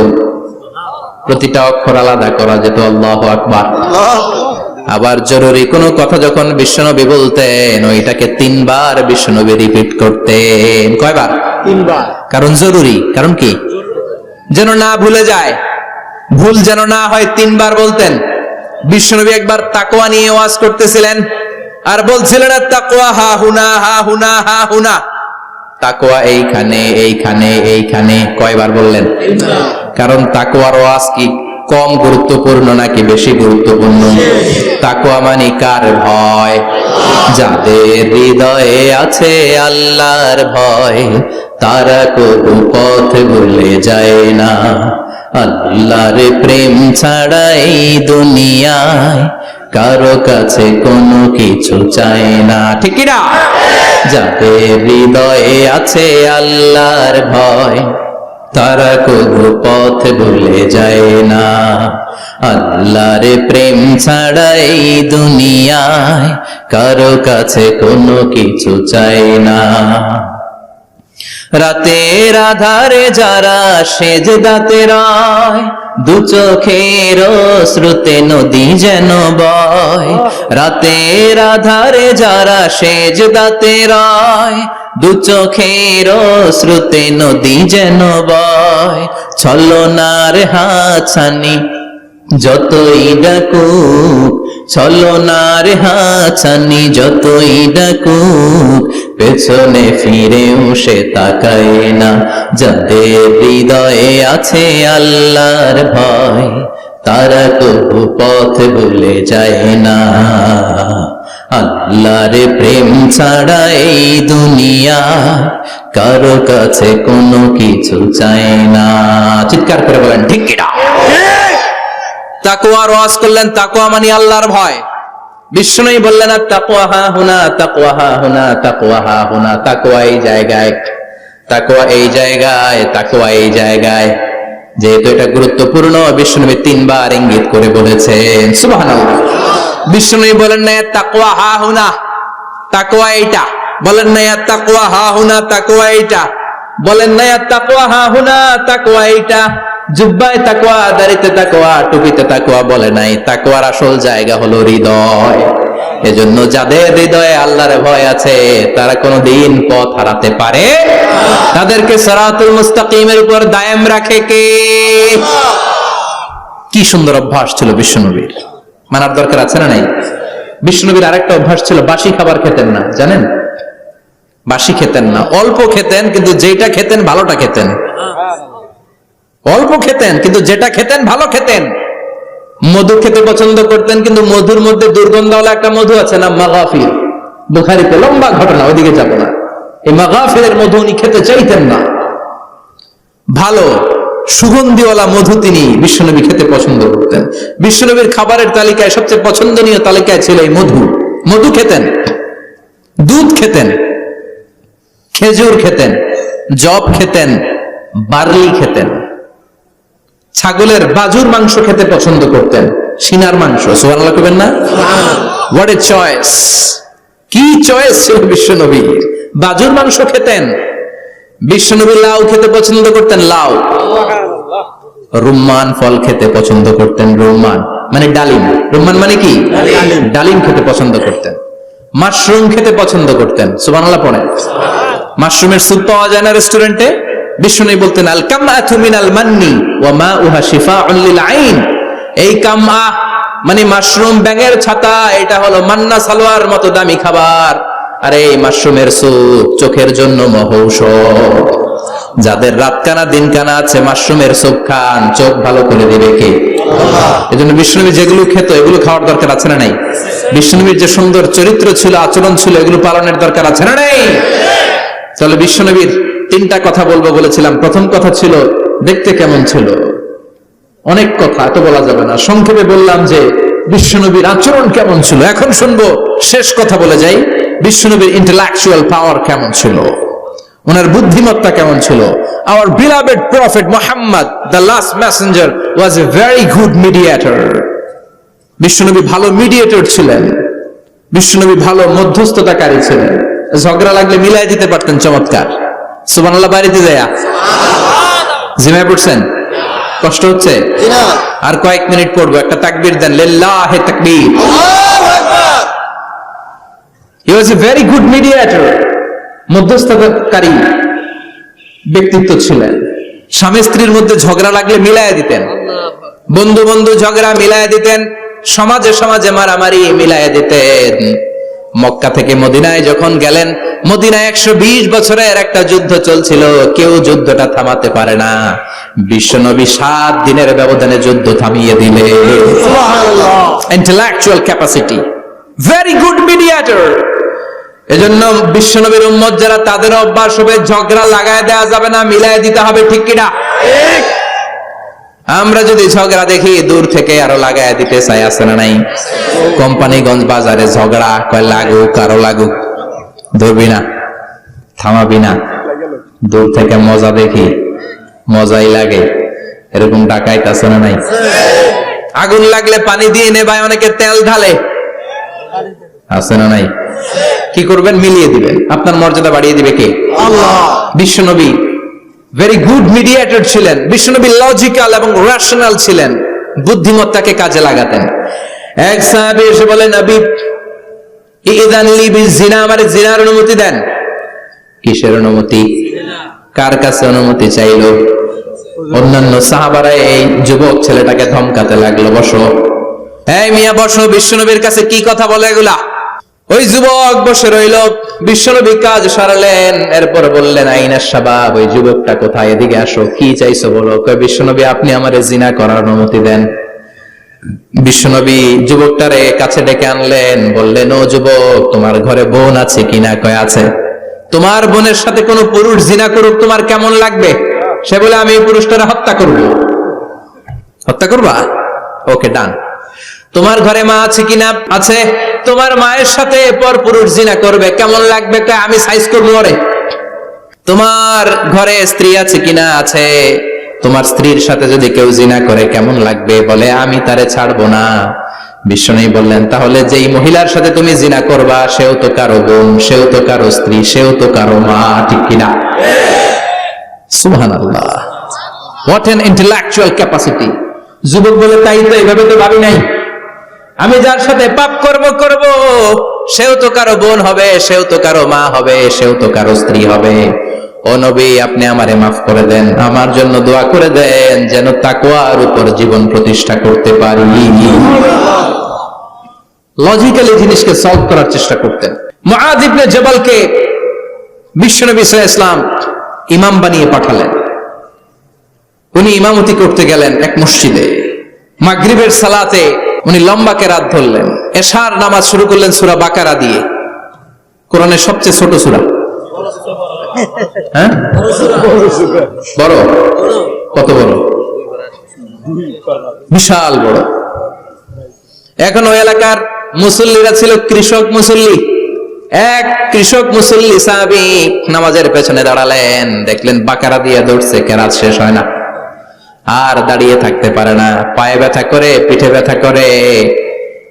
প্রতিটা অক্ষর আলাদা করা যেত। আল্লাহু আকবার। আবার জরুরি কোনো কথা যখন বিশ্বনবী বলতেন, ওইটাকে 3 বার বিশ্বনবী রিপিট করতেন। কয়বার? 3 বার। কারণ জরুরি। কারণ কি? যেন না ভুলে যায়, ভুল যেন না হয়, 3 বার বলতেন। বিশ্বনবী একবার তাকওয়া নিয়ে ওয়াজ করতেছিলেন, আর বলছিলেন, তাকওয়া হা হুনা হা হুনা হা হুনা। তাকওয়া এইখানে এইখানে এইখানে। কয়বার বললেন? কারণ তাকওয়ার ওয়াজ কি কম গুরুত্বপূর্ণ নাকি বেশি গুরুত্বপূর্ণ? তাকওয়া মানে কার ভয়? যাদের হৃদয়ে আছে আল্লাহর ভয়, তারা কবু পথ ভুলে যায় না। আল্লাহর প্রেম ছাড়া এই দুনিয়ায় কারো কাছে কোনো কিছু চায় না, ঠিক না? যাদের হৃদয়ে আছে আল্লাহর ভয়, তারা কবু পথ ভুলে যায় না। আল্লাহর প্রেম ছাড়া এই দুনিয়ায় কারো কাছে কোনো কিছু চায় না। রাতের আধারে যারা সেজদাতে রয়, দু চোখের শ্রুতে নদী যেন বয়। রাতের আধারে যারা সেজদাতে রয়, দু চোখের শ্রুতে নদী যেন বয়। ছলনার হাতছানি যতই ডাকুক, ছলনার হাতছানি যতই ডাকুক, পেছনে ফিরেও সে তাকায় না। যাদের হৃদয়ে আছে আল্লাহর ভয়, তারা কবু পথ ভুলে যায় না। আল্লাহর প্রেম ছাড়া এই দুনিয়া কারো কাছে কোনো কিছু চায় না। চিৎকার চিৎকার করে বলেন ঠিক কিনা? তাকওয়ার ওয়াজ করলেন, তাকওয়া মানে আল্লাহর ভয়। বিষ্ণুই বললেন আর তাকওয়া হা হুনা, তাকওয়া হা হুনা, তাকওয়া হা হুনা, তাকওয়া এই জায়গায়, তাকওয়া এই জায়গায়, তাকওয়া এই জায়গায়। যেহেতু এটা গুরুত্বপূর্ণ, বিষ্ণুনবী 3 বার ইঙ্গিত করে বলেছেন। সুবহানাল্লাহ। বিষ্ণুনবী বলেন না তাকওয়া হা হুনা, তাকওয়া এইটা। বলেন না তাকওয়া হা হুনা, তাকওয়া এইটা। বলেন না তাকওয়া হা হুনা, তাকওয়া এইটা। জুব্বায় তাকওয়া, দাড়িতে তাকওয়া, টুপিতে তাকওয়া বলে নাই। তাকওয়ার আসল জায়গা হলো হৃদয়। এজন্য যাদের হৃদয়ে আল্লাহর ভয় আছে তারা কোনোদিন পথ হারাতে পারে, তাদেরকে সিরাতুল মুস্তাকিমের উপর দায়েম রাখে কে? কি সুন্দর অভ্যাস ছিল বিশ্বনবীর, মানার দরকার আছে না নাই? বিশ্বনবীর আরেকটা অভ্যাস ছিল, বাসি খাবার খেতেন না, জানেন? বাসি খেতেন না, অল্প খেতেন, কিন্তু যেটা খেতেন ভালোটা খেতেন। অল্প খেতেন কিন্তু যেটা খেতেন ভালো খেতেন। মধু খেতে পছন্দ করতেন, কিন্তু মধুর মধ্যে দুর্গন্ধওয়ালা একটা মধু আছে না, মাগাফির। বুখারীতে লম্বা ঘটনা, ওইদিকে যাব না। এই মাগাফিরের মধু উনি খেতে চাইতেন না। ভালো সুগন্ধিওয়ালা মধু তিনি বিশ্বনবী খেতে পছন্দ করতেন। বিশ্বনবীর খাবারের তালিকায় সবচেয়ে পছন্দনীয় তালিকায় ছিল এই মধু। মধু খেতেন, দুধ খেতেন, খেজুর খেতেন, জব খেতেন, বার্লি খেতেন, ছাগলের বাজুর মাংস খেতে পছন্দ করতেন, সিনার মাংস। সুবহানাল্লাহ কইবেন না? What a choice! কি চয়েস ছিল বিশ্বনবীর! বাজুর মাংস খেতেন। বিশ্বনবী লাউ খেতে পছন্দ করতেন, লাউ। রুম্মান ফল খেতে পছন্দ করতেন, রুম্মান মানে ডালিম। রুম্মান মানে কি? ডালিম খেতে পছন্দ করতেন। মাশরুম খেতে পছন্দ করতেন। সুবহানাল্লাহ পড়েন। মাশরুমের স্যুপ পাওয়া যায় না রেস্টুরেন্টে? বিষ্ণু বলতেন আল কামআতু মিনাল মান্নি ওয়া মাউহা শিফাউন লিল আইন। এই কামআ মানে মাশরুম, ব্যাঙের ছাতা, এটা হলো মান্না সালোয়ার মতো দামি খাবার। আর এই মাশরুমের স্যুপ চোখের জন্য মহৌষধ। যাদের রাত কানা দিন কানা আছে, মাশরুমের স্যুপ খান, চোখ ভালো করে দিবে কে? আল্লাহ। এজন্য বিষ্ণুনবী যেগুলো খেত এগুলো খাওয়ার দরকার আছে না নাই? বিষ্ণুনবীর যে সুন্দর চরিত্র ছিল, আচরণ ছিল, এগুলো পালনের দরকার আছে না নাই? তাহলে বিশ্বনবীর 3টা কথা বলবো বলেছিলাম। প্রথম কথা ছিল দেখতে কেমন ছিল। অনেক কথা এত বলা যাবে না, সংক্ষেপে বললাম যে বিশ্বনবীর আচরণ কেমন ছিল। এখন শুনবো, শেষ কথা বলে যাই, বিশ্বনবীর ইন্টেলেকচুয়াল পাওয়ার কেমন ছিল, ওনার বুদ্ধিমত্তা কেমন ছিল। Our beloved prophet Muhammad, the last messenger, was a very good mediator. বিশ্বনবী ভালো মিডিয়েটর ছিলেন। বিশ্বনবী ভালো মধ্যস্থতাকারী ছিলেন। ঝগড়া লাগলে মিলাই দিতে পারতেন চমৎকার। সুবহানাল্লাহ। বাড়িতে যায়া জিমায় পড়ছেন? কষ্ট হচ্ছে? আর কয়েক মিনিট পড়বো, একটা তাকবীর দেন, লিল্লাহি তাকবীর। আল্লাহু আকবার। He was a very good mediator. মধ্যস্থতাকারী ব্যক্তিত্ব ছিলেন। স্বামী স্ত্রীর মধ্যে ঝগড়া লাগলে মিলাই দিতেন, বন্ধু বন্ধু ঝগড়া মিলাই দিতেন, সমাজে সমাজে মারামারি মিলাই দিতেন। মক্কা থেকে মদিনায় যখন গেলেন, মদিনায় 120 বছরের একটা যুদ্ধ চলছিল, কেউ যুদ্ধটা থামাতে পারে না। বিশ্বনবী 7 দিনের ব্যবধানে যুদ্ধ থামিয়ে দিলেন। সুবহানাল্লাহ। Intellectual capacity, very good mediator. এজন্য বিশ্বনবীর উম্মত যারা, তাদের অভ্যাস হবে ঝগড়া লাগায় দেওয়া যাবে না, মিলাই দিতে হবে। ঠিক কিনা? ঠিক। আমরা যদি ঝগড়া দেখি দূর থেকে আরো লাগায় দিতে চাই, আছে না নাই? কোম্পানিগঞ্জ বাজারে ঝগড়া, কয় লাগুক আরো লাগুক, ধরবি না, থামাবি না। দূর থেকে মজা দেখি, মজাই লাগে, এরকম ডাকাইত আছে না নাই? আগুন লাগলে পানি দিয়ে নেভায়, অনেকে তেল ঢালে, আছে না নাই? কি করবেন? মিলিয়ে দিবেন। আপনার মর্যাদা বাড়িয়ে দিবে কে? আল্লাহ। বিশ্বনবী ভেরি গুড মিডিয়েটর ছিলেন। বিশ্বনবী লজিক্যাল এবং রেশনাল ছিলেন, বুদ্ধিমত্তাকে কাজে লাগাতেন। এক সাহাবী এসে বলেন, নবী ইযান লি বিজিনা, আমারে জিনার অনুমতি দেন। কিসের অনুমতি? কার কাছে অনুমতি চাইলো? অন্যান্য সাহাবারা এই যুবক ছেলেটাকে ধমকাতে লাগলো, বসো, এই মিয়া বসো, বিশ্বনবীর কাছে কি কথা বলে এগুলা? ওই যুবক বসে রইল। বিশ্বনবী কাজ সারালেন, এরপর বললেন, আইনা শাবাব, ওই যুবকটা কোথায়? এদিকে আসো, কি চাইছো বলো। কয়, বিশ্বনবী আপনি আমারে জিনা করার অনুমতি দেন। বিশ্বনবী যুবকটারে কাছে ডেকে আনলেন, বললেন, ও যুবক, তোমার ঘরে বোন আছে কিনা? কয় আছে। তোমার বোনের সাথে কোনো পুরুষ জিনা করুক, তোমার কেমন লাগবে? সে বলে আমি এই পুরুষটারে হত্যা করব। হত্যা করবা? ওকে, ডান। তোমার ঘরে মা আছে কিনা? আছে। তোমার মায়ের সাথে পর পুরুষ জিনা করবে, কেমন লাগবে? আমি সাইজ করবো ওরে। তোমার ঘরে স্ত্রী আছে কিনা? আছে। তোমার স্ত্রীর সাথে যদি কেউ জিনা করে কেমন লাগবে? বলে আমি তারে ছাড়বো না। বিশ্বনবী বললেন, তাহলে যেই মহিলার সাথে তুমি জিনা করবা সেও তো কারো বোন, সেও তো কারো স্ত্রী, সেও তো কারো মা, ঠিক কিনা? সুবহানাল্লাহ, হোয়াট এন ইন্টেলেকচুয়াল ক্যাপাসিটি। যুবক বলে, তাই তো, এইভাবে তো ভাবি নাই। আমি যার সাথে পাপ করব সেও তো কারো বোন হবে, সেও তো কারো মা হবে, সেও তো কারো স্ত্রী হবে। ও নবী, আপনি আমারে মাফ করে দেন, আমার জন্য দোয়া করে দেন যেন তাকওয়ার উপর জীবন প্রতিষ্ঠা করতে পারি। লজিক্যালি জিনিসকে সলভ করার চেষ্টা করতেন। মুআয ইবনে জাবালকে বিশ্বনবী সাল্লাল্লাহু আলাইহি ওয়াসাল্লাম ইমাম বানিয়ে পাঠালেন। উনি ইমামতি করতে গেলেন এক মসজিদে। মাগরিবের সালাতে উনি লম্বা কেরাত ধরলেন। এশার নামাজ শুরু করলেন সূরা বাকারা দিয়ে, কোরআনের সবচেয়ে ছোট সূরা। হ্যাঁ, বড়? কত বড়? বিশাল বড়। এখন ওই এলাকার মুসল্লিরা ছিল কৃষক মুসল্লি। এক কৃষক মুসল্লি সাহাবী নামাজের পেছনে দাঁড়ালেন, দেখলেন বাকারা দিয়ে দৌড়ছে, কেরাত শেষ হয় না, আর দাঁড়িয়ে থাকতে পারে না, পায়ে ব্যথা করে, পিঠে ব্যথা করে।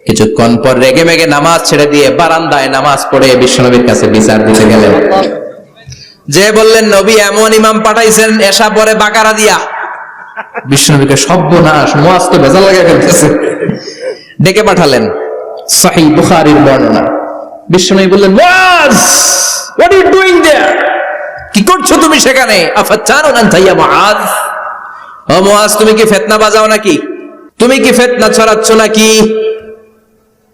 কিছুক্ষণ পর রেগে মেগে নামাজ ছেড়ে দিয়ে বারান্দায় নামাজ পড়ে বিশ্বনবীর কাছে বিচার দিতে গেলেন। যে বললেন, নবী এমন ইমাম পাঠাইছেন এশা পরে বাকারা দিয়া। বিশ্বনবীকে সর্বনাশ, মুআয তো ভেজাল লাগিয়ে ফেলতেছে। ডেকে পাঠালেন, সহিহ বুখারীর বর্ণনা। বিশ্বনবী বললেন, মুআয, হোয়াট আর ইউ ডুইং দেয়ার? কি করছো তুমি সেখানে? আফাতানুন আনতা ইয়া মুআয? ও মুআয, তুমি কি ফিতনা বাজাও নাকি? তুমি কি ফিতনা ছড়াচ্ছ নাকি?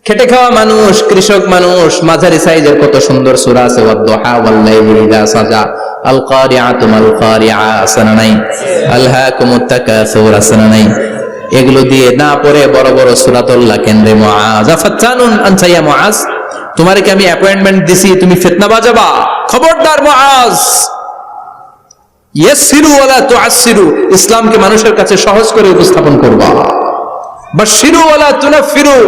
খেটে খাওয়া মানুষ, কৃষক মানুষ, মাঝারি সাইজের কত সুন্দর সূরা আছে, ওয়াদ-দুহা ওয়াল-লাইলি ইযা সাজা, আল কারিআতু মাল কারিআ, আসনা নাই, আলহাকুমুত তাকাসুর, আসনা নাই। এগুলো দিয়ে না পড়ে বড় বড় সূরাতুল্লাহ কেন্দ্রে মুআয, আফাতানুন আনতা ইয়া মুআয, তোমারে কি আমি অ্যাপয়েন্টমেন্ট দিছি তুমি ফিতনা বাজাবা? খবরদার মুআয, ইয়াসসিরু ওয়ালা তুআসসিরু, ইসলামকে মানুষের কাছে সহজ করে উপস্থাপন করবা। বাশশিরু ওয়ালা তুনাফিরু,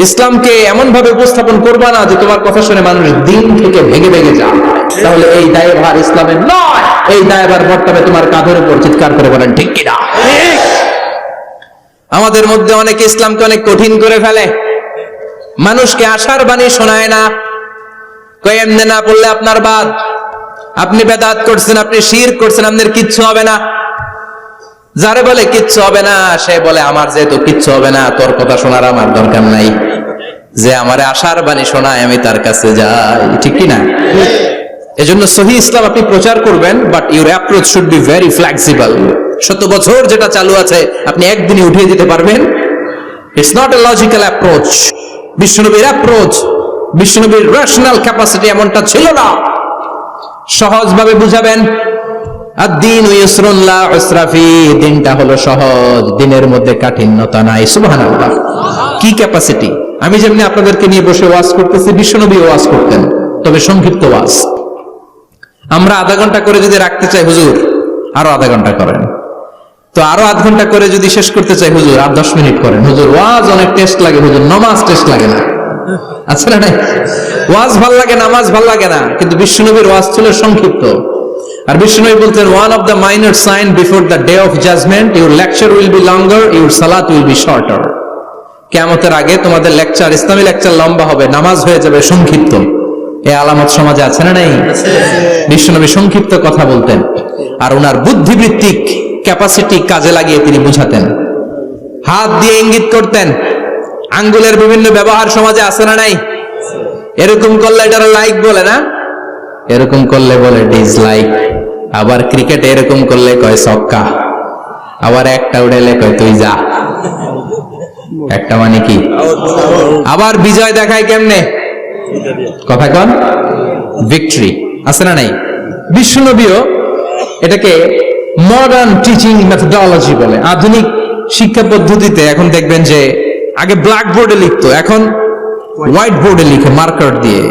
ইসলামকে এমন ভাবে উপস্থাপন করবা না যে তোমার কথা শুনে মানুষ দিন থেকে ভেঙে ভেঙে যায়। তাহলে এই দায়ভার ইসলামের নয়, এই দায়ভার বর্তাবে তোমার কাঁধের উপর। চিৎকার করে বলেন ঠিক কিনা? আমাদের মধ্যে অনেকে ইসলামকে অনেক কঠিন করে ফেলে, মানুষকে আশার বাণী শোনায় না। কই এমনি না পড়লে আপনার বাদ, আপনি বেদাত করছেন, আপনি শিরক করছেন, আপনার কিচ্ছু হবে না। যারে বলে কিচ্ছু হবে না, সে বলে আমার যেহেতু কিচ্ছু হবে না, তোর কথা শোনার আমার দরকার নাই। যে আমারে আশার বাণী শোনায় আমি তার কাছে যাই, ঠিক কি না? এজন্য সহিহ ইসলাম আপনি প্রচার করবেন, but your approach should be very flexible. 100 বছর যেটা চালু আছে আপনি একদিনে উঠিয়ে দিতে পারবেন? It's not a logical approach. বিশ্বনবীর অ্যাপ্রোচ, বিশ্বনবীর রেশনাল ক্যাপাসিটি এমনটা ছিল না। সহজভাবে বুঝাবেন। আদ-দীনু ইউসরুন লা উসরা ফীহ, দিনটা হলো সহজ, দিনের মধ্যে কাঠিন্যতা নাই। সুবহানাল্লাহ, কি ক্যাপাসিটি! আমি যেমনি আপনাদেরকে নিয়ে বসে ওয়াজ করতেছি, বিশ্বনবী ওয়াজ করতেন, তবে সংক্ষিপ্ত ওয়াজ। আমরা আধা ঘন্টা করে যদি রাখতে চাই, হুজুর আরো আধা ঘন্টা করেন। তো আরো আধ ঘন্টা করে যদি শেষ করতে চাই, হুজুর আর 10 মিনিট করেন। হুজুর ওয়াজ অনেক টেস্ট লাগে, হুজুর নামাজ টেস্ট লাগে না। আচ্ছা না? নাই, ওয়াজ ভাল লাগে, নামাজ ভাল লাগে না, কিন্তু বিশ্বনবীর ওয়াজ ছিল সংক্ষিপ্ত। আর বিশ্বনবী বলতেন, one of the minor sign before the day of judgement, your lecture will be longer, your salat will be shorter. কিয়ামতের আগে তোমাদের লেকচার, ইসলামী লেকচার লম্বা হবে, নামাজ হয়ে যাবে সংক্ষিপ্ত। এই আলামত সমাজে আছে না নাই? বিশ্বনবী সংক্ষিপ্ত কথা বলতেন, আর ওনার বুদ্ধিবৃত্তিক ক্যাপাসিটি কাজে লাগিয়ে তিনি বুঝাতেন। হাত দিয়ে ইঙ্গিত করতেন, আঙ্গুলের বিভিন্ন ব্যবহার সমাজে আছে না নাই? এরকম করলে এটার লাইক বলে না, এরকম করলে বলে ডিসলাইক। আবার ক্রিকেটে এরকম করলে কয় ছক্কা, আবার একটা উড়াইলে কয় তুই যা। একটা মানে কি? আবার বিজয় দেখায় কেমনে? কথা কন, ভিক্টরি। আছে না নাই? বিশ্বনবীও এটাকে মডার্ন টিচিং মেথোডোলজি বলে। আধুনিক শিক্ষা পদ্ধতিতে এখন দেখবেন যে আগে ব্ল্যাক বোর্ডে লিখতো, এখন হোয়াইট বোর্ডে লিখে মার্কার দিয়ে।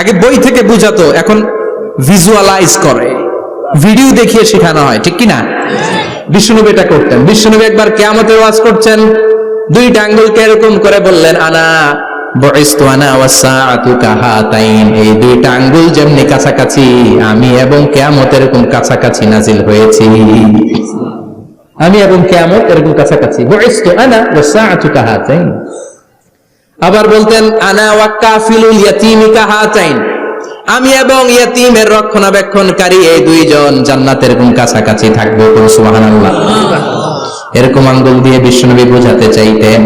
আগে বই থেকে বুঝাতো, এখন ভিজুয়ালাইজ করে। ভিডিও দেখিয়ে শেখানো হয়, ঠিক কি না? বিষ্ণুনবী এটা করতেন। বিষ্ণুনবী একবার কিয়ামতের ওয়াজ করছেন, দুইটা আঙ্গুলকে এরকম করে বললেন, আনা বুইসতু আনা ওয়াসসাআতু কাহাতাইন, এই দুইটা আঙ্গুল যেমনি কাছাকাছি, আমি এবং কিয়ামত এরকম কাছাকাছি নাজিল হয়েছি। আমি এবং কিয়ামত এরকম কাছাকাছি। বুইসতু আনা ওয়াসসাআতু কাহাতাইন। আবার বলতেন, আনা ওয়া কাফিলুল ইয়াতীমি কাহাতাইন, আমি এবং ইয়তীমের রক্ষণাবেক্ষণকারী এই দুইজন জান্নাতের এরকম কাছাকাছি থাকবো। সুবহানাল্লাহ। এরকম আঙ্গুল দিয়ে বিশ্বনবী বোঝাতে চাইতেন।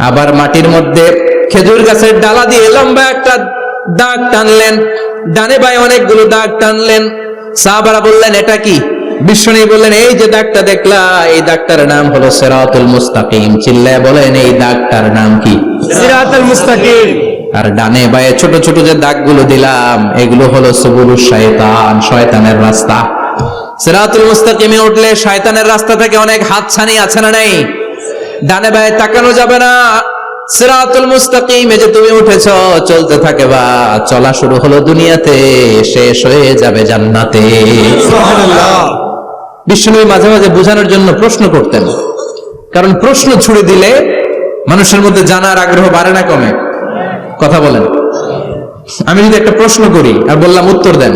আবার মাটির মধ্যে খেজুর গাছের ডালা দিয়ে লম্বা একটা দাগ টানলেন, ডানে বায়ে অনেকগুলো দাগ টানলেন। সাহাবারা বললেন, এটা কি? বিশ্বনবী বললেন, এই যে দাগটা দেখলা, এই দাগটার নাম হলো সিরাতুল মুস্তাকিম। চিল্লায় বলেন, এই দাগটার নাম কি? সিরাতুল মুস্তাকিম। আর ডানে বায়ে ছোট ছোট যে দাগগুলো দিলাম, এগুলো হলো সুবুলুশ শায়তান, শয়তানের রাস্তা। সিরাতুল মুস্তাকিমে উঠলে শয়তানের রাস্তা থেকে অনেক হাতছানি আছে না নাই? ডানে বায়ে তাকানো যাবে না। সিরাতুল মুস্তাকিমে যে তুমি উঠেছো, চলতে থাকে বা চলা শুরু হলো দুনিয়াতে, শেষ হয়ে যাবে জান্নাতে। সুবহানাল্লাহ। বিষ্ণুনবী মাঝে মাঝে বোঝানোর জন্য প্রশ্ন করতেন, কারণ প্রশ্ন ছুড়ে দিলে মানুষের মধ্যে জানার আগ্রহ বাড়ে না কমে? কথা বলেন। আমি যদি একটা প্রশ্ন করি আর বললাম উত্তর দেন,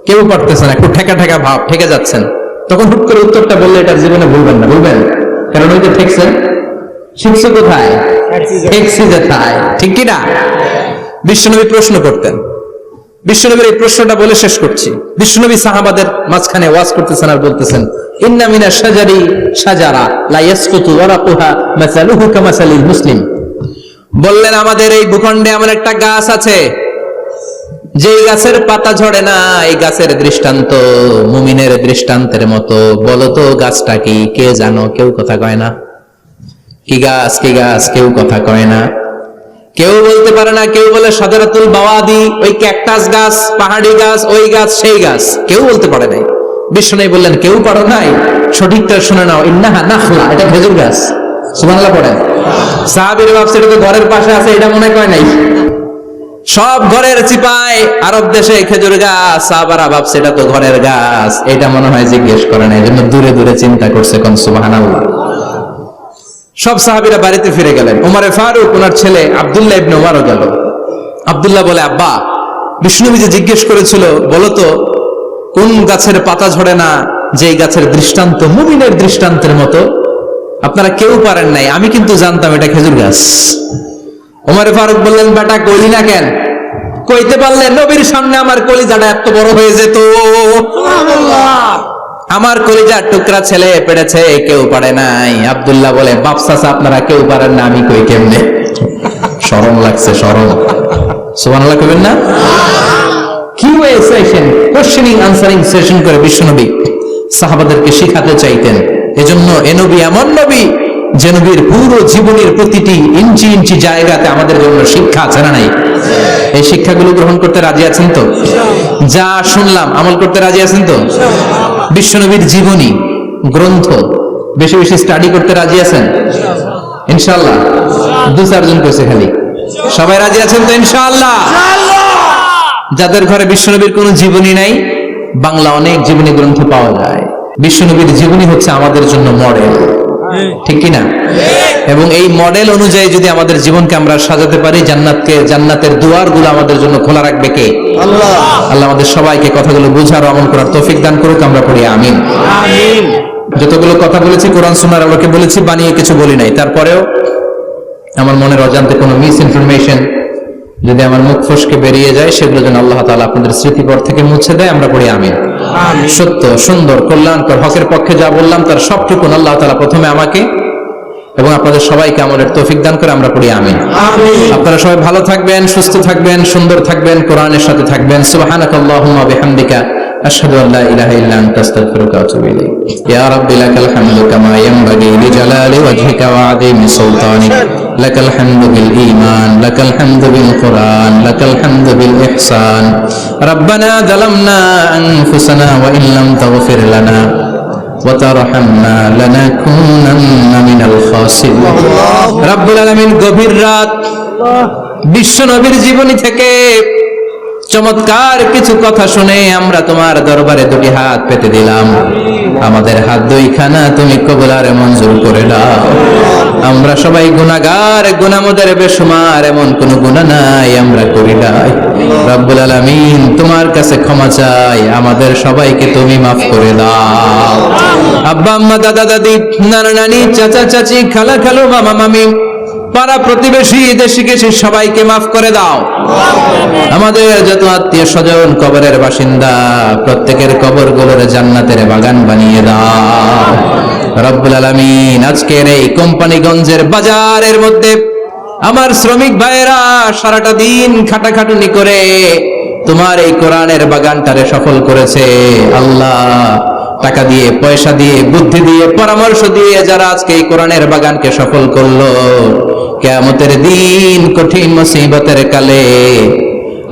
কেউ পারতেছেন, একটু ঠেকা ঠেকা ভাব, ঠেকে যাচ্ছেন, তখন হুট করে উত্তরটা বললে এটা জীবনে ভুলবেন না, বলবেন? কারণ ওই যে ঠেকছেন, শিখছে কোথায়? ঠেকছি যেথায়, ঠিক কি না? বিশ্বনবী প্রশ্ন করতেন। বিশ্বনবীর এই প্রশ্নটা বলে শেষ করছি। বিশ্বনবী সাহাবাদের মাঝখানে ওয়াজ করতেছেন আর বলতেছেন, ইন্না মিনাশ শাজারি শাজারা লা ইয়াসকুতু ওয়ারাকুহা মাসালুহু কামাসালিল মুসলিম। বললেন, আমাদের এই ভূখণ্ডে এমন একটা গাছ আছে, যে গাছের পাতা ঝরে না, এই গাছের দৃষ্টান্ত মুমিনের দৃষ্টান্তের মতো। বলো তো গাছটা কি? কে জানো? কেউ কথা কয় না। কি গাছ? কি গাছ? কেউ কথা কয় না, কেউ বলতে পারে না। কেউ বলে শাজারাতুল বাওয়াদি, ওই ক্যাকটাস গাছ, পাহাড়ি গাছ, ওই গাছ, সেই গাছ, কেউ বলতে পারে নাই। বিষ্ণু বললেন, কেউ পারো নাই? সঠিকটা শুনে নাও, ইন্নাহা নাখলা, এটা খেজুর গাছ। সুবহানাল্লাহ পড়েন। সাহাবীরা ভাবছে এটা তো ঘরের পাশে আছে, এটা মনে কয় নাই। সব ঘরের চিপায় আরব দেশে খেজুর গাছ, সাহাবারা ভাবছে এটা তো ঘরের গাছ, এটা মনে হয় জিজ্ঞেস করে না, এজন্য দূরে দূরে চিন্তা করছে। কোন সুবহানাল্লাহ। সব সাহাবীরা বাড়িতে ফিরে গেলেন। ওমরে ফারুক, ওনার ছেলে আব্দুল্লাহ ইবনে ওমরও গেল। আব্দুল্লাহ বলে, আব্বা, বিষ্ণুনবী যে জিজ্ঞেস করেছিল, বলো তো কোন গাছের পাতা ঝরে না, যে গাছের দৃষ্টান্ত মুমিনের দৃষ্টান্তের মতো? আপনারা কেউ পারেন নাই, আমি কিন্তু জানতাম এটা খেজুর গাছ। ওমরে ফারুক বললেন, বেটা কইলি না কেন? কইতে পারলে নবীর সামনে আমার কলিজাটা এত বড় হয়ে যেত। সুবহানাল্লাহ। আমার কলিজার টুকরা ছেলে পেড়েছে, কেউ পারে নাই। আব্দুল্লাহ বলে, বাপ চাচা আপনারা কেউ পারেন না, আমি কই কেমনে? শরম লাগছে, শরম। সুবহানাল্লাহ কইবেন না? QA session, questioning answering session করে বিশ্বনবী সাহাবাদেরকে শিখাতে চাইতেন। এজন্য এ নবী এমন নবী যে নবীর পুরো জীবনের প্রতিটি ইঞ্চি ইঞ্চি জায়গাতে আমাদের জন্য শিক্ষা আছে না নাই? এই শিক্ষাগুলো গ্রহণ করতে রাজি আছেন তো? যা শুনলাম আমল করতে রাজি আছেন তো? বিশ্বনবীর জীবনী গ্রন্থ বেশি বেশি স্টাডি করতে রাজি আছেন ইনশাআল্লাহ? দু চারজন কইছে খালি, সবাই রাজি আছেন তো ইনশাআল্লাহ? যাদের ঘরে বিশ্বনবীর কোনো জীবনী নাই, বাংলা অনেক জীবনী গ্রন্থ পাওয়া যায়। বিশ্বনবীর জীবনী হচ্ছে আমাদের জন্য মডেল, ঠিক কি না? এবং এই মডেল অনুযায়ী যদি আমাদের জীবনকে আমরা সাজাতে পারি, জান্নাতের দুয়ারগুলো আমাদের জন্য খোলা রাখবে কে? আল্লাহ। আল্লাহ আমাদের সবাইকে কথাগুলো বোঝার ও আমল করার তৌফিক দান করুক। আমরা পড়ি আমিন। আমিন। যতগুলো কথা বলেছি কোরআন সুন্নাহর আলোকে বলেছি, বানিয়ে কিছু বলি নাই। তারপরেও আমার মনের অজান্তে কোনো মিস ইনফরমেশন যদি আমার মুখ ফসকে বেরিয়ে যায়, সেগুলো যেন আল্লাহ তাআলা আপনাদের স্মৃতিপট থেকে মুছে দেয়। আমরা পড়ি আমিন। সত্য, সুন্দর, কল্যাণকর, হকের পক্ষে যা বললাম তার সবটুকু আল্লাহ তাআলা প্রথমে আমাকে এবং আপনাদের সবাইকে আমলের তৌফিক দান করে। আমরা পড়ি আমিন। আপনারা সবাই ভালো থাকবেন, সুস্থ থাকবেন, সুন্দর থাকবেন, কোরআনের সাথে থাকবেন। সুবহানাকাল্লাহুম্মা বিহামদিকা আশহাদু আল্লা ইলাহা ইল্লা আনতা আস্তাগফিরুকা ওয়া আতুবু ইলাইক। ইয়া রাব্বি লাকাল হামদু কামা ইয়ানবাগি লিজালালি ওয়াজহিকা ওয়া আযীমি সুলতানিক। লাকাল হামদু বিল ঈমান, লাকাল হামদু বিল কুরআন, লাকাল হামদু বিল ইহসান। রাব্বানা যালামনা আনফুসানা ওয়া ইল্লাম তাগফির লানা ওয়াতারহামনা লানাকুনান্না মিনাল খাসিরিন। রব্বুল আলামিন গভীর রাত বিশ্ব নবীর জীবনী থেকে চমৎকার কিছু কথা শুনে আমরা তোমার দরবারে দুটি হাত পেতে দিলাম। আমাদের হাত দুইখানা তুমি কবুল আর মঞ্জুর করে দাও। আমরা সবাই গুনাহগার, গুনাহমদের বেশুমার, এমন কোন গুনাহ নাই আমরা করি নাই। রব্বুল আলামিন তোমার কাছে ক্ষমা চাই, আমাদের সবাইকে তুমি মাফ করে দাও। আব্বা আম্মা, দাদা দাদি, নানা নানি, চাচা চাচি, খালা খালু, মামা মামি, পাড়া প্রতিবেশী, দেশি কেশি সবাইকে মাফ করে দাও। আমাদের যত আত্মীয় স্বজন কবরের বাসিন্দা, প্রত্যেকের কবর গুলোর জান্নাতের বাগান বানিয়ে দাও রব্বুল আলামিন। আজকের এই কোম্পানিগঞ্জের বাজারের মধ্যে আমার শ্রমিক ভাইয়েরা সারাটা দিন খাটাখাটুনি করে তোমার এই কোরআনের বাগানটারে সফল করেছে। আল্লাহ, টাকা দিয়ে, পয়সা দিয়ে, বুদ্ধি দিয়ে, পরামর্শ দিয়ে যারা আজকে এই কোরআনের বাগানকে সফল করলো, কিয়ামতের দিন কঠিন মুসিবতের কালে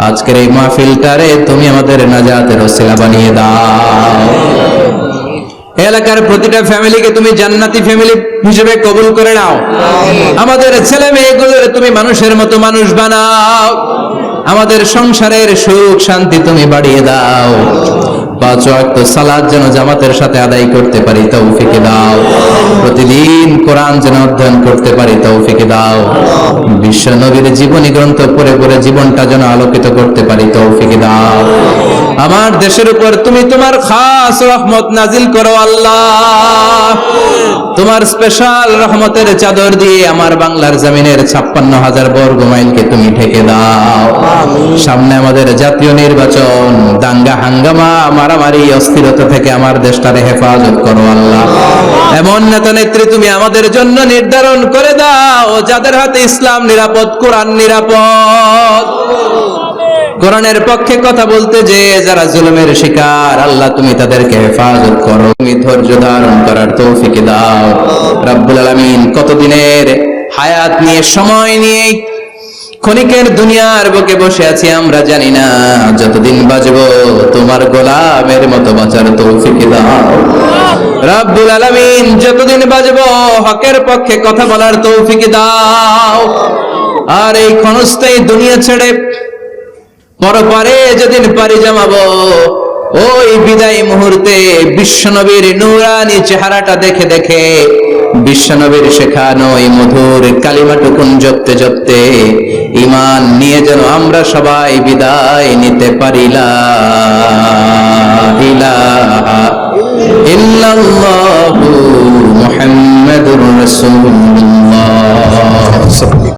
আজকের এই মাহফিলটারে তুমি আমাদের নাজাতের ওসিলা বানিয়ে দাও। এলাকার প্রতিটা ফ্যামিলিকে তুমি জান্নাতি ফ্যামিলি হিসেবে কবুল করে নাও। আমাদের ছেলে মেয়েগুলোর তুমি মানুষের মতো মানুষ বানাও। আমাদের সংসারের সুখ শান্তি তুমি বাড়িয়ে দাও। 5 ওয়াক্ত সালাত যেন জামাতের সাথে আদায় করতে পারি তৌফিক দাও। প্রতিদিন কোরআন যেন অধ্যয়ন করতে পারি তৌফিক দাও। বিশ্ব নবীর জীবনী গ্রন্থ পড়ে পড়ে জীবনটা যেন আলোকিত করতে পারি তৌফিক দাও। আমার দেশের উপর তুমি তোমার খাস রহমত নাজিল করো আল্লাহ। তোমার স্পেশাল রহমতের চাদর দিয়ে আমার বাংলার জমিনের 56,000 বর্গ মাইলকে তুমি ঢেকে দাও। সামনে আমাদের জাতীয় নির্বাচন, দাঙ্গা হাঙ্গামা, মারামারি, অস্থিরতা থেকে আমার দেশটারে হেফাজত করো আল্লাহ। এমন নেতা নেত্রী তুমি আমাদের জন্য নির্ধারণ করে দাও যাদের হাতে ইসলাম নিরাপদ, কোরআন নিরাপদ। কোরআনের পক্ষে কথা বলতে যে যারা জুলুমের শিকার, আল্লাহ তুমি তাদেরকে হেফাজত করো। তুমি ধৈর্য ধারণ করার তৌফিক দাও রব্বুল আলামিন। কতদিনের হায়াত নিয়ে, সময় নিয়ে ক্ষণিকের দুনিয়ার বুকে বসে আছি আমরা জানি না। যতদিন বাঁচবো তোমার গোলামের মতো বাঁচার তৌফিক দাও রব্বুল আলামিন। যতদিন বাঁচবো হকের পক্ষে কথা বলার তৌফিক দাও। আর এই ক্ষণস্থায়ী দুনিয়া ছেড়ে পরপারে যেদিন পাড়ি জমাবো, ওই বিদায় মুহূর্তে বিশ্বনবীর নূরানি চেহারাটা দেখে দেখে, বিশ্বনবীর শেখানো এই মধুর কালিমাটুকুন জপতে জপতে ঈমান নিয়ে যেন আমরা সবাই বিদায় নিতে পারি। লা ইলাহা ইল্লাল্লাহু মুহাম্মাদুর রাসূলুল্লাহ।